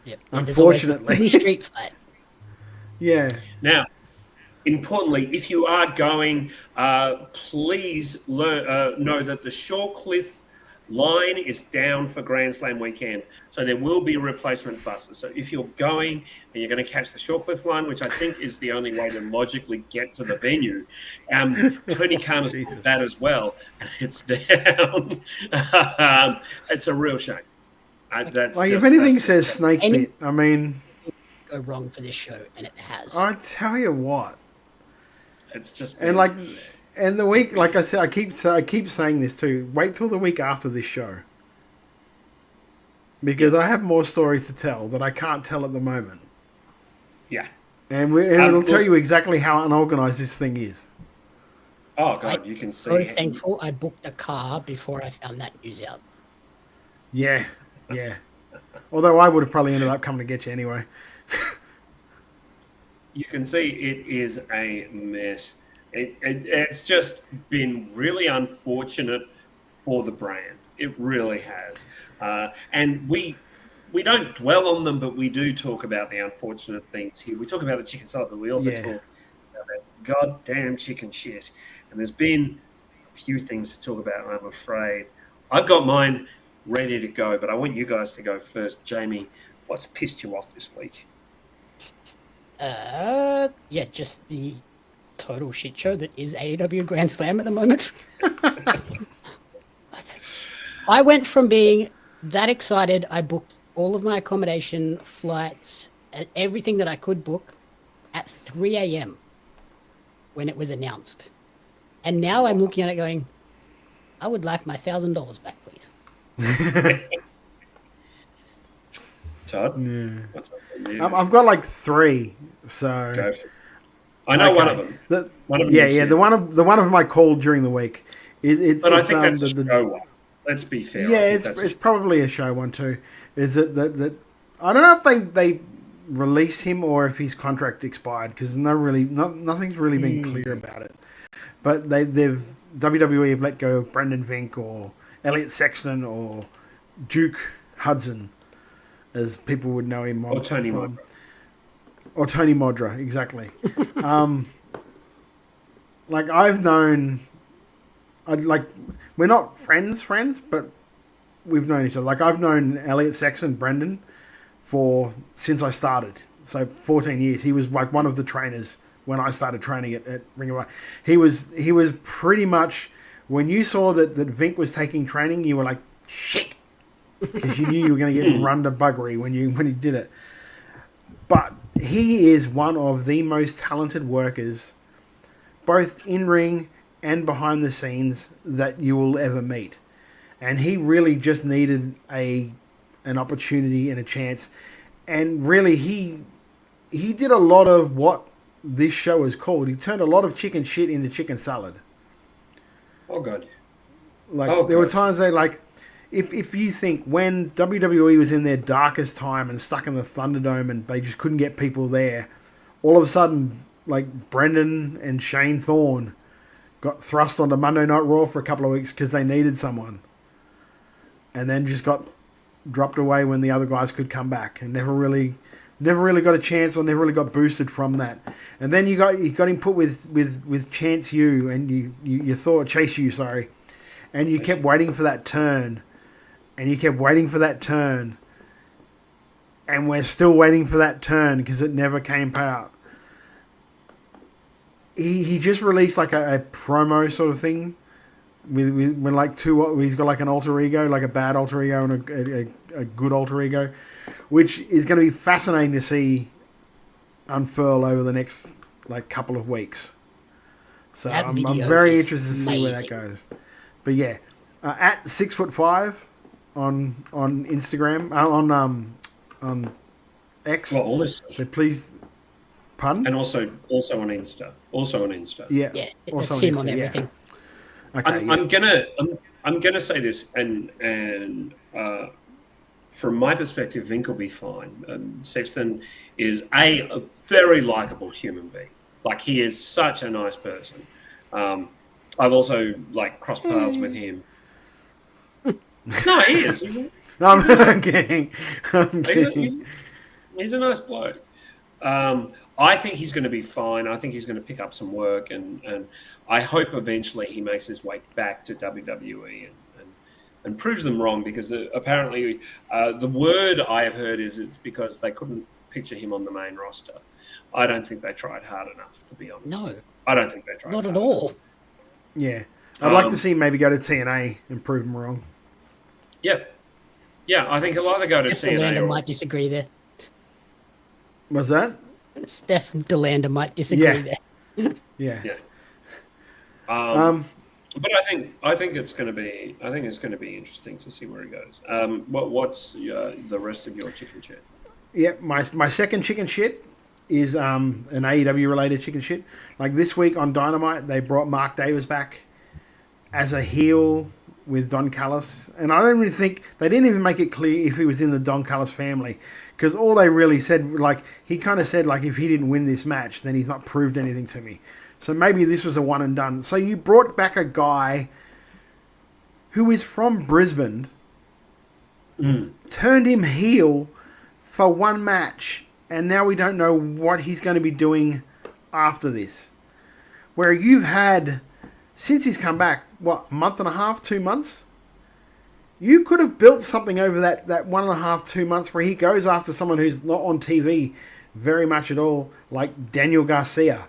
Yep. Unfortunately, street fight. Yeah. Now, importantly, if you are going, please know that the Shawcliffe line is down for Grand Slam weekend. So there will be replacement buses. So if you're going and you're going to catch the Shawcliffe line, which I think is the only way to logically get to the venue, Tony Khan has put that as well, and it's down. It's a real shame. If anything says Snake Pit, I mean, go wrong for this show, and it has. I tell you what, it's just and the week, like I said, I keep saying this too. Wait till the week after this show, because I have more stories to tell that I can't tell at the moment. Yeah, and it'll tell you exactly how unorganized this thing is. Oh God, you can see. I'm so thankful I booked a car before I found that news out. Yeah. Yeah. Although I would have probably ended up coming to get you anyway. You can see it is a mess. It's just been really unfortunate for the brand. It really has. And we don't dwell on them, but we do talk about the unfortunate things here. We talk about the chicken salad, but we also talk about that goddamn chicken shit. And there's been a few things to talk about, I'm afraid. I've got mine ready to go, but I want you guys to go first. Jamie, what's pissed you off this week? Just the total shit show that is AEW Grand Slam at the moment. I went from being that excited, I booked all of my accommodation, flights, everything that I could book at 3 a.m. when it was announced. And now I'm looking at it going, I would like my $1,000 back, please. Todd? Yeah. What's up with you? I've got like 3, so Go for it. I know one of them. The one of them I called during the week. But I think that's the show one. Let's be fair. Yeah, it's probably a show one too. Is it that I don't know if they released him or if his contract expired, because nothing's really been clear about it. But they've WWE have let go of Brendan Vink or Elliot Sexton or Duke Hudson, as people would know him. Or Tony Modra. Or Tony Modra, exactly. We're not friends, but we've known each other. Like, I've known Elliot Sexton, Brendan, since I started. So 14 years. He was like one of the trainers when I started training at Ring of Honor. He was pretty much When you saw that Vink was taking training, you were like, shit, because you knew you were going to get run to buggery when he did it. But he is one of the most talented workers, both in ring and behind the scenes, that you will ever meet. And he really just needed an opportunity and a chance. And really, he did a lot of what this show is called. He turned a lot of chicken shit into chicken salad. Oh, God. There were times they, like, if you think when WWE was in their darkest time and stuck in the Thunderdome and they just couldn't get people there, all of a sudden, like, Brendan and Shane Thorne got thrust onto Monday Night Raw for a couple of weeks because they needed someone. And then just got dropped away when the other guys could come back and never really got a chance or never really got boosted from that. And then you got him put with Chance U and you thought Chase U, sorry. And you kept waiting for that turn. And you kept waiting for that turn. And we're still waiting for that turn because it never came out. He just released like a promo sort of thing with like he's got like an alter ego, like a bad alter ego and a good alter ego, which is going to be fascinating to see unfurl over the next like couple of weeks. So I'm very interested to see where that goes. But yeah, at 6'5" on Instagram, on X. Well, all this. So please, pardon? And also on Insta. Yeah, it's him on everything. Yeah. Okay, I'm gonna say this, and from my perspective, Vink will be fine. Sexton is a very likable human being. Like, he is such a nice person. I've also like crossed paths with him. No, he is. I'm kidding. He's a nice bloke. I think he's going to be fine. I think he's going to pick up some work, and I hope eventually he makes his way back to WWE and proves them wrong, because apparently the word I have heard is it's because they couldn't picture him on the main roster. I don't think they tried hard enough, to be honest. No. I don't think they tried Not hard at all. enough. Yeah. I'd like to see him maybe go to TNA and prove them wrong. Yeah. Yeah, I think he'll either go to Steph TNA DeLander or... might disagree there. Was that? Steph DeLander might disagree there. Yeah. But I think it's going to be interesting to see where he goes. What's the rest of your chicken shit? Yeah, my second chicken shit is an AEW related chicken shit. Like this week on Dynamite, they brought Mark Davis back as a heel with Don Callis, and I don't really think they didn't even make it clear if he was in the Don Callis family, because all they really said, like, he kind of said, like, if he didn't win this match, then he's not proved anything to me. So maybe this was a one and done. So you brought back a guy who is from Brisbane, turned him heel for one match, and now we don't know what he's going to be doing after this. Where you've had, since he's come back, what, a month and a half, 2 months? You could have built something over that 1.5, 2 months where he goes after someone who's not on TV very much at all, like Daniel Garcia.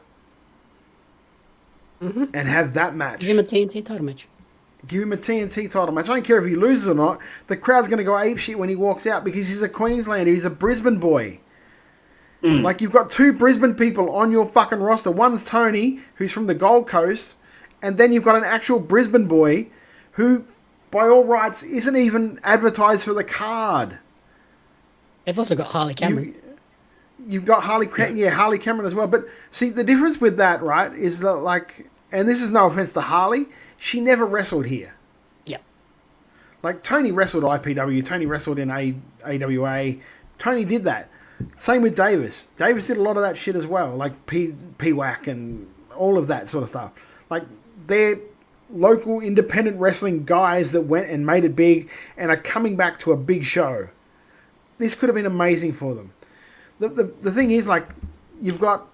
And have that match. Give him a TNT title match. Give him a TNT title match. I don't care if he loses or not. The crowd's going to go apeshit when he walks out because he's a Queenslander. He's a Brisbane boy. Like, you've got two Brisbane people on your fucking roster. One's Tony, who's from the Gold Coast, and then you've got an actual Brisbane boy who, by all rights, isn't even advertised for the card. They've also got Harley Cameron. You've got Harley Cameron as well. But see, the difference with that, right, is that, like, and this is no offense to Harley, she never wrestled here. Yep. Like, Tony wrestled IPW, Tony wrestled in AWA. Tony did that. Same with Davis. Davis did a lot of that shit as well, like PWAC and all of that sort of stuff. Like, they're local independent wrestling guys that went and made it big and are coming back to a big show. This could have been amazing for them. The thing is, like, you've got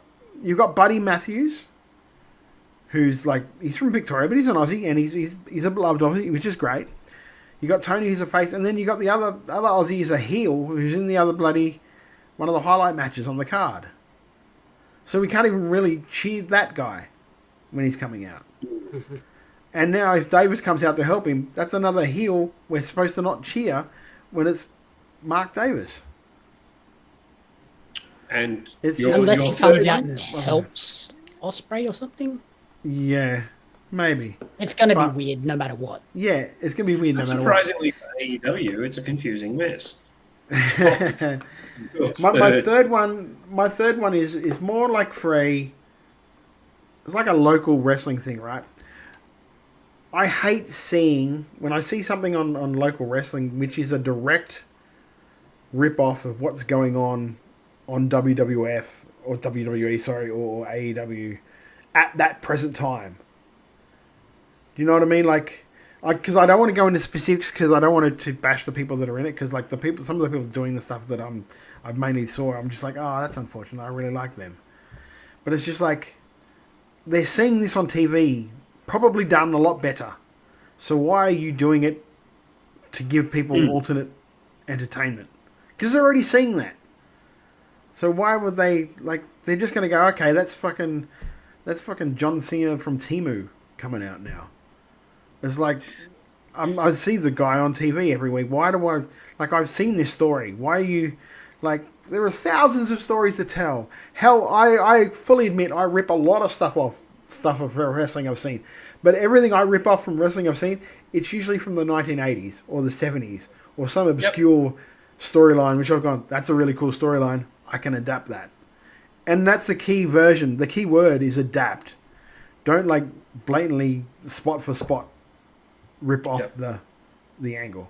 Buddy Matthews, who's like, he's from Victoria, but he's an Aussie, and he's a beloved Aussie, which is great. You got Tony, who's a face, and then you got the other Aussie is a heel, who's in the other bloody one of the highlight matches on the card. So we can't even really cheer that guy when he's coming out. And now if Davis comes out to help him, that's another heel we're supposed to not cheer when it's Mark Davis. And unless he comes out and helps Ospreay or something. Yeah, maybe. It's going to be weird no matter what. Yeah, it's going to be weird no matter what. Surprisingly for AEW, it's a confusing mess. my third one is more like it's like a local wrestling thing, right? I hate seeing when I see something on local wrestling which is a direct rip off of what's going on WWF or WWE, sorry, or AEW at that present time. Do you know what I mean? Like, because I don't want to go into specifics because I don't want to bash the people that are in it. Because like some of the people doing the stuff that I've mainly saw, I'm just like, oh, that's unfortunate. I really like them, but it's just like they're seeing this on TV, probably done a lot better. So why are you doing it to give people alternate entertainment? Because they're already seeing that. So why would they they're just going to go, okay, that's fucking John Cena from Temu coming out now. It's like, I see the guy on TV every week. Why do I, I've seen this story. Why are you, there are thousands of stories to tell. Hell, I fully admit I rip a lot of stuff of wrestling I've seen. But everything I rip off from wrestling I've seen, it's usually from the 1980s or the 70s or some obscure storyline, which I've gone, that's a really cool storyline. I can adapt that. And that's the key version. The key word is adapt. Don't blatantly spot for spot rip off the angle.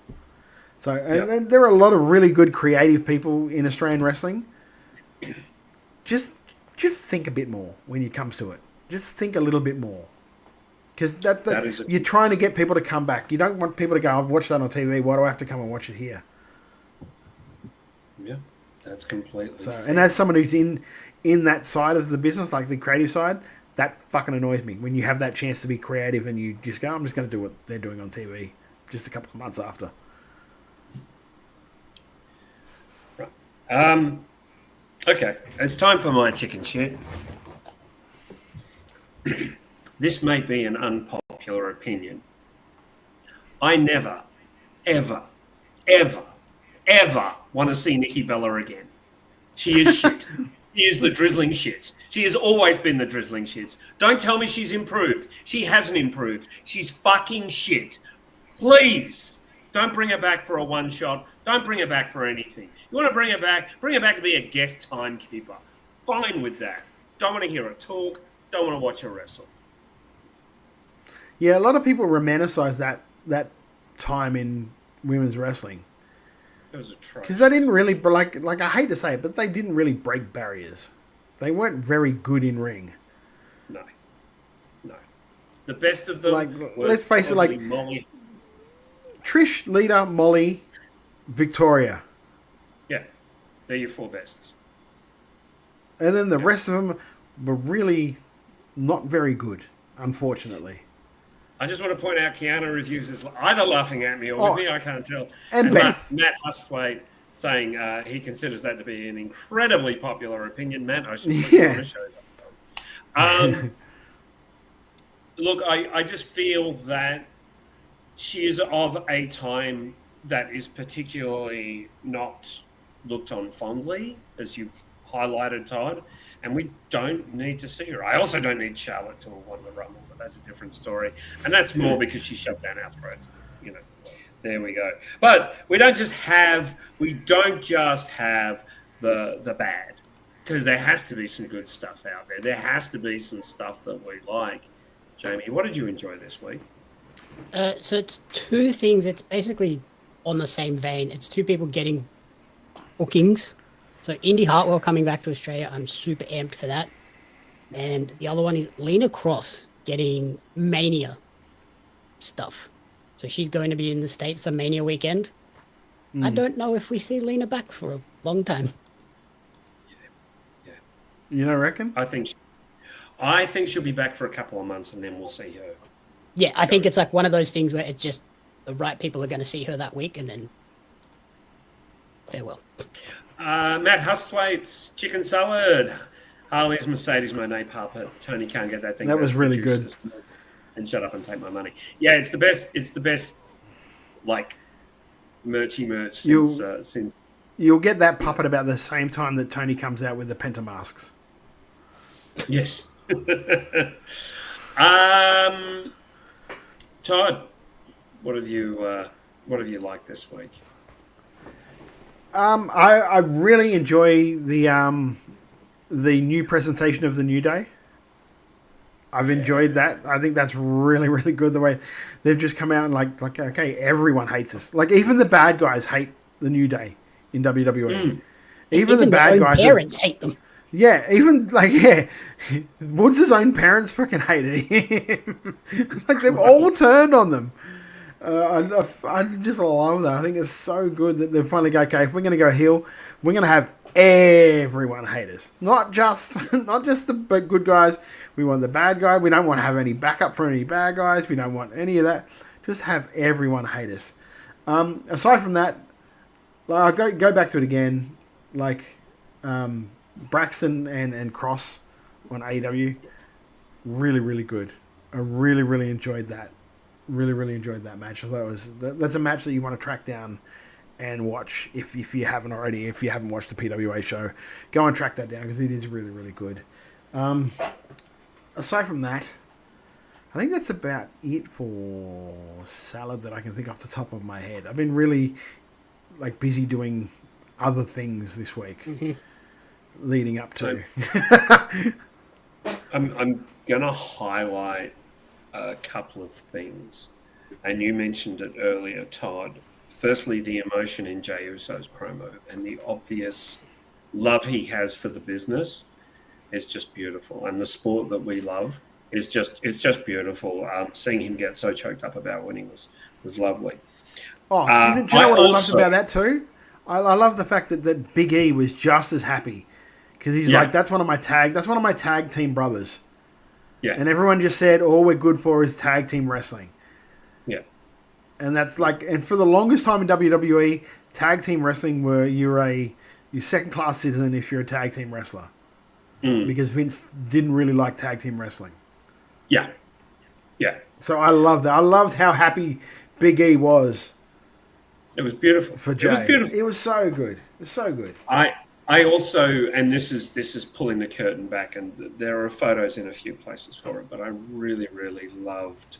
So and there are a lot of really good creative people in Australian wrestling. Just think a bit more when it comes to it. Just think a little bit more. Because you're trying to get people to come back. You don't want people to go, I've watched that on TV, why do I have to come and watch it here? Yeah, that's completely fair. And as someone who's in that side of the business, like the creative side, that fucking annoys me. When you have that chance to be creative and you just go, I'm just going to do what they're doing on TV just a couple of months after. Right. Okay, it's time for my chicken shit. This may be an unpopular opinion. I never, ever, ever, ever want to see Nikki Bella again. She is shit. She is the drizzling shits. She has always been the drizzling shits. Don't tell me she's improved. She hasn't improved. She's fucking shit. Please, don't bring her back for a one shot. Don't bring her back for anything. You want to bring her back to be a guest timekeeper. Fine with that. Don't want to hear her talk. Don't want to watch her wrestle. Yeah, a lot of people romanticize that time in women's wrestling. It was a try. Because they didn't really, I hate to say it, but they didn't really break barriers. They weren't very good in ring. No. The best of them let's face it, Molly. Trish, Lita, Molly, Victoria. Yeah, they're your four bests. And then the rest of them were really not very good, unfortunately. I just want to point out Keanu Reviews is either laughing at me or with me, I can't tell. And Beth. Matt Hustwaite saying he considers that to be an incredibly popular opinion. Matt, I should put you on the show that. Look, I just feel that she is of a time that is particularly not looked on fondly, as you've highlighted, Todd, and we don't need to see her. I also don't need Charlotte to have won the Rumble, but that's a different story. And that's more because she shoved down our throats. There we go. But we don't just have the bad, because there has to be some good stuff out there. There has to be some stuff that we like. Jamie, what did you enjoy this week? So it's two things. It's basically on the same vein. It's two people getting bookings. So Indy Hartwell coming back to Australia. I'm super amped for that. And the other one is Lena Cross getting Mania stuff. So she's going to be in the States for Mania weekend. I don't know if we see Lena back for a long time. Yeah. You don't reckon? I think she'll be back for a couple of months and then we'll see her. Yeah, I think it's like one of those things where it's just the right people are going to see her that week and then farewell. Matt Hustwaite's chicken salad. Harley's Mercedes Monet puppet. Tony can't get that thing. That was really good. and shut up and take my money. Yeah, it's the best. It's the best, like, merch since. You'll get that puppet about the same time that Tony comes out with the Penta masks. Yes. Todd, what have you liked this week? I really enjoy the new presentation of the New Day. I've enjoyed that. I think that's really, really good. The way they've just come out and like okay, everyone hates us. Like even the bad guys hate the New Day in WWE. Even the bad guys. Parents hate them. Yeah, even Woods' own parents fucking hated him. It's like they've all turned on them. I just love that. I think it's so good that they've finally go, okay, if we're going to go heel, we're going to have everyone hate us. Not just the good guys. We want the bad guy. We don't want to have any backup for any bad guys. We don't want any of that. Just have everyone hate us. Aside from that, go back to it again. Braxton and Cross on AEW, really, really good. I really, really enjoyed that. Really, really enjoyed that match. I thought that's a match that you want to track down and watch if you haven't already. If you haven't watched the PWA show, go and track that down because it is really, really good. Aside from that, I think that's about it for Salad that I can think off the top of my head. I've been really busy doing other things this week. Leading up to. I'm gonna highlight a couple of things, and you mentioned it earlier, Todd. Firstly, the emotion in Jey Uso's promo and the obvious love he has for the business is just beautiful, and the sport that we love is just beautiful. Seeing him get so choked up about winning was lovely. Oh, do you know what I loved about that too? I love the fact that Big E was just as happy. Because he's that's one of my tag team brothers. Yeah. And everyone just said all we're good for is tag team wrestling. Yeah. And that's and for the longest time in WWE, tag team wrestling you're second class citizen if you're a tag team wrestler. Because Vince didn't really like tag team wrestling. Yeah. Yeah. So I loved that. I loved how happy Big E was. It was beautiful. For Jey. It was beautiful. It was so good. It was so good. I also, and this is pulling the curtain back, and there are photos in a few places for it, but I really, really loved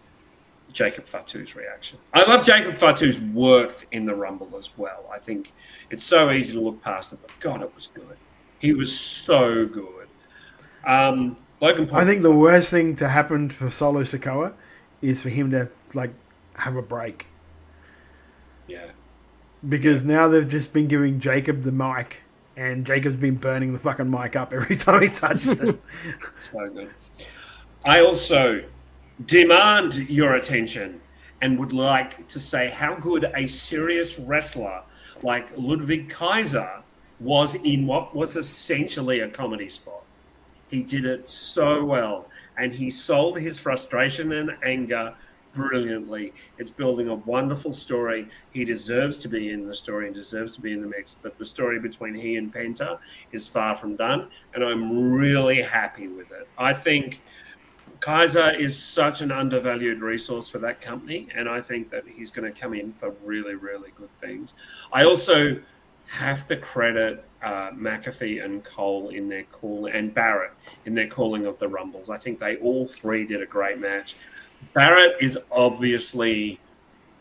Jacob Fatu's reaction. I love Jacob Fatu's work in the Rumble as well. I think it's so easy to look past it, but God, it was good. He was so good. Logan Paul. I think the worst thing to happen for Solo Sikoa is for him to have a break. Yeah. Because now they've just been giving Jacob the mic. And Jacob's been burning the fucking mic up every time he touches it. So good. I also demand your attention and would like to say how good a serious wrestler like Ludwig Kaiser was in what was essentially a comedy spot. He did it so well, and he sold his frustration and anger brilliantly. It's building a wonderful story. He deserves to be in the story and deserves to be in the mix, but the story between he and Penta is far from done, and I'm really happy with it. I think Kaiser is such an undervalued resource for that company, and I think that he's going to come in for really, really good things. I also have to credit McAfee and Cole in their call, and Barrett in their calling of the Rumbles. I think they all three did a great match. Barrett is obviously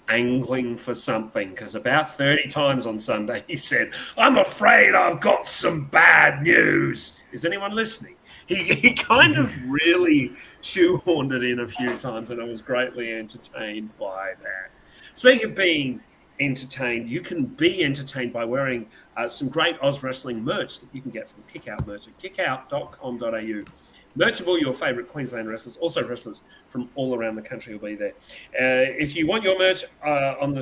angling for something because about 30 times on Sunday he said, "I'm afraid I've got some bad news." Is anyone listening? He kind of really shoehorned it in a few times, and I was greatly entertained by that. Speaking of being entertained, you can be entertained by wearing some great Oz Wrestling merch that you can get from Kickout merch at kickout.com.au. Merch of all your favourite Queensland wrestlers, also wrestlers from all around the country will be there. If you want your merch on the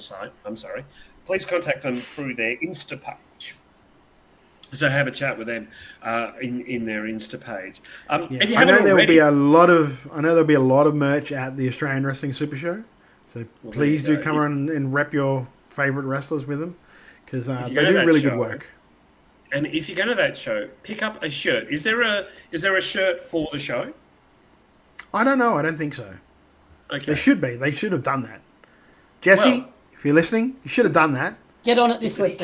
site, please contact them through their Insta page. So have a chat with them in their Insta page. If I know there'll be a lot of merch at the Australian Wrestling Supershow. So please do come on and rep your favourite wrestlers with them because they do really good work. And if you go to that show, pick up a shirt. Is there a shirt for the show? I don't know. I don't think so. Okay. They should be. They should have done that. Jesse, if you're listening, you should have done that. Get on it this week.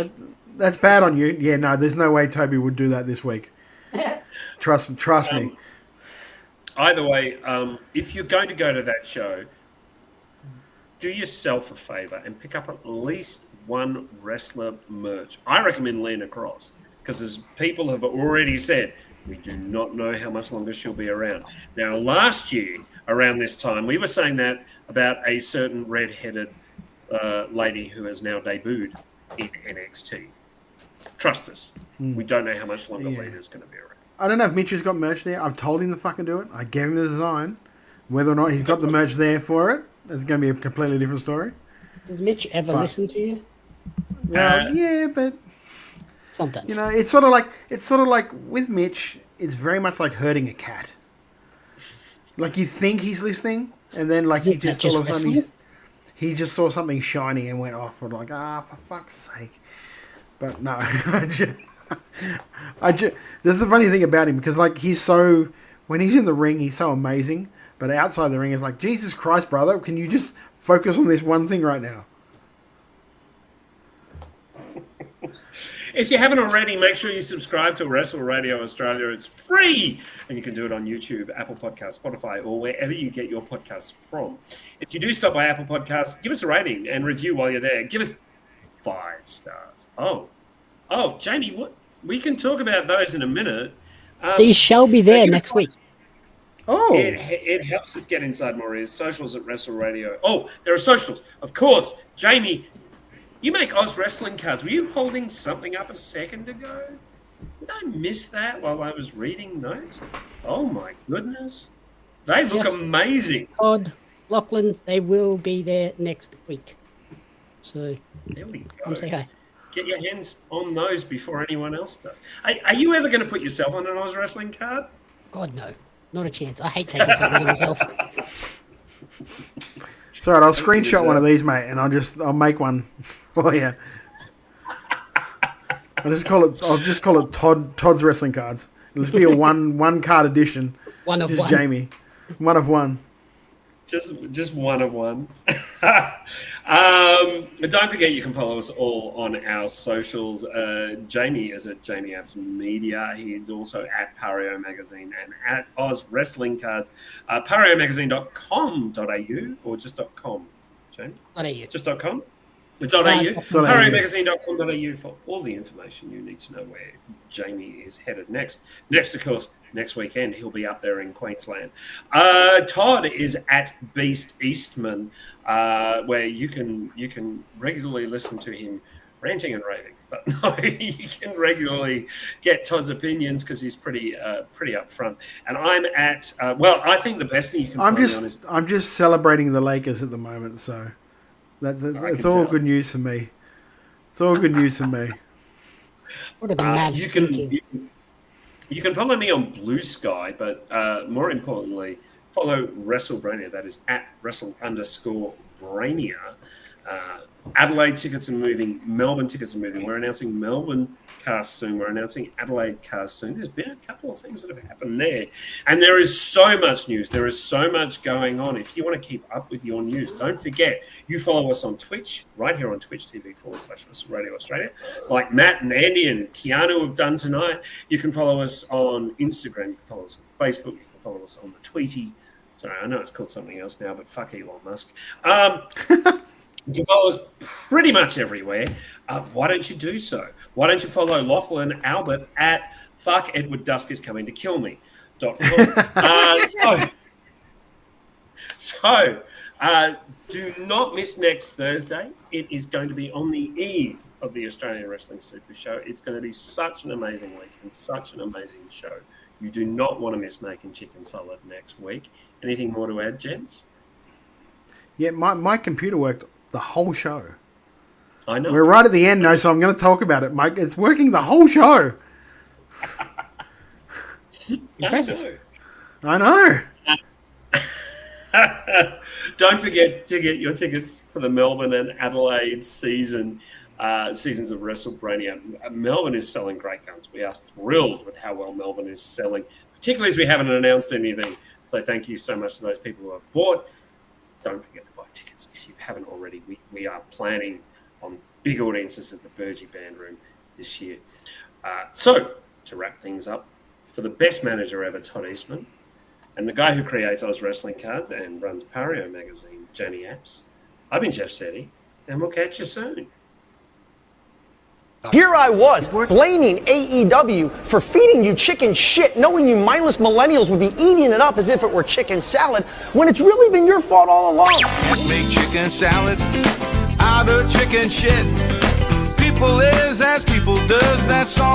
That's bad on you. Yeah, no, there's no way Toby would do that this week. Trust me. Either way, if you're going to go to that show, do yourself a favour and pick up at least one wrestler merch. I recommend Lena Cross, because as people have already said, we do not know how much longer she'll be around. Now, last year, around this time, we were saying that about a certain red-headed lady who has now debuted in NXT. Trust us. We don't know how much longer Lena's going to be around. I don't know if Mitch has got merch there. I've told him to fucking do it. I gave him the design. Whether or not he's got the merch there for it, it's going to be a completely different story. Does Mitch ever listen to you? Well, yeah, but sometimes. You know, it's sort of like with Mitch, it's very much like herding a cat. Like you think he's listening, and then like he just all of a sudden he just saw something shiny and went off and like, for fuck's sake. But no, I just there's the funny thing about him, because like when he's in the ring, he's so amazing, but outside the ring, it's like, Jesus Christ, brother, can you just focus on this one thing right now? If you haven't already, make sure you subscribe to Wrestle Radio Australia. It's free, and you can do it on YouTube, Apple Podcasts, Spotify, or wherever you get your podcasts from. If you do stop by Apple Podcasts, give us a rating and review while you're there. Give us 5 stars. Oh, Jamie, what? We can talk about those in a minute. These shall be there next week. Oh. It helps us get inside more ears. Socials at Wrestle Radio. Oh, there are socials. Of course. Jamie, you make Oz Wrestling cards. Were you holding something up a second ago? Did I miss that while I was reading notes? Oh, my goodness. They look amazing. Todd, Lachlan, they will be there next week. So, there we go. Come say hi. Get your hands on those before anyone else does. Are you ever going to put yourself on an Oz Wrestling card? God, no. Not a chance. I hate taking photos of myself. It's all right. I'll screenshot one of these, mate, and I'll make one for you. I'll just call it Todd's Wrestling Cards. It'll just be a one card edition. One of just one. Jamie. One of one. Just one of one. Don't forget, you can follow us all on our socials. Jamie is at Jamie Abs Media. He's also at Pario Magazine and at Oz Wrestling Cards. ParioMagazine.com.au or just .com, Jamie? .au. Just .com? .au. ParioMagazine.com.au for all the information you need to know where Jamie is headed next. Next, of course, next weekend, he'll be up there in Queensland. Todd is at Beast Eastman, where you can regularly listen to him ranting and raving. But no, you can regularly get Todd's opinions because he's pretty upfront. And I'm at I think the best thing you can find me on is I'm just celebrating the Lakers at the moment, so it's all good news for me. It's all good news for me. What are the Mavs thinking? You can follow me on Blue Sky, but more importantly, follow Wrestlemania. That is at Wrestle_Brania. Adelaide tickets are moving. Melbourne tickets are moving. We're announcing Melbourne cast soon. We're announcing Adelaide cast soon. There's been a couple of things that have happened there. And there is so much news. There is so much going on. If you want to keep up with your news, don't forget, you follow us on Twitch, right here on Twitch TV/Radio Australia, like Matt and Andy and Keanu have done tonight. You can follow us on Instagram. You can follow us on Facebook. You can follow us on the Tweety. Sorry, I know it's called something else now, but fuck Elon Musk. You can follow us pretty much everywhere. Why don't you do so? Why don't you follow Lachlan Albert at Fuck Edward Dusk is Coming to Kill Me.com. Do not miss next Thursday. It is going to be on the eve of the Australian Wrestling Super Show. It's going to be such an amazing week and such an amazing show. You do not want to miss making chicken salad next week. Anything more to add, gents? Yeah, my computer worked the whole show. I know. We're right at the end now, so I'm going to talk about it, Mike. It's working the whole show. Impressive. I know. Don't forget to get your tickets for the Melbourne and Adelaide seasons of Wrestlemania. Melbourne is selling great guns. We are thrilled with how well Melbourne is selling, particularly as we haven't announced anything. So thank you so much to those people who have bought. Don't forget to buy tickets if you haven't already. We are planning on big audiences at the Burgee Band Room this year. So to wrap things up, for the best manager ever, Todd Eastman, and the guy who creates Oz Wrestling Cards and runs Pario magazine, Johnny Apps, I've been Jeff Setti, and we'll catch you soon. Here I was, blaming AEW for feeding you chicken shit, knowing you mindless millennials would be eating it up as if it were chicken salad, when it's really been your fault all along. Make chicken salad out of chicken shit. People is as people does, that's all.